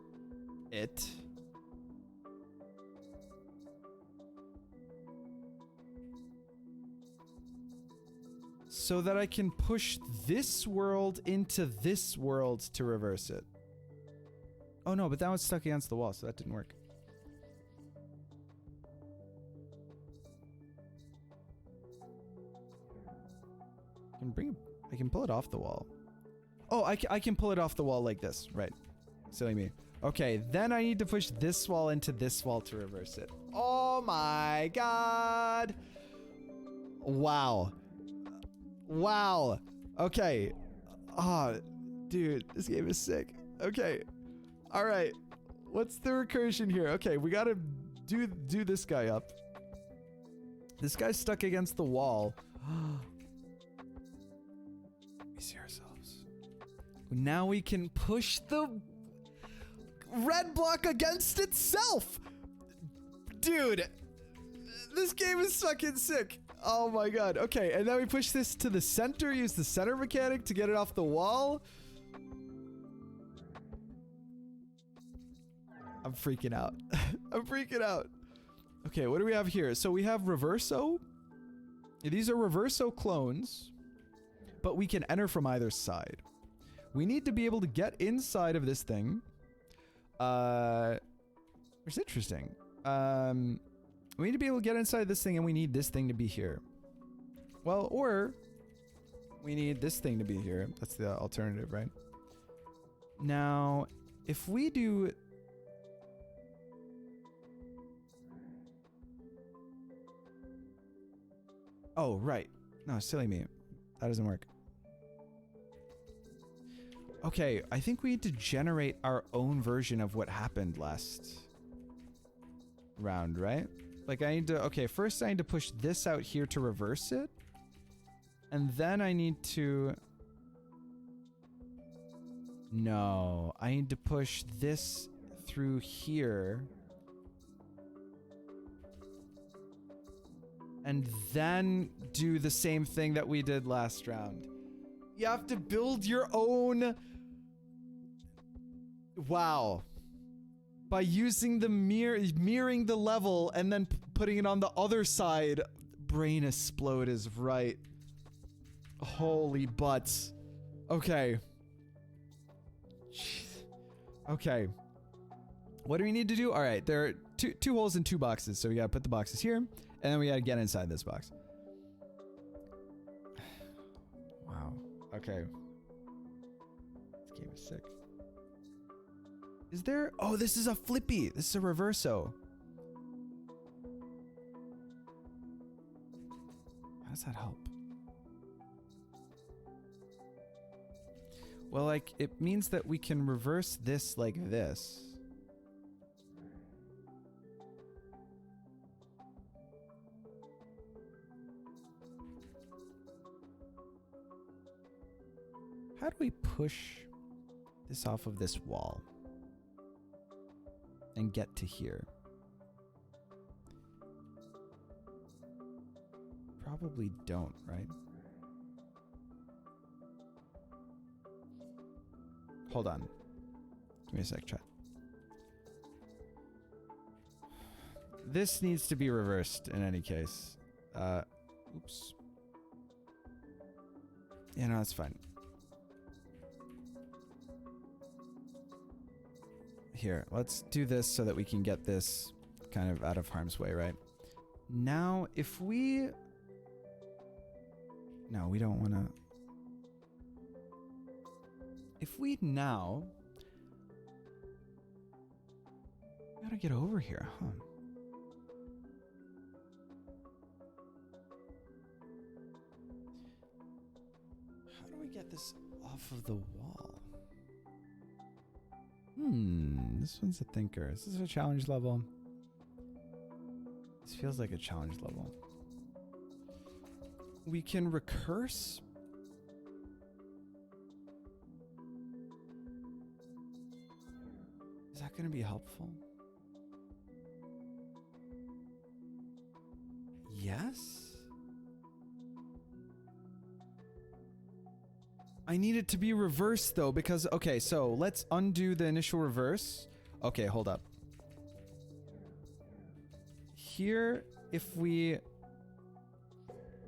it. So that I can push this world into this world to reverse it. Oh no, but that was stuck against the wall, so that didn't work. I can pull it off the wall. Oh, I can pull it off the wall like this, right? Silly me. Okay, then I need to push this wall into this wall to reverse it. Oh my god! Wow. Wow. Okay. Ah, oh, dude, this game is sick. Okay. All right. What's the recursion here? Okay, we gotta do this guy up. This guy's stuck against the wall. We see ourselves. Now we can push the red block against itself. Dude, this game is fucking sick. Oh my god. Okay, and then we push this to the center, use the center mechanic to get it off the wall. I'm freaking out. I'm freaking out. Okay, what do we have here? So we have Reverso. These are Reverso clones, but we can enter from either side. We need to be able to get inside of this thing. It's interesting. We need to be able to get inside this thing, and we need this thing to be here. Well, or we need this thing to be here. That's the alternative, right? Now, if we do... Oh, right. No, silly me. That doesn't work. Okay, I think we need to generate our own version of what happened last round, right? Like I need to, okay, first I need to push this out here to reverse it. And then I need to, no, I need to push this through here. And then do the same thing that we did last round. You have to build your own. Wow. By using the mirroring the level and then putting it on the other side. Brain explode is right. Holy butts. Okay. Jeez. Okay. What do we need to do? All right, there are two holes in 2 boxes. So we gotta put the boxes here, and then we gotta get inside this box. Wow. Okay. This game is sick. Is there? Oh, this is a flippy. This is a reverso. How does that help? Well, like, it means that we can reverse this like this. How do we push this off of this wall and get to here? Probably don't, right? Hold on. Give me a sec, chat. This needs to be reversed in any case. Oops. Yeah, no, that's fine. Here, let's do this so that we can get this kind of out of harm's way, right? Now, if we... No, we don't want to... If we now... Gotta get over here, huh? How do we get this off of the wall? This one's a thinker. Is this a challenge level? This feels like a challenge level. We can recurse. Is that going to be helpful? Yes? I need it to be reversed though, because, okay, so let's undo the initial reverse. Okay, hold up. Here, if we...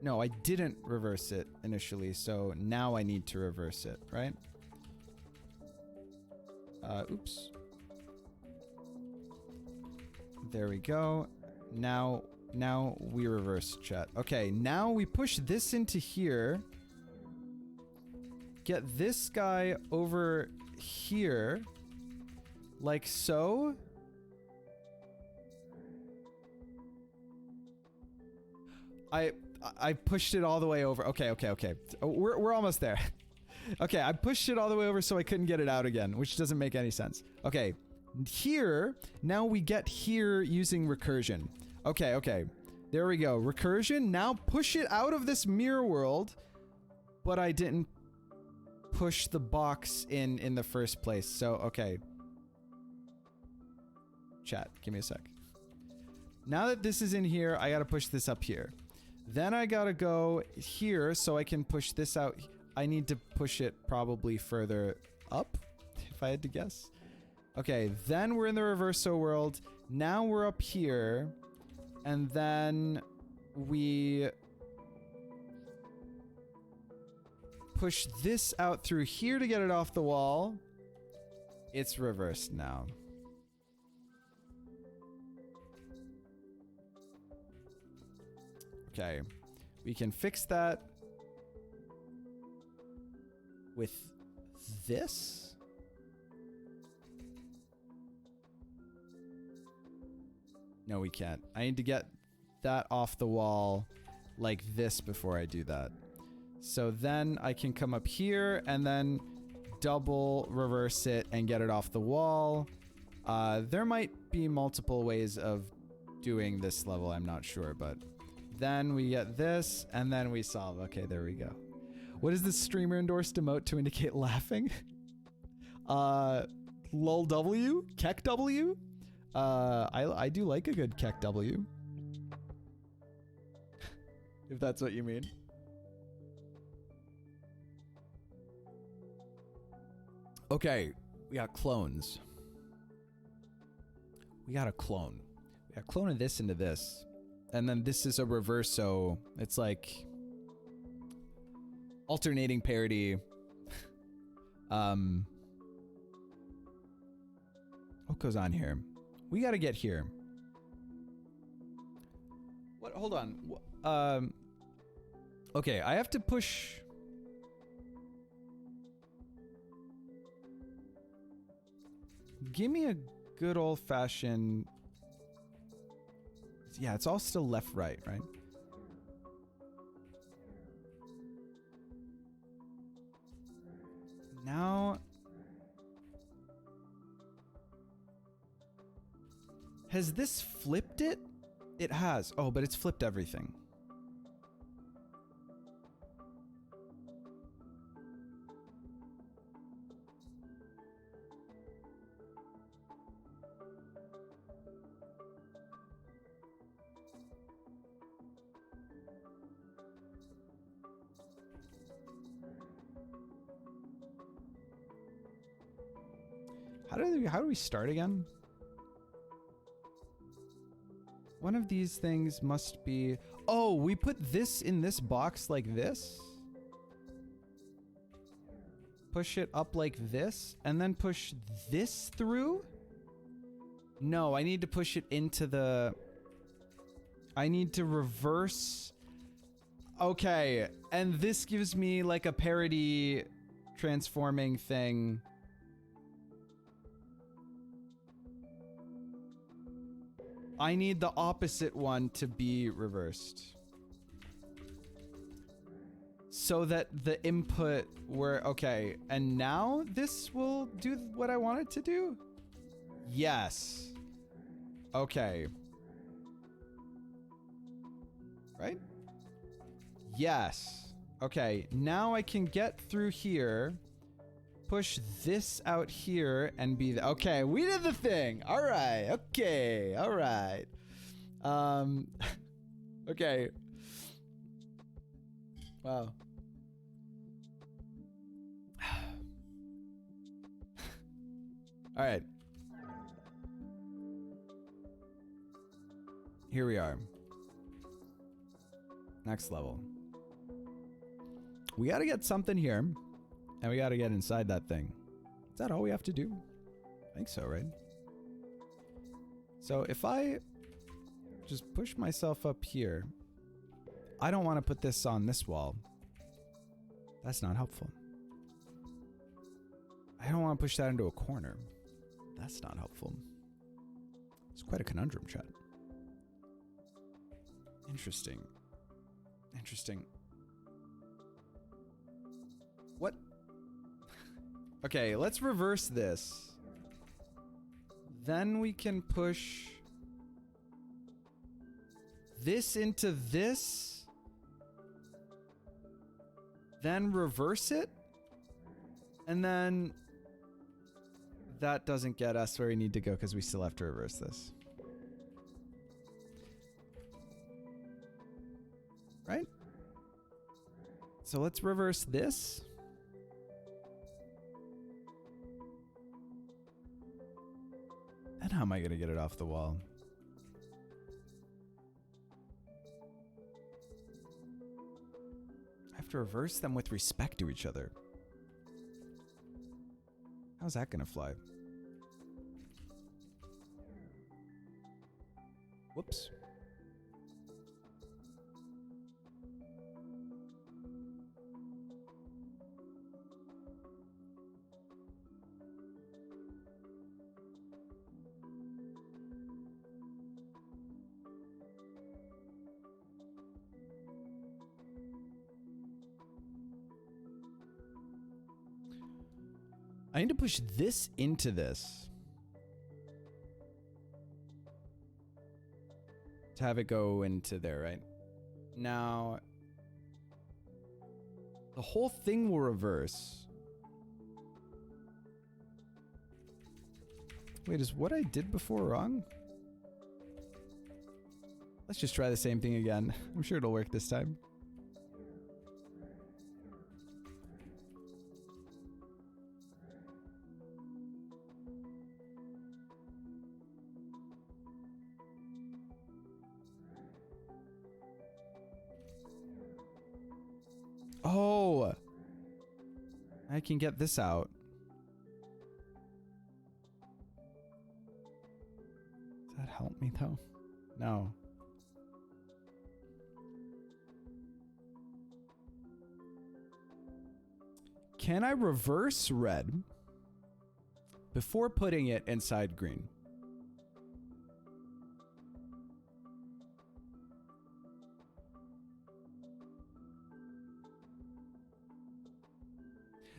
No, I didn't reverse it initially, so now I need to reverse it, right? Oops. There we go. Now we reverse chat. Okay, now we push this into here. Get this guy over here. Like so. I pushed it all the way over. Okay. We're almost there. Okay, I pushed it all the way over so I couldn't get it out again, which doesn't make any sense. Okay, here, now we get here using recursion. Okay. There we go. Recursion. Now push it out of this mirror world, but I didn't push the box in the first place. So, okay. Chat, give me a sec. Now that this is in here, I gotta push this up here. Then I gotta go here so I can push this out. I need to push it probably further up, if I had to guess. Okay, then we're in the reverso world. Now we're up here. And then we push this out through here to get it off the wall. It's reversed now. Okay, we can fix that with this. No, we can't. I need to get that off the wall like this before I do that. So then I can come up here and then double reverse it and get it off the wall. There might be multiple ways of doing this level, I'm not sure, but then we get this and then we solve. Okay, there we go. What is the streamer endorsed emote to indicate laughing? Lol W? Keck W? I do like a good Keck W. If that's what you mean. Okay, we got clones. We got a clone. We got a clone of this into this. And then this is a reverso. It's like alternating parity. What goes on here? We gotta get here. What? Hold on. Okay, I have to push. Give me a good old-fashioned. Yeah, it's all still left-right, right? Now. Has this flipped it? It has. Oh, but it's flipped everything. How do we start again? One of these things must be... Oh, we put this in this box like this? Push it up like this, and then push this through? No, I need to push it into the... I need to reverse... Okay, and this gives me like a parody transforming thing. I need the opposite one to be reversed. So that the input were... Okay, and now this will do what I want it to do? Yes. Okay. Right? Yes. Okay, now I can get through here, push this out here, and be the... Okay, we did the thing! Alright, okay, alright. Okay. Wow. Alright. Here we are. Next level. We gotta get something here, and we gotta get inside that thing. Is that all we have to do? I think so, right? So if I just push myself up here, I don't want to put this on this wall. That's not helpful. I don't want to push that into a corner. That's not helpful. It's quite a conundrum, chat. Interesting. Interesting. What? Okay, let's reverse this. Then we can push this into this. Then reverse it. And then that doesn't get us where we need to go because we still have to reverse this. Right? So let's reverse this. And how am I going to get it off the wall? I have to reverse them with respect to each other. How's that going to fly? Whoops. I need to push this into this to have it go into there, right? Now, the whole thing will reverse. Wait, is what I did before wrong? Let's just try the same thing again. I'm sure it'll work this time. Oh, I can get this out. Does that help me though? No. Can I reverse red before putting it inside green?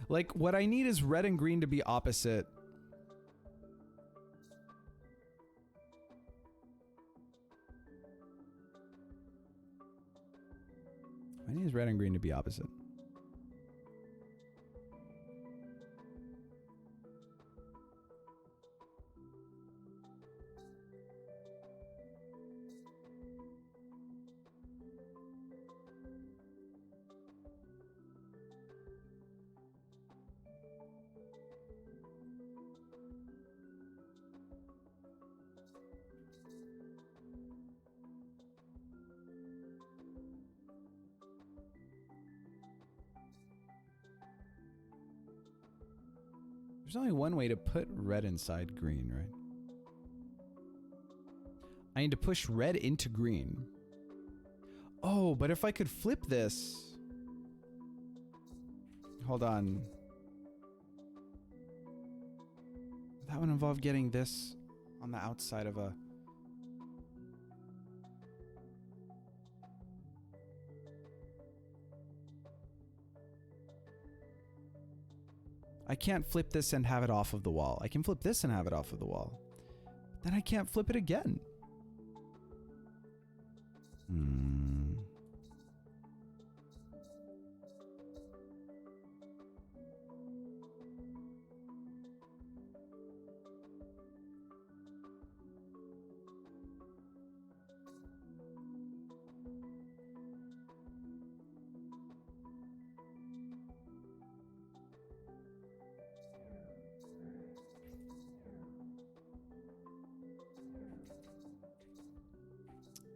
Like, what I need is red and green to be opposite. I need is red and green to be opposite. There's only one way to put red inside green, right? I need to push red into green. Oh, but if I could flip this... Hold on. That would involve getting this on the outside of a... I can't flip this and have it off of the wall. I can flip this and have it off of the wall. Then I can't flip it again.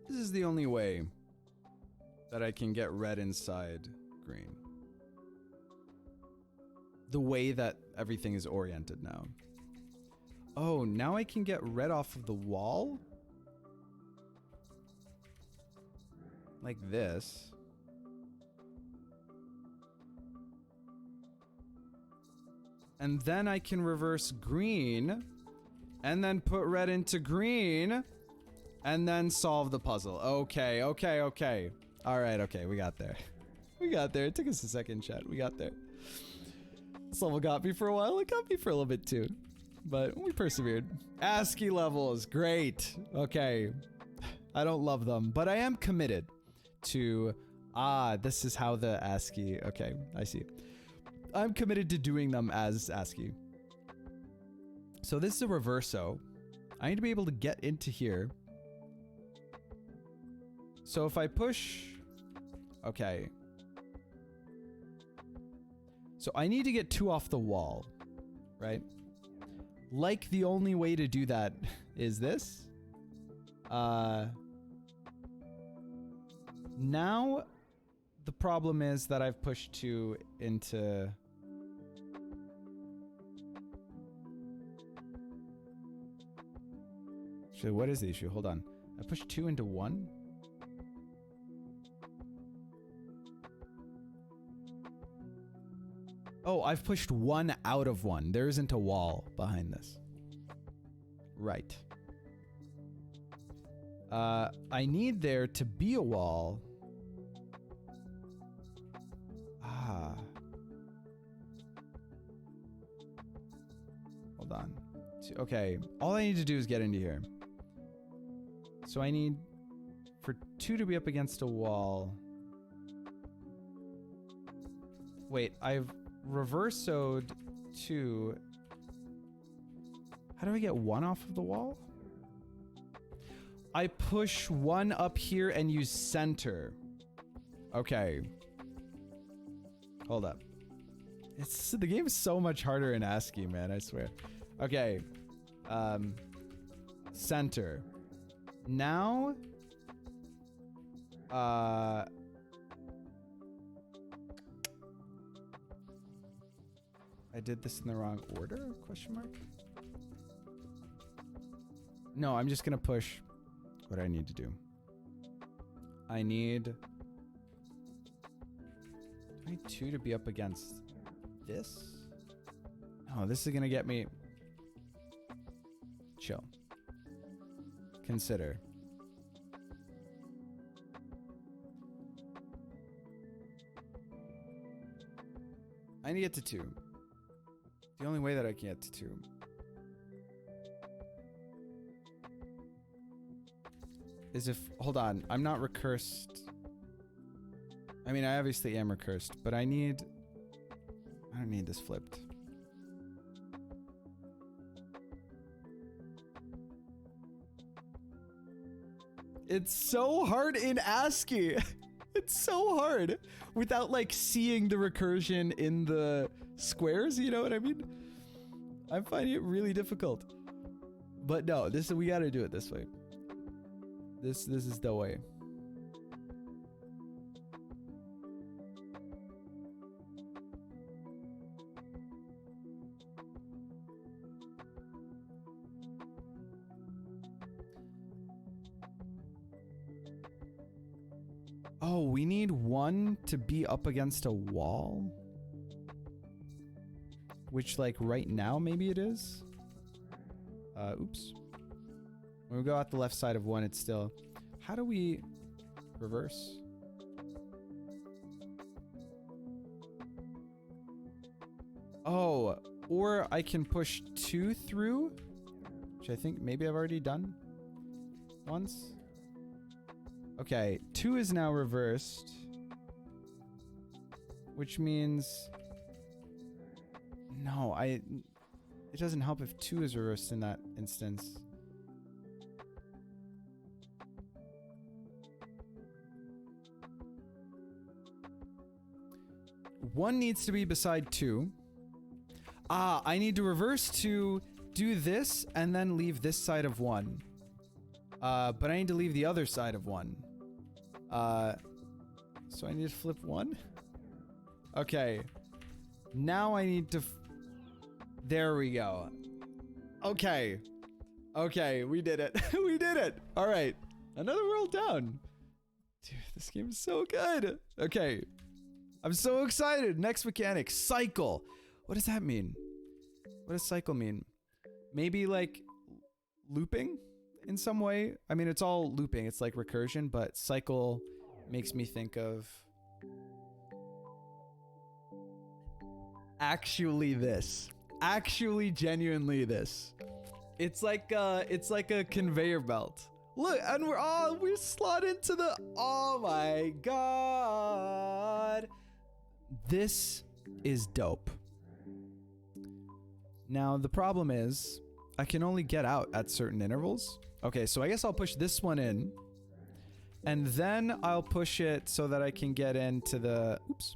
This is the only way that I can get red inside green. The way that everything is oriented now. Oh, now I can get red off of the wall? Like this. And then I can reverse green. And then put red into green. And then solve the puzzle. Okay, okay, okay. Alright, okay, we got there. We got there. It took us a second, chat. We got there. This level got me for a while. It got me for a little bit too. But we persevered. ASCII levels. Great. Okay. I don't love them, but I am committed to... Ah, this is how the ASCII... Okay, I see. I'm committed to doing them as ASCII. So this is a reverso. I need to be able to get into here. So if I push... Okay. So I need to get 2 off the wall, right? Like the only way to do that is this. Now the problem is that I've pushed 2 into... Actually, what is the issue? Hold on. I pushed 2 into 1? Oh, I've pushed 1 out of 1. There isn't a wall behind this. Right. I need there to be a wall. Ah. Hold on. Okay, all I need to do is get into here. So I need for 2 to be up against a wall. Wait, I've reversoed 2. How do I get 1 off of the wall? I push 1 up here and use center. Okay. Hold up. The game is so much harder in ASCII, man, I swear. Okay. Center. Now, I did this in the wrong order? Question mark? No, I'm just gonna push what I need to do. I need 2 to be up against this? Oh, this is gonna get me... Chill. Consider. I need to get to 2. The only way that I can get to 2. Is if... Hold on. I'm not recursed. I mean, I obviously am recursed, but I need... I don't need this flipped. It's so hard in ASCII. It's so hard without like seeing the recursion in the squares, you know what I mean? I'm finding it really difficult. But no, we gotta do it this way. This is the way. Oh, we need one to be up against a wall? Which, like, right now, maybe it is? Oops. When we go out the left side of one, it's still... How do we reverse? Oh, or I can push 2 through, which I think maybe I've already done once. Okay, 2 is now reversed, which means... No, it doesn't help if 2 is reversed in that instance. One needs to be beside 2. Ah, I need to reverse 2, do this, and then leave this side of 1. But I need to leave the other side of 1. So I need to flip 1? Okay. Now I need to... There we go. Okay. Okay, we did it. We did it! Alright. Another world down. Dude, this game is so good. Okay. I'm so excited. Next mechanic. Cycle. What does that mean? What does cycle mean? Maybe like looping in some way? I mean, it's all looping. It's like recursion, but cycle makes me think of actually this. Actually, genuinely this. It's like a conveyor belt. Look, and we're slot into the, oh my god. This is dope. Now, the problem is, I can only get out at certain intervals. Okay, so I guess I'll push this one in. And then I'll push it so that I can get into the... Oops.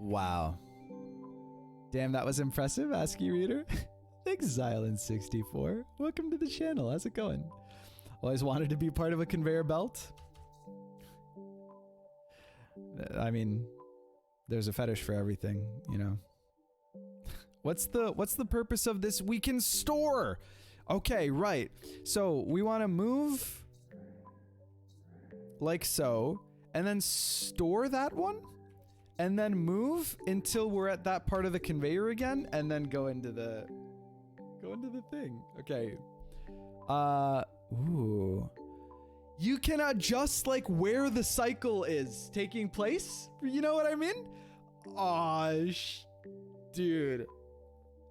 Wow. Damn, that was impressive, ASCII reader. Thanks, Xylan64. Welcome to the channel. How's it going? Always wanted to be part of a conveyor belt. I mean, there's a fetish for everything, you know. What's the purpose of this? We can store. Okay, right. So we want to move like so, and then store that one, and then move until we're at that part of the conveyor again, and then go into the thing. Okay. Ooh. You can adjust like where the cycle is taking place. You know what I mean? Aw, dude.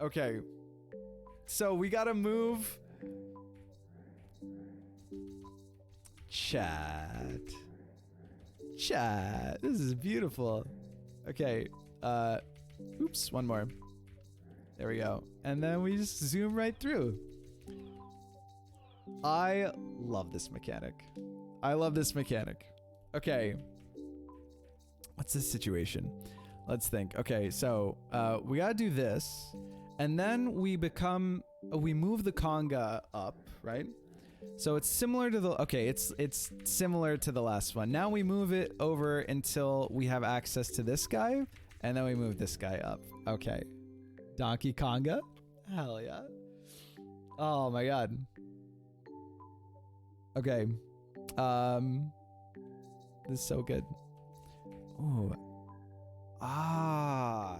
Okay. So we gotta move. Chat. This is beautiful. Okay. Oops, one more. There we go. And then we just zoom right through. I love this mechanic. I love this mechanic. Okay. What's this situation? Let's think. Okay, so we gotta do this. And then we move the conga up, right? So it's similar to the, okay, it's similar to the last one. Now we move it over until we have access to this guy, and then we move this guy up. Okay. Donkey Konga? Hell yeah. Oh my god. Okay. This is so good. Ooh. Ah.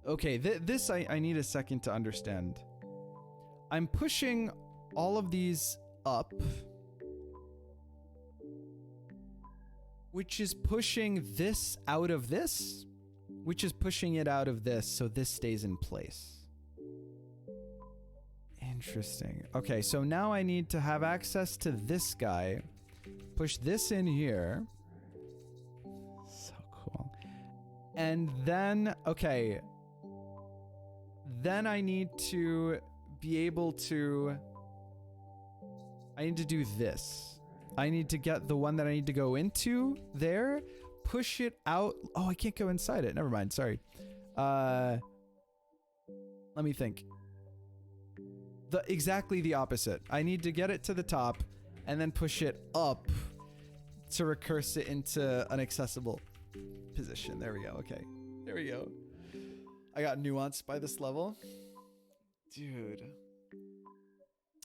Okay, this I need a second to understand. I'm pushing all of these up, which is pushing this out of this, which is pushing it out of this, so this stays in place. Interesting. Okay, so now I need to have access to this guy, push this in here. So cool. And then, okay, then I need to be able to, I need to do this. I need to get the one that I need to go into there, push it out. Oh, I can't go inside it. Never mind. Sorry. Let me think. Exactly the opposite. I need to get it to the top and then push it up to recurse it into an accessible position. There we go. Okay. There we go. I got nuanced by this level. Dude.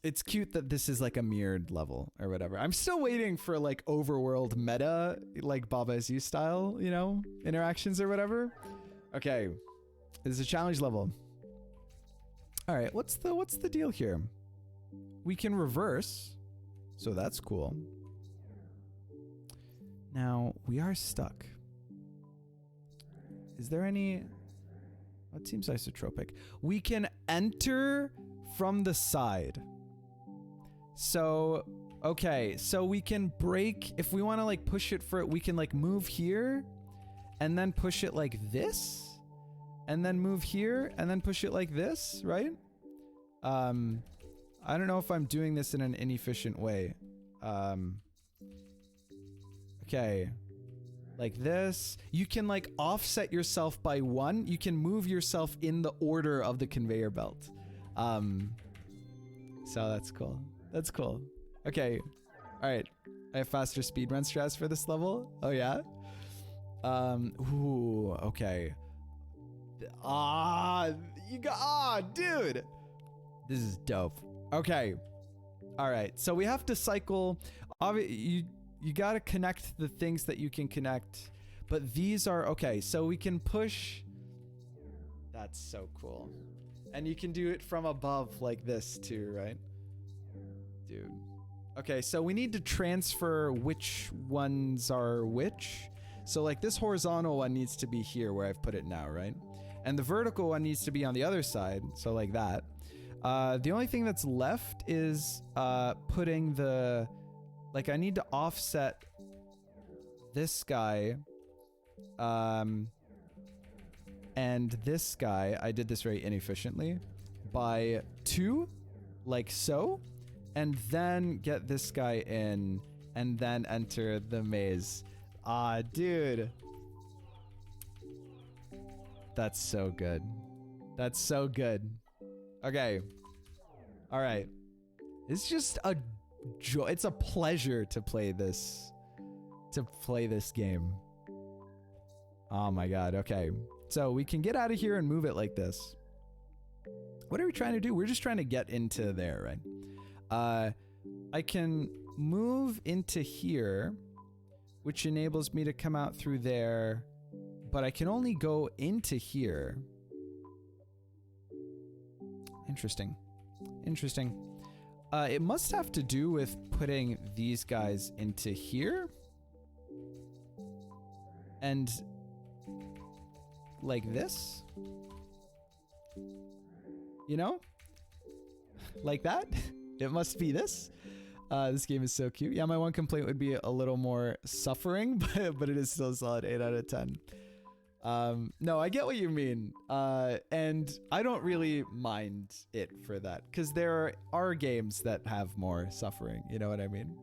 it's cute that this is like a mirrored level or whatever. I'm still waiting for like overworld meta, like Baba Is You style, you know, interactions or whatever. Okay, this is a challenge level. All right, what's the deal here? We can reverse, so that's cool. Now we are stuck. Is there any? That seems isotropic. We can enter from the side. So, okay, so we can break, if we want to like push it for it, we can like move here and then push it like this and then move here and then push it like this, right? I don't know if I'm doing this in an inefficient way. Okay. Like this. You can like offset yourself by 1. You can move yourself in the order of the conveyor belt. So that's cool. That's cool. Okay. All right. I have faster speedrun strats for this level. Oh yeah. Ooh. Okay. Dude. This is dope. Okay. All right. So we have to cycle. You got to connect the things that you can connect, but these are okay. So we can push. That's so cool. And you can do it from above like this too, right? Dude. Okay, so we need to transfer which ones are which. So like this horizontal one needs to be here where I've put it now, right? And the vertical one needs to be on the other side, so like that. The only thing that's left is putting the, like I need to offset this guy and this guy, I did this very inefficiently, by 2, like so, and then get this guy in and then enter the maze. Dude. That's so good. That's so good. Okay. All right. It's just a joy. It's a pleasure to play this game. Oh my God. Okay. So we can get out of here and move it like this. What are we trying to do? We're just trying to get into there, right? I can move into here, which enables me to come out through there, but I can only go into here. Interesting. Interesting. It must have to do with putting these guys into here. And like this. You know? Like that? It must be this. This game is so cute. Yeah, my one complaint would be a little more suffering, but it is still a solid 8 out of 10. No, I get what you mean. And I don't really mind it for that, because there are games that have more suffering. You know what I mean?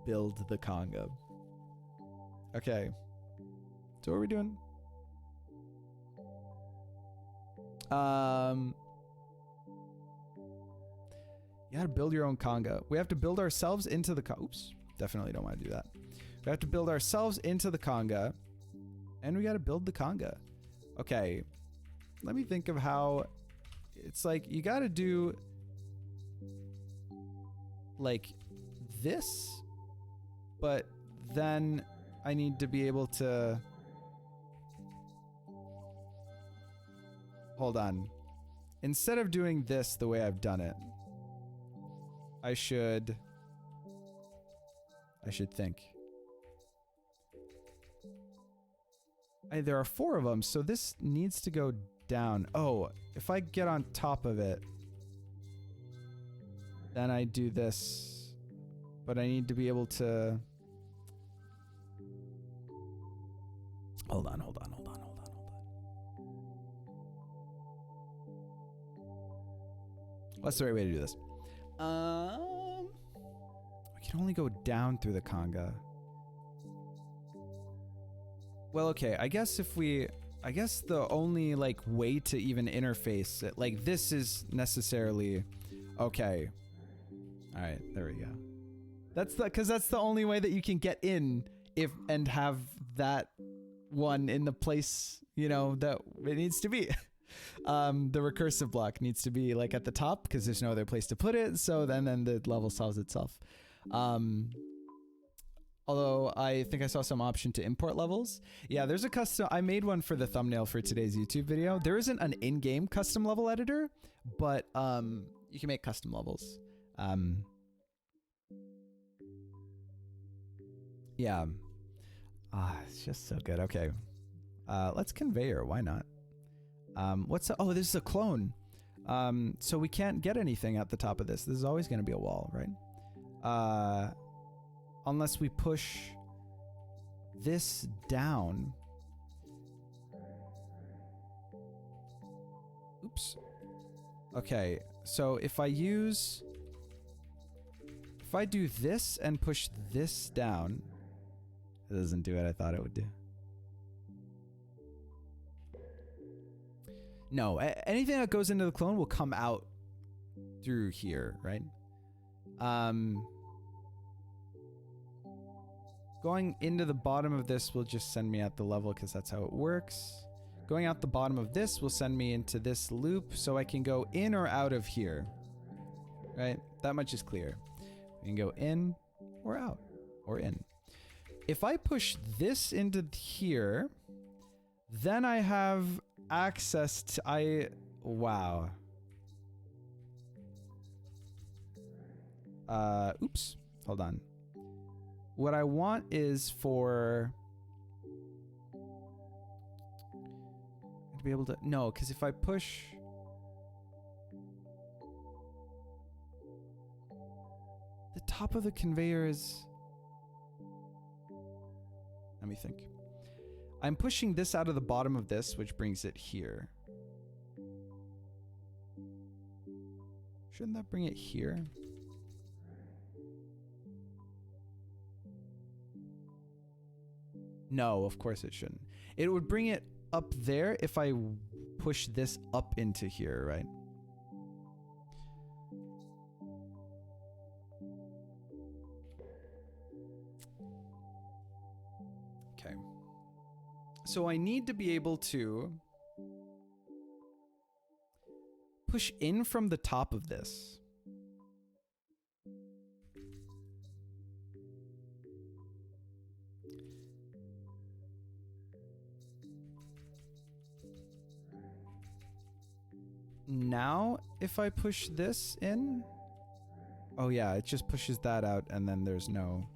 Build the Conga. Okay. So what are we doing? You gotta build your own Conga. We have to build ourselves into the oops. Definitely don't want to do that. We have to build ourselves into the Conga. And we gotta build the Conga. Okay. Let me think of how... It's like, you gotta do... like this. But then I need to be able to... Hold on. Instead of doing this the way I've done it, I should think. There are 4 of them, so this needs to go down. Oh, if I get on top of it, then I do this. But I need to be able to... Hold on. What's the right way to do this? We can only go down through the Conga. Well, okay, I guess the only like way to even interface it, like this is necessarily okay. All right, there we go. Because that's the only way that you can get in and have that one in the place, you know, that it needs to be. The recursive block needs to be like at the top because there's no other place to put it. So then the level solves itself. Although I think I saw some option to import levels. Yeah, there's a custom. I made one for the thumbnail for today's YouTube video. There isn't an in-game custom level editor, but you can make custom levels. Yeah. It's just so good. Okay. Let's conveyor. Why not? Oh, this is a clone. So we can't get anything at the top of this. This is always going to be a wall, right? Unless we push this down. Oops. Okay, so if I do this and push this down, it doesn't do what I thought it would do. No, anything that goes into the clone will come out through here, right? Going into the bottom of this will just send me at the level because that's how it works. Going out the bottom of this will send me into this loop so I can go in or out of here, right? That much is clear. We can go in or out or in. If I push this into here, then I have access to, wow. Oops, hold on. What I want is for to be able to, no, because if I push, the top of the conveyor is, let me think. I'm pushing this out of the bottom of this, which brings it here. Shouldn't that bring it here? No, of course it shouldn't. It would bring it up there if I push this up into here, right? Okay. So I need to be able to push in from the top of this. Now, if I push this in, oh yeah, it just pushes that out and then there's no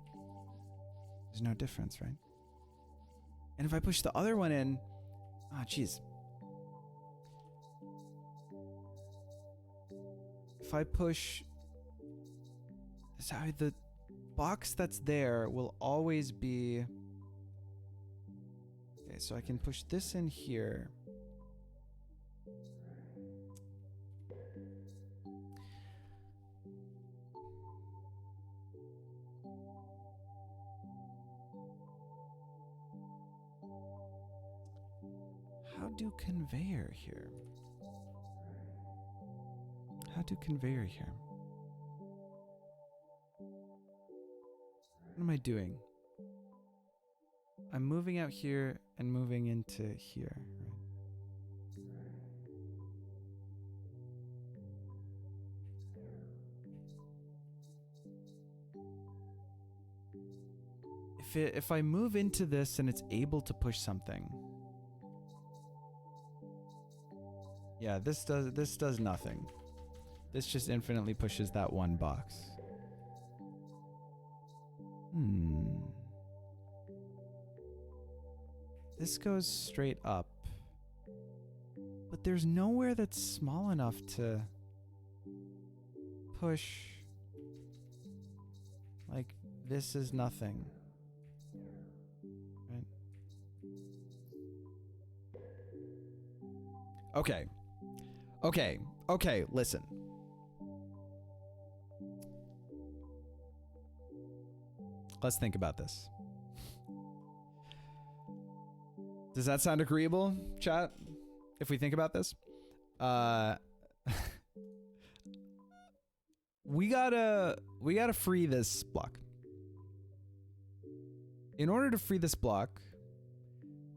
difference, right? And if I push the other one in, oh geez. If I push, sorry, the box that's there will always be, okay, so I can push this in here. How do conveyor here? How do conveyor here? What am I doing? I'm moving out here and moving into here, right? If I move into this and it's able to push something. Yeah, this does nothing. This just infinitely pushes that one box. This goes straight up. But there's nowhere that's small enough to push. Like, this is nothing. Right? Okay, listen. Let's think about this. Does that sound agreeable, chat? If we think about this? We gotta free this block. In order to free this block,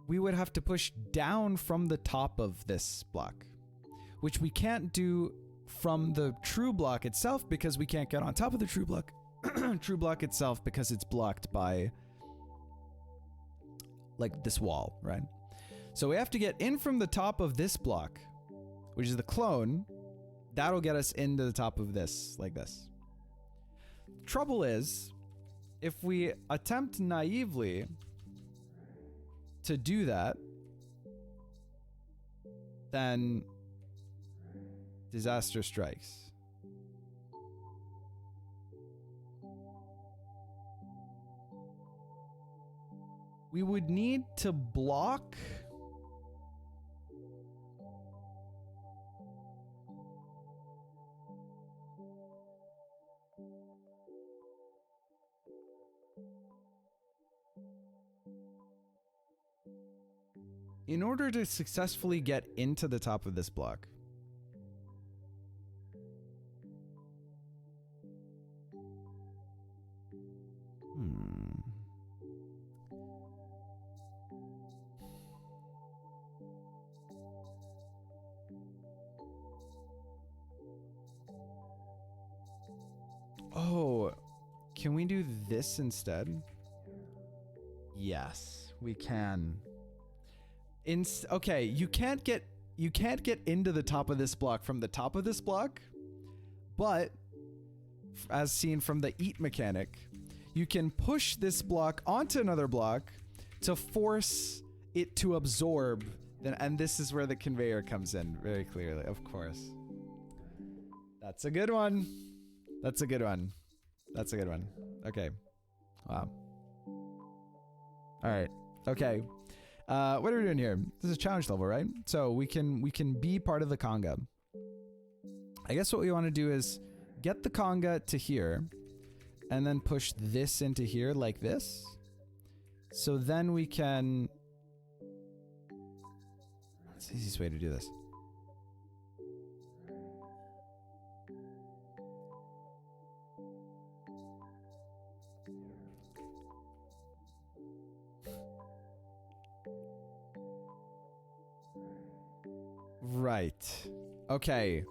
we would have to push down from the top of this block, which we can't do from the true block itself because we can't get on top of the true block true block itself because it's blocked by like this wall, right? So we have to get in from the top of this block, which is the clone. That'll get us into the top of this, like this. Trouble is, if we attempt naively to do that, then disaster strikes. We would need to block in order to successfully get into the top of this block. Oh, can we do this instead? Yes, we can. Okay, you can't get into the top of this block from the top of this block, but as seen from the eat mechanic, you can push this block onto another block to force it to absorb. And this is where the conveyor comes in very clearly, of course. That's a good one. That's a good one. That's a good one. Okay. Wow. All right. Okay. What are we doing here? This is a challenge level, right? So we can be part of the conga. I guess what we want to do is get the conga to here and then push this into here like this. So then we can... What's the easiest way to do this? Right. Okay.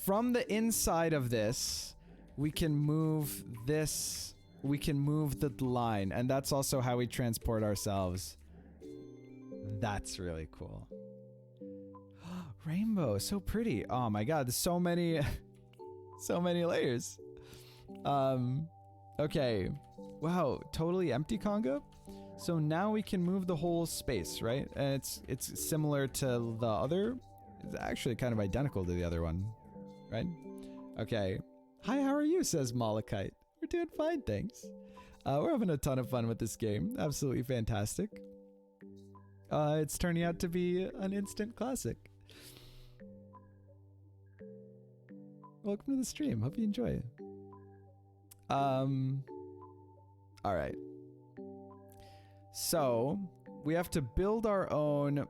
From the inside of this, we can move this. We can move the line. And that's also how we transport ourselves. That's really cool. Rainbow. So pretty. Oh my god. There's so many... so many layers. Okay. Wow. Totally empty conga? So now we can move the whole space, right? And it's similar to the other... It's actually kind of identical to the other one, right? Okay. Hi, how are you? Says Malachite. We're doing fine, thanks. We're having a ton of fun with this game. Absolutely fantastic. It's turning out to be an instant classic. Welcome to the stream. Hope you enjoy. All right. So we have to build our own.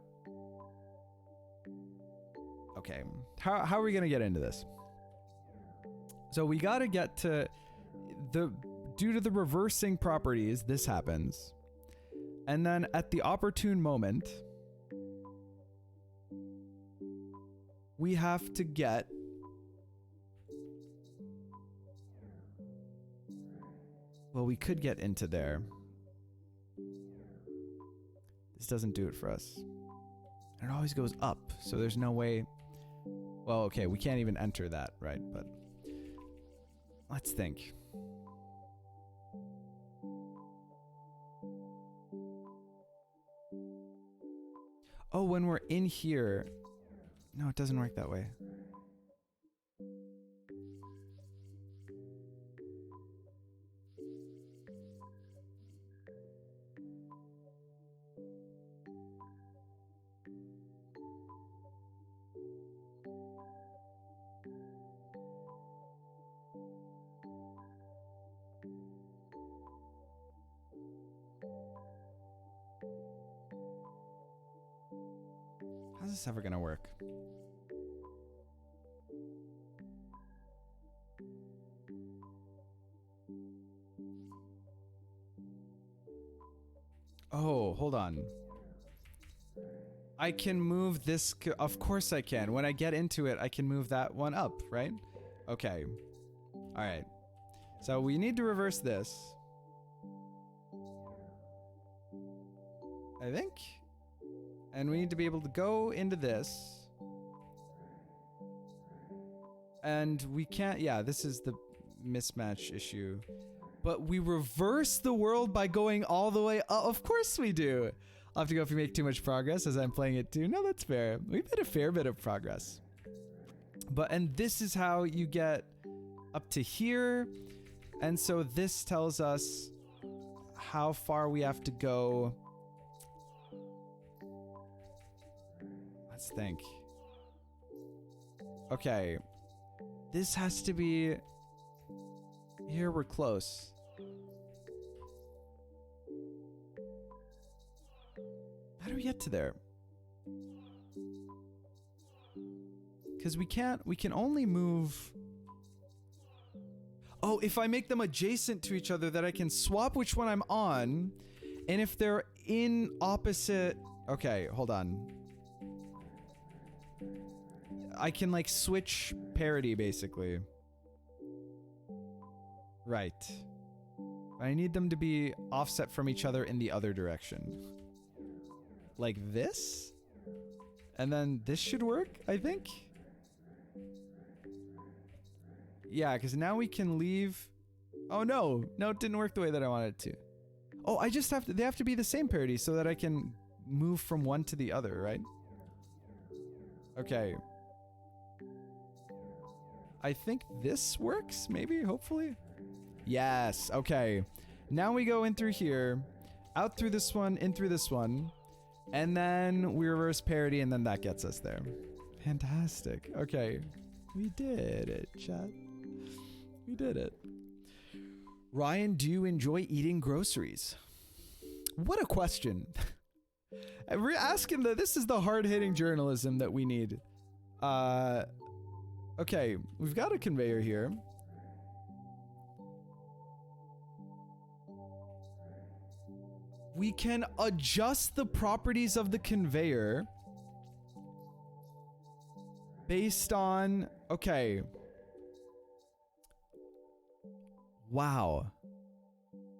Okay, how are we gonna get into this? So we gotta get to due to the reversing properties, this happens. And then at the opportune moment, we have to get well, we could get into there. This doesn't do it for us. And it always goes up, so there's no way. Well, okay, we can't even enter that, right? But let's think. Oh, when we're in here. No, it doesn't work that way. How's this ever gonna work? Oh, hold on. I can move this. Of course I can. When I get into it, I can move that one up, right? Okay. All right. So we need to reverse this. I think. And we need to be able to go into this. And we can't, yeah, this is the mismatch issue. But we reverse the world by going all the way up. Of course we do. I'll have to go if we make too much progress as I'm playing it too. No, that's fair. We've made a fair bit of progress. And this is how you get up to here. And so this tells us how far we have to go. Let's think. Okay. This has to be... Here we're close. How do we get to there? Because we can only move... Oh, if I make them adjacent to each other, that I can swap which one I'm on. And if they're in opposite... Okay, hold on. I can, like, switch parity, basically. Right. I need them to be offset from each other in the other direction. Like this? And then this should work, I think? Yeah, because now we can leave... Oh, no. No, it didn't work the way that I wanted it to. Oh, I just have to... They have to be the same parity so that I can move from one to the other, right? Okay. I think this works, maybe, hopefully. Yes, okay. Now we go in through here, out through this one, in through this one, and then we reverse parity, and then that gets us there. Fantastic. Okay. We did it, chat. We did it. Ryan, do you enjoy eating groceries? What a question. We're asking that. This is the hard-hitting journalism that we need. Okay, we've got a conveyor here. We can adjust the properties of the conveyor based on... Okay. Wow.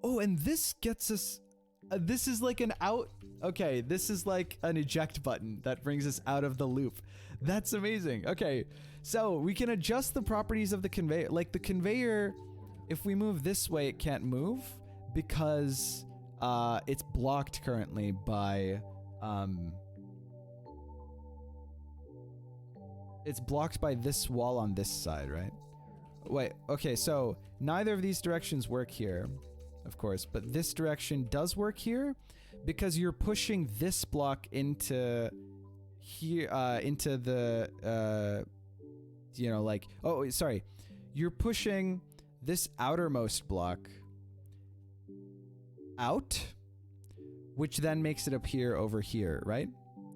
Oh, and this gets us... this is like an out... Okay, this is like an eject button that brings us out of the loop. That's amazing. Okay, so we can adjust the properties of the conveyor. Like the conveyor, if we move this way, it can't move because it's blocked currently by... it's blocked by this wall on this side, right? Wait, okay, so neither of these directions work here, of course, but this direction does work here because you're pushing this block into here, into the, you know, like, oh, sorry. You're pushing this outermost block out, which then makes it appear over here, right?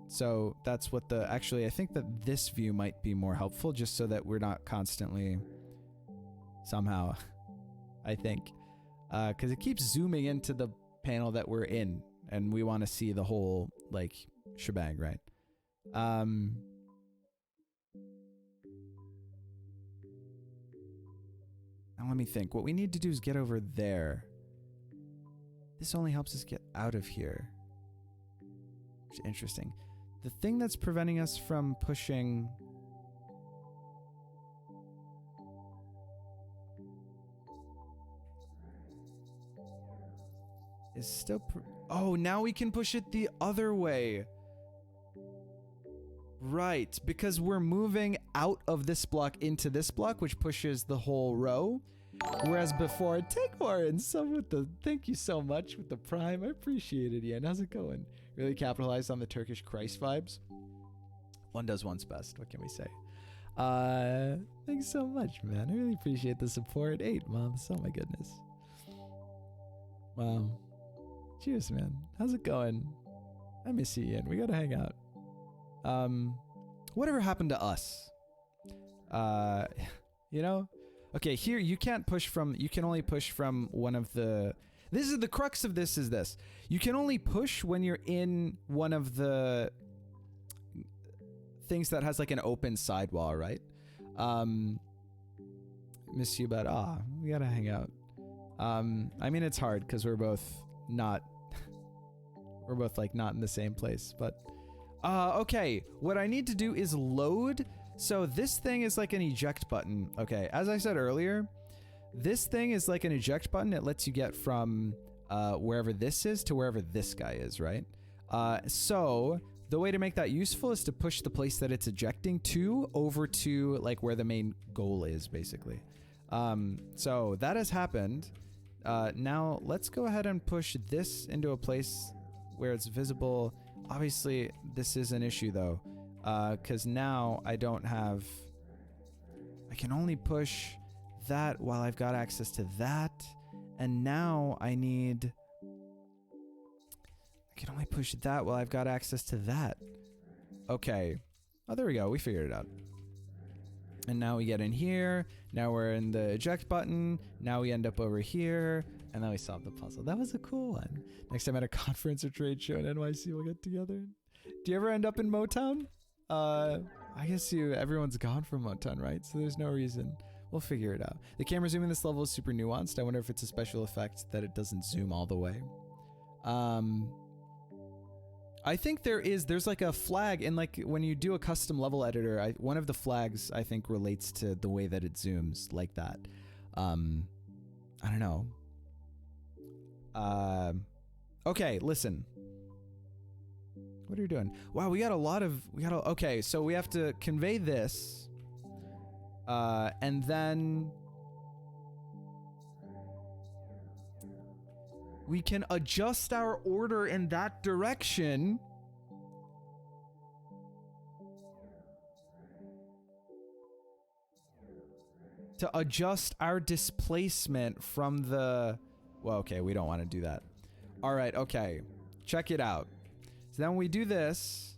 So that's what the, actually, I think that this view might be more helpful just so that we're not constantly, somehow, I think, because it keeps zooming into the panel that we're in and we want to see the whole, like, shebang, right? Now let me think. What we need to do is get over there. This only helps us get out of here. Which is interesting. The thing that's preventing us from pushing... is still... oh, now we can push it the other way. Right, because we're moving out of this block into this block, which pushes the whole row. Whereas before, take more and some with the... Thank you so much with the Prime. I appreciate it, Ian. How's it going? Really capitalized on the Turkish Christ vibes. One does one's best. What can we say? Thanks so much, man. I really appreciate the support. 8 months. Oh my goodness. Wow. Cheers, man. How's it going? I miss you, Ian. We gotta hang out. Whatever happened to us? You know? Okay, here you can't push from, you can only push from one of the, this is the crux of this is this. You can only push when you're in one of the thinks that has like an open sidewall, right? Miss you, but we gotta hang out. I mean, it's hard because we're both not, we're both like not in the same place, but okay, what I need to do is load. So this thing is like an eject button. Okay, as I said earlier, this thing is like an eject button. It lets you get from wherever this is to wherever this guy is, right? So the way to make that useful is to push the place that it's ejecting to over to like where the main goal is, basically. So that has happened. Now let's go ahead and push this into a place where it's visible. Obviously, this is an issue though, because now I don't have... I can only push that while I've got access to that. And now I need... I can only push that while I've got access to that. Okay. Oh, there we go. We figured it out. And now we get in here. Now we're in the eject button. Now we end up over here. And then we solve the puzzle. That was a cool one. Next time at a conference or trade show in NYC, we'll get together. Do you ever end up in Motown? I guess everyone's gone from Motown, right? So there's no reason. We'll figure it out. The camera zoom in this level is super nuanced. I wonder if it's a special effect that it doesn't zoom all the way. I think there's like a flag in like when you do a custom level editor, one of the flags I think relates to the way that it zooms like that. I don't know. Okay, listen. What are you doing? Wow, okay, so we have to convey this. And then we can adjust our order in that direction. To adjust our displacement from the... Well, okay, we don't want to do that. All right, okay. Check it out. So then we do this.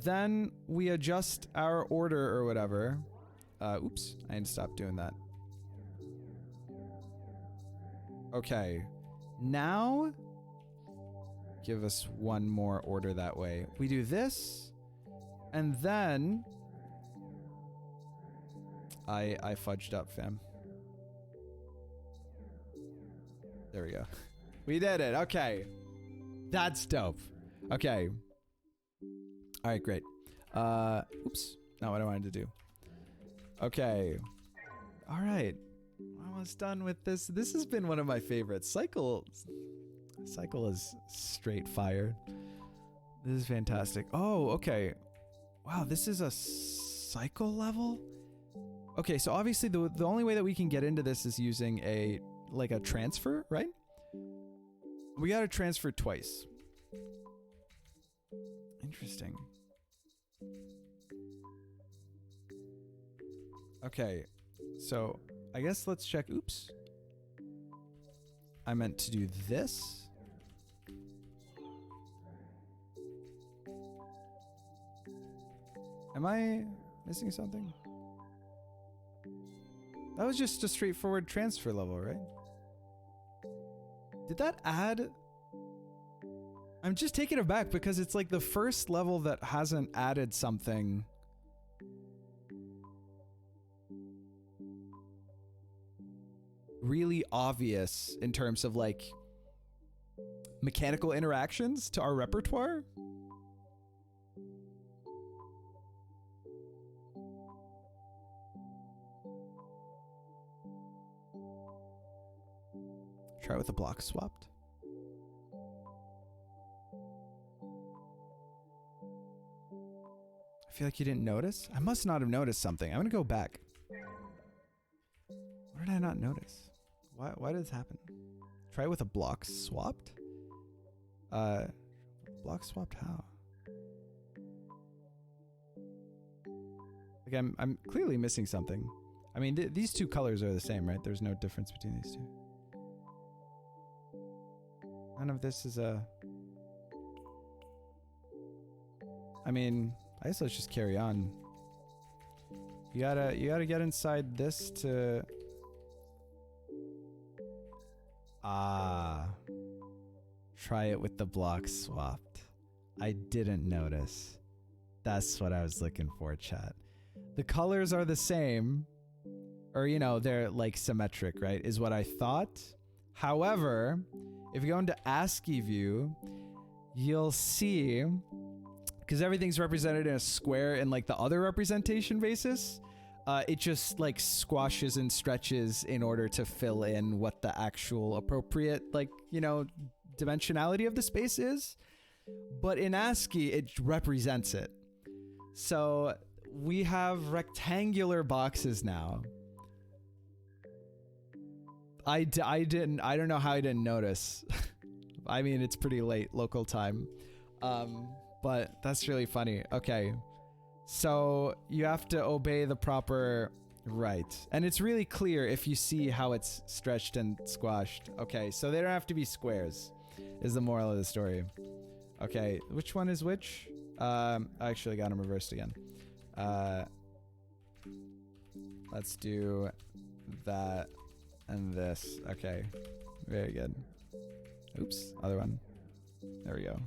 Then we adjust our order or whatever. Oops, I need to stop doing that. Okay. Now, give us one more order that way. We do this, and then... I fudged up, fam. There we go. We did it. Okay. That's dope. Okay. All right, great. Oops. Not what I wanted to do. Okay. All right. We're almost done with this. This has been one of my favorites. Cycle is straight fire. This is fantastic. Oh, okay. Wow, this is a cycle level? Okay, so obviously the only way that we can get into this is using a transfer, right? We gotta transfer twice. Interesting. Okay, so I guess let's check. Oops. I meant to do this. Am I missing something? That was just a straightforward transfer level, right? Did that add... I'm just taken aback because it's like the first level that hasn't added something. Really obvious in terms of like mechanical interactions to our repertoire. Try with the block swapped. I feel like you didn't notice. I must not have noticed something. I'm gonna go back. What did I not notice? Why did this happen? Try with a block swapped? Block swapped how? Like I'm clearly missing something. I mean, these two colors are the same, right? There's no difference between these two. None of this is a... I mean, I guess let's just carry on. You gotta get inside this to... Try it with the block swapped. I didn't notice. That's what I was looking for, chat. The colors are the same, or you know, they're like symmetric, right? Is what I thought. However, if you go into ASCII view, you'll see, because everything's represented in a square in like the other representation basis, it just like squashes and stretches in order to fill in what the actual appropriate, like, you know, dimensionality of the space is. But in ASCII, it represents it. So we have rectangular boxes now. I don't know how I didn't notice. I mean, it's pretty late local time. But that's really funny. Okay. So you have to obey the proper right. And it's really clear if you see how it's stretched and squashed. Okay, so they don't have to be squares, is the moral of the story. Okay, which one is which? I actually got them reversed again. Let's do that and this. Okay, very good. Oops, other one. There we go.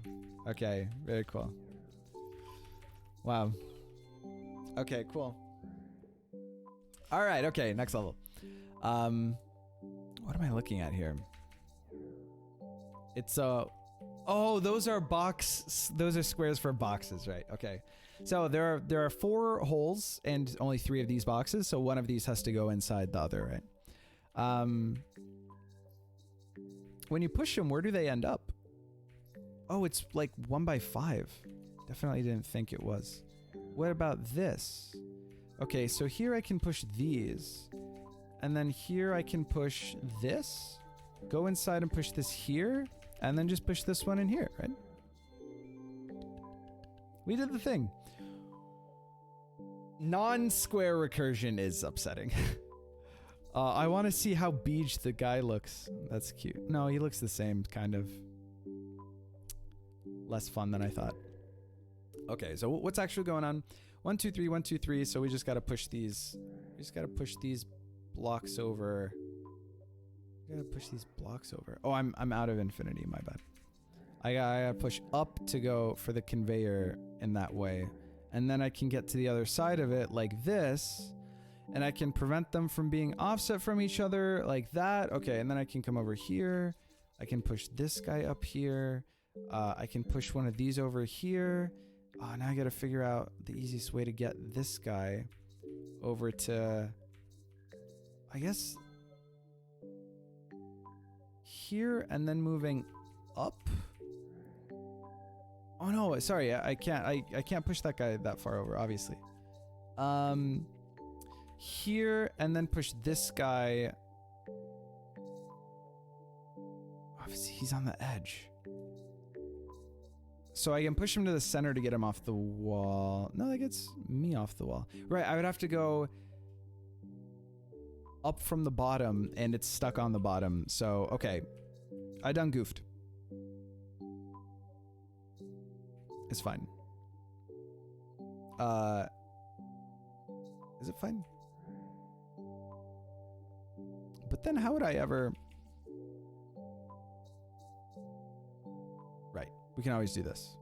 Okay, very cool. Wow. Okay, cool. All right, okay, next level. What am I looking at here? It's oh, those are squares for boxes, right? Okay. So there are 4 holes and only 3 of these boxes, so one of these has to go inside the other, right? When you push them, where do they end up? Oh, it's like 1 by 5. Definitely didn't think it was. What about this? Okay, so here I can push these. And then here I can push this. Go inside and push this here. And then just push this one in here, right? We did the thing. Non-square recursion is upsetting. I want to see how beige the guy looks. That's cute. No, he looks the same, kind of. Less fun than I thought. Okay, so what's actually going on? 1, 2, 3, 1, 2, 3. So we just gotta push these. We just gotta push these blocks over. We gotta push these blocks over. Oh, I'm out of infinity. My bad. I gotta push up to go for the conveyor in that way, and then I can get to the other side of it like this, and I can prevent them from being offset from each other like that. Okay, and then I can come over here. I can push this guy up here. I can push one of these over here. Oh, now I gotta figure out the easiest way to get this guy over to, I guess, here, and then moving up. Oh no, sorry, I can't push that guy that far over, obviously. Here, and then push this guy. Obviously, he's on the edge. So I can push him to the center to get him off the wall. No, that gets me off the wall. Right, I would have to go up from the bottom, and it's stuck on the bottom. So, okay. I done goofed. It's fine. Is it fine? But then how would I ever... Right. We can always do this.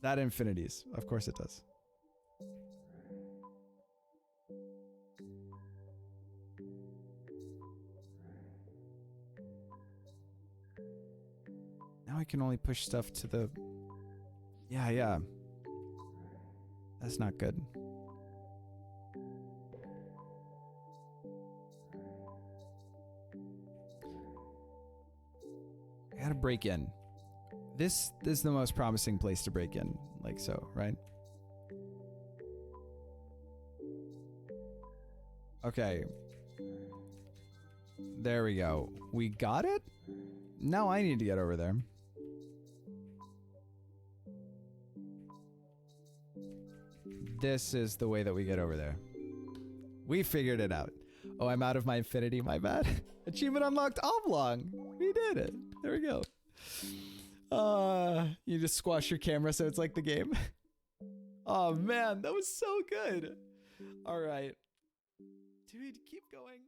That infinities. Of course it does. Now I can only push stuff to the... Yeah. That's not good. I gotta break in. This is the most promising place to break in, like so, right? Okay. There we go. We got it? Now I need to get over there. This is the way that we get over there. We figured it out. Oh, I'm out of my infinity, my bad. Achievement unlocked oblong. We did it. There we go. You just squash your camera so it's like the game. Oh man, that was so good. All right. Dude, keep going.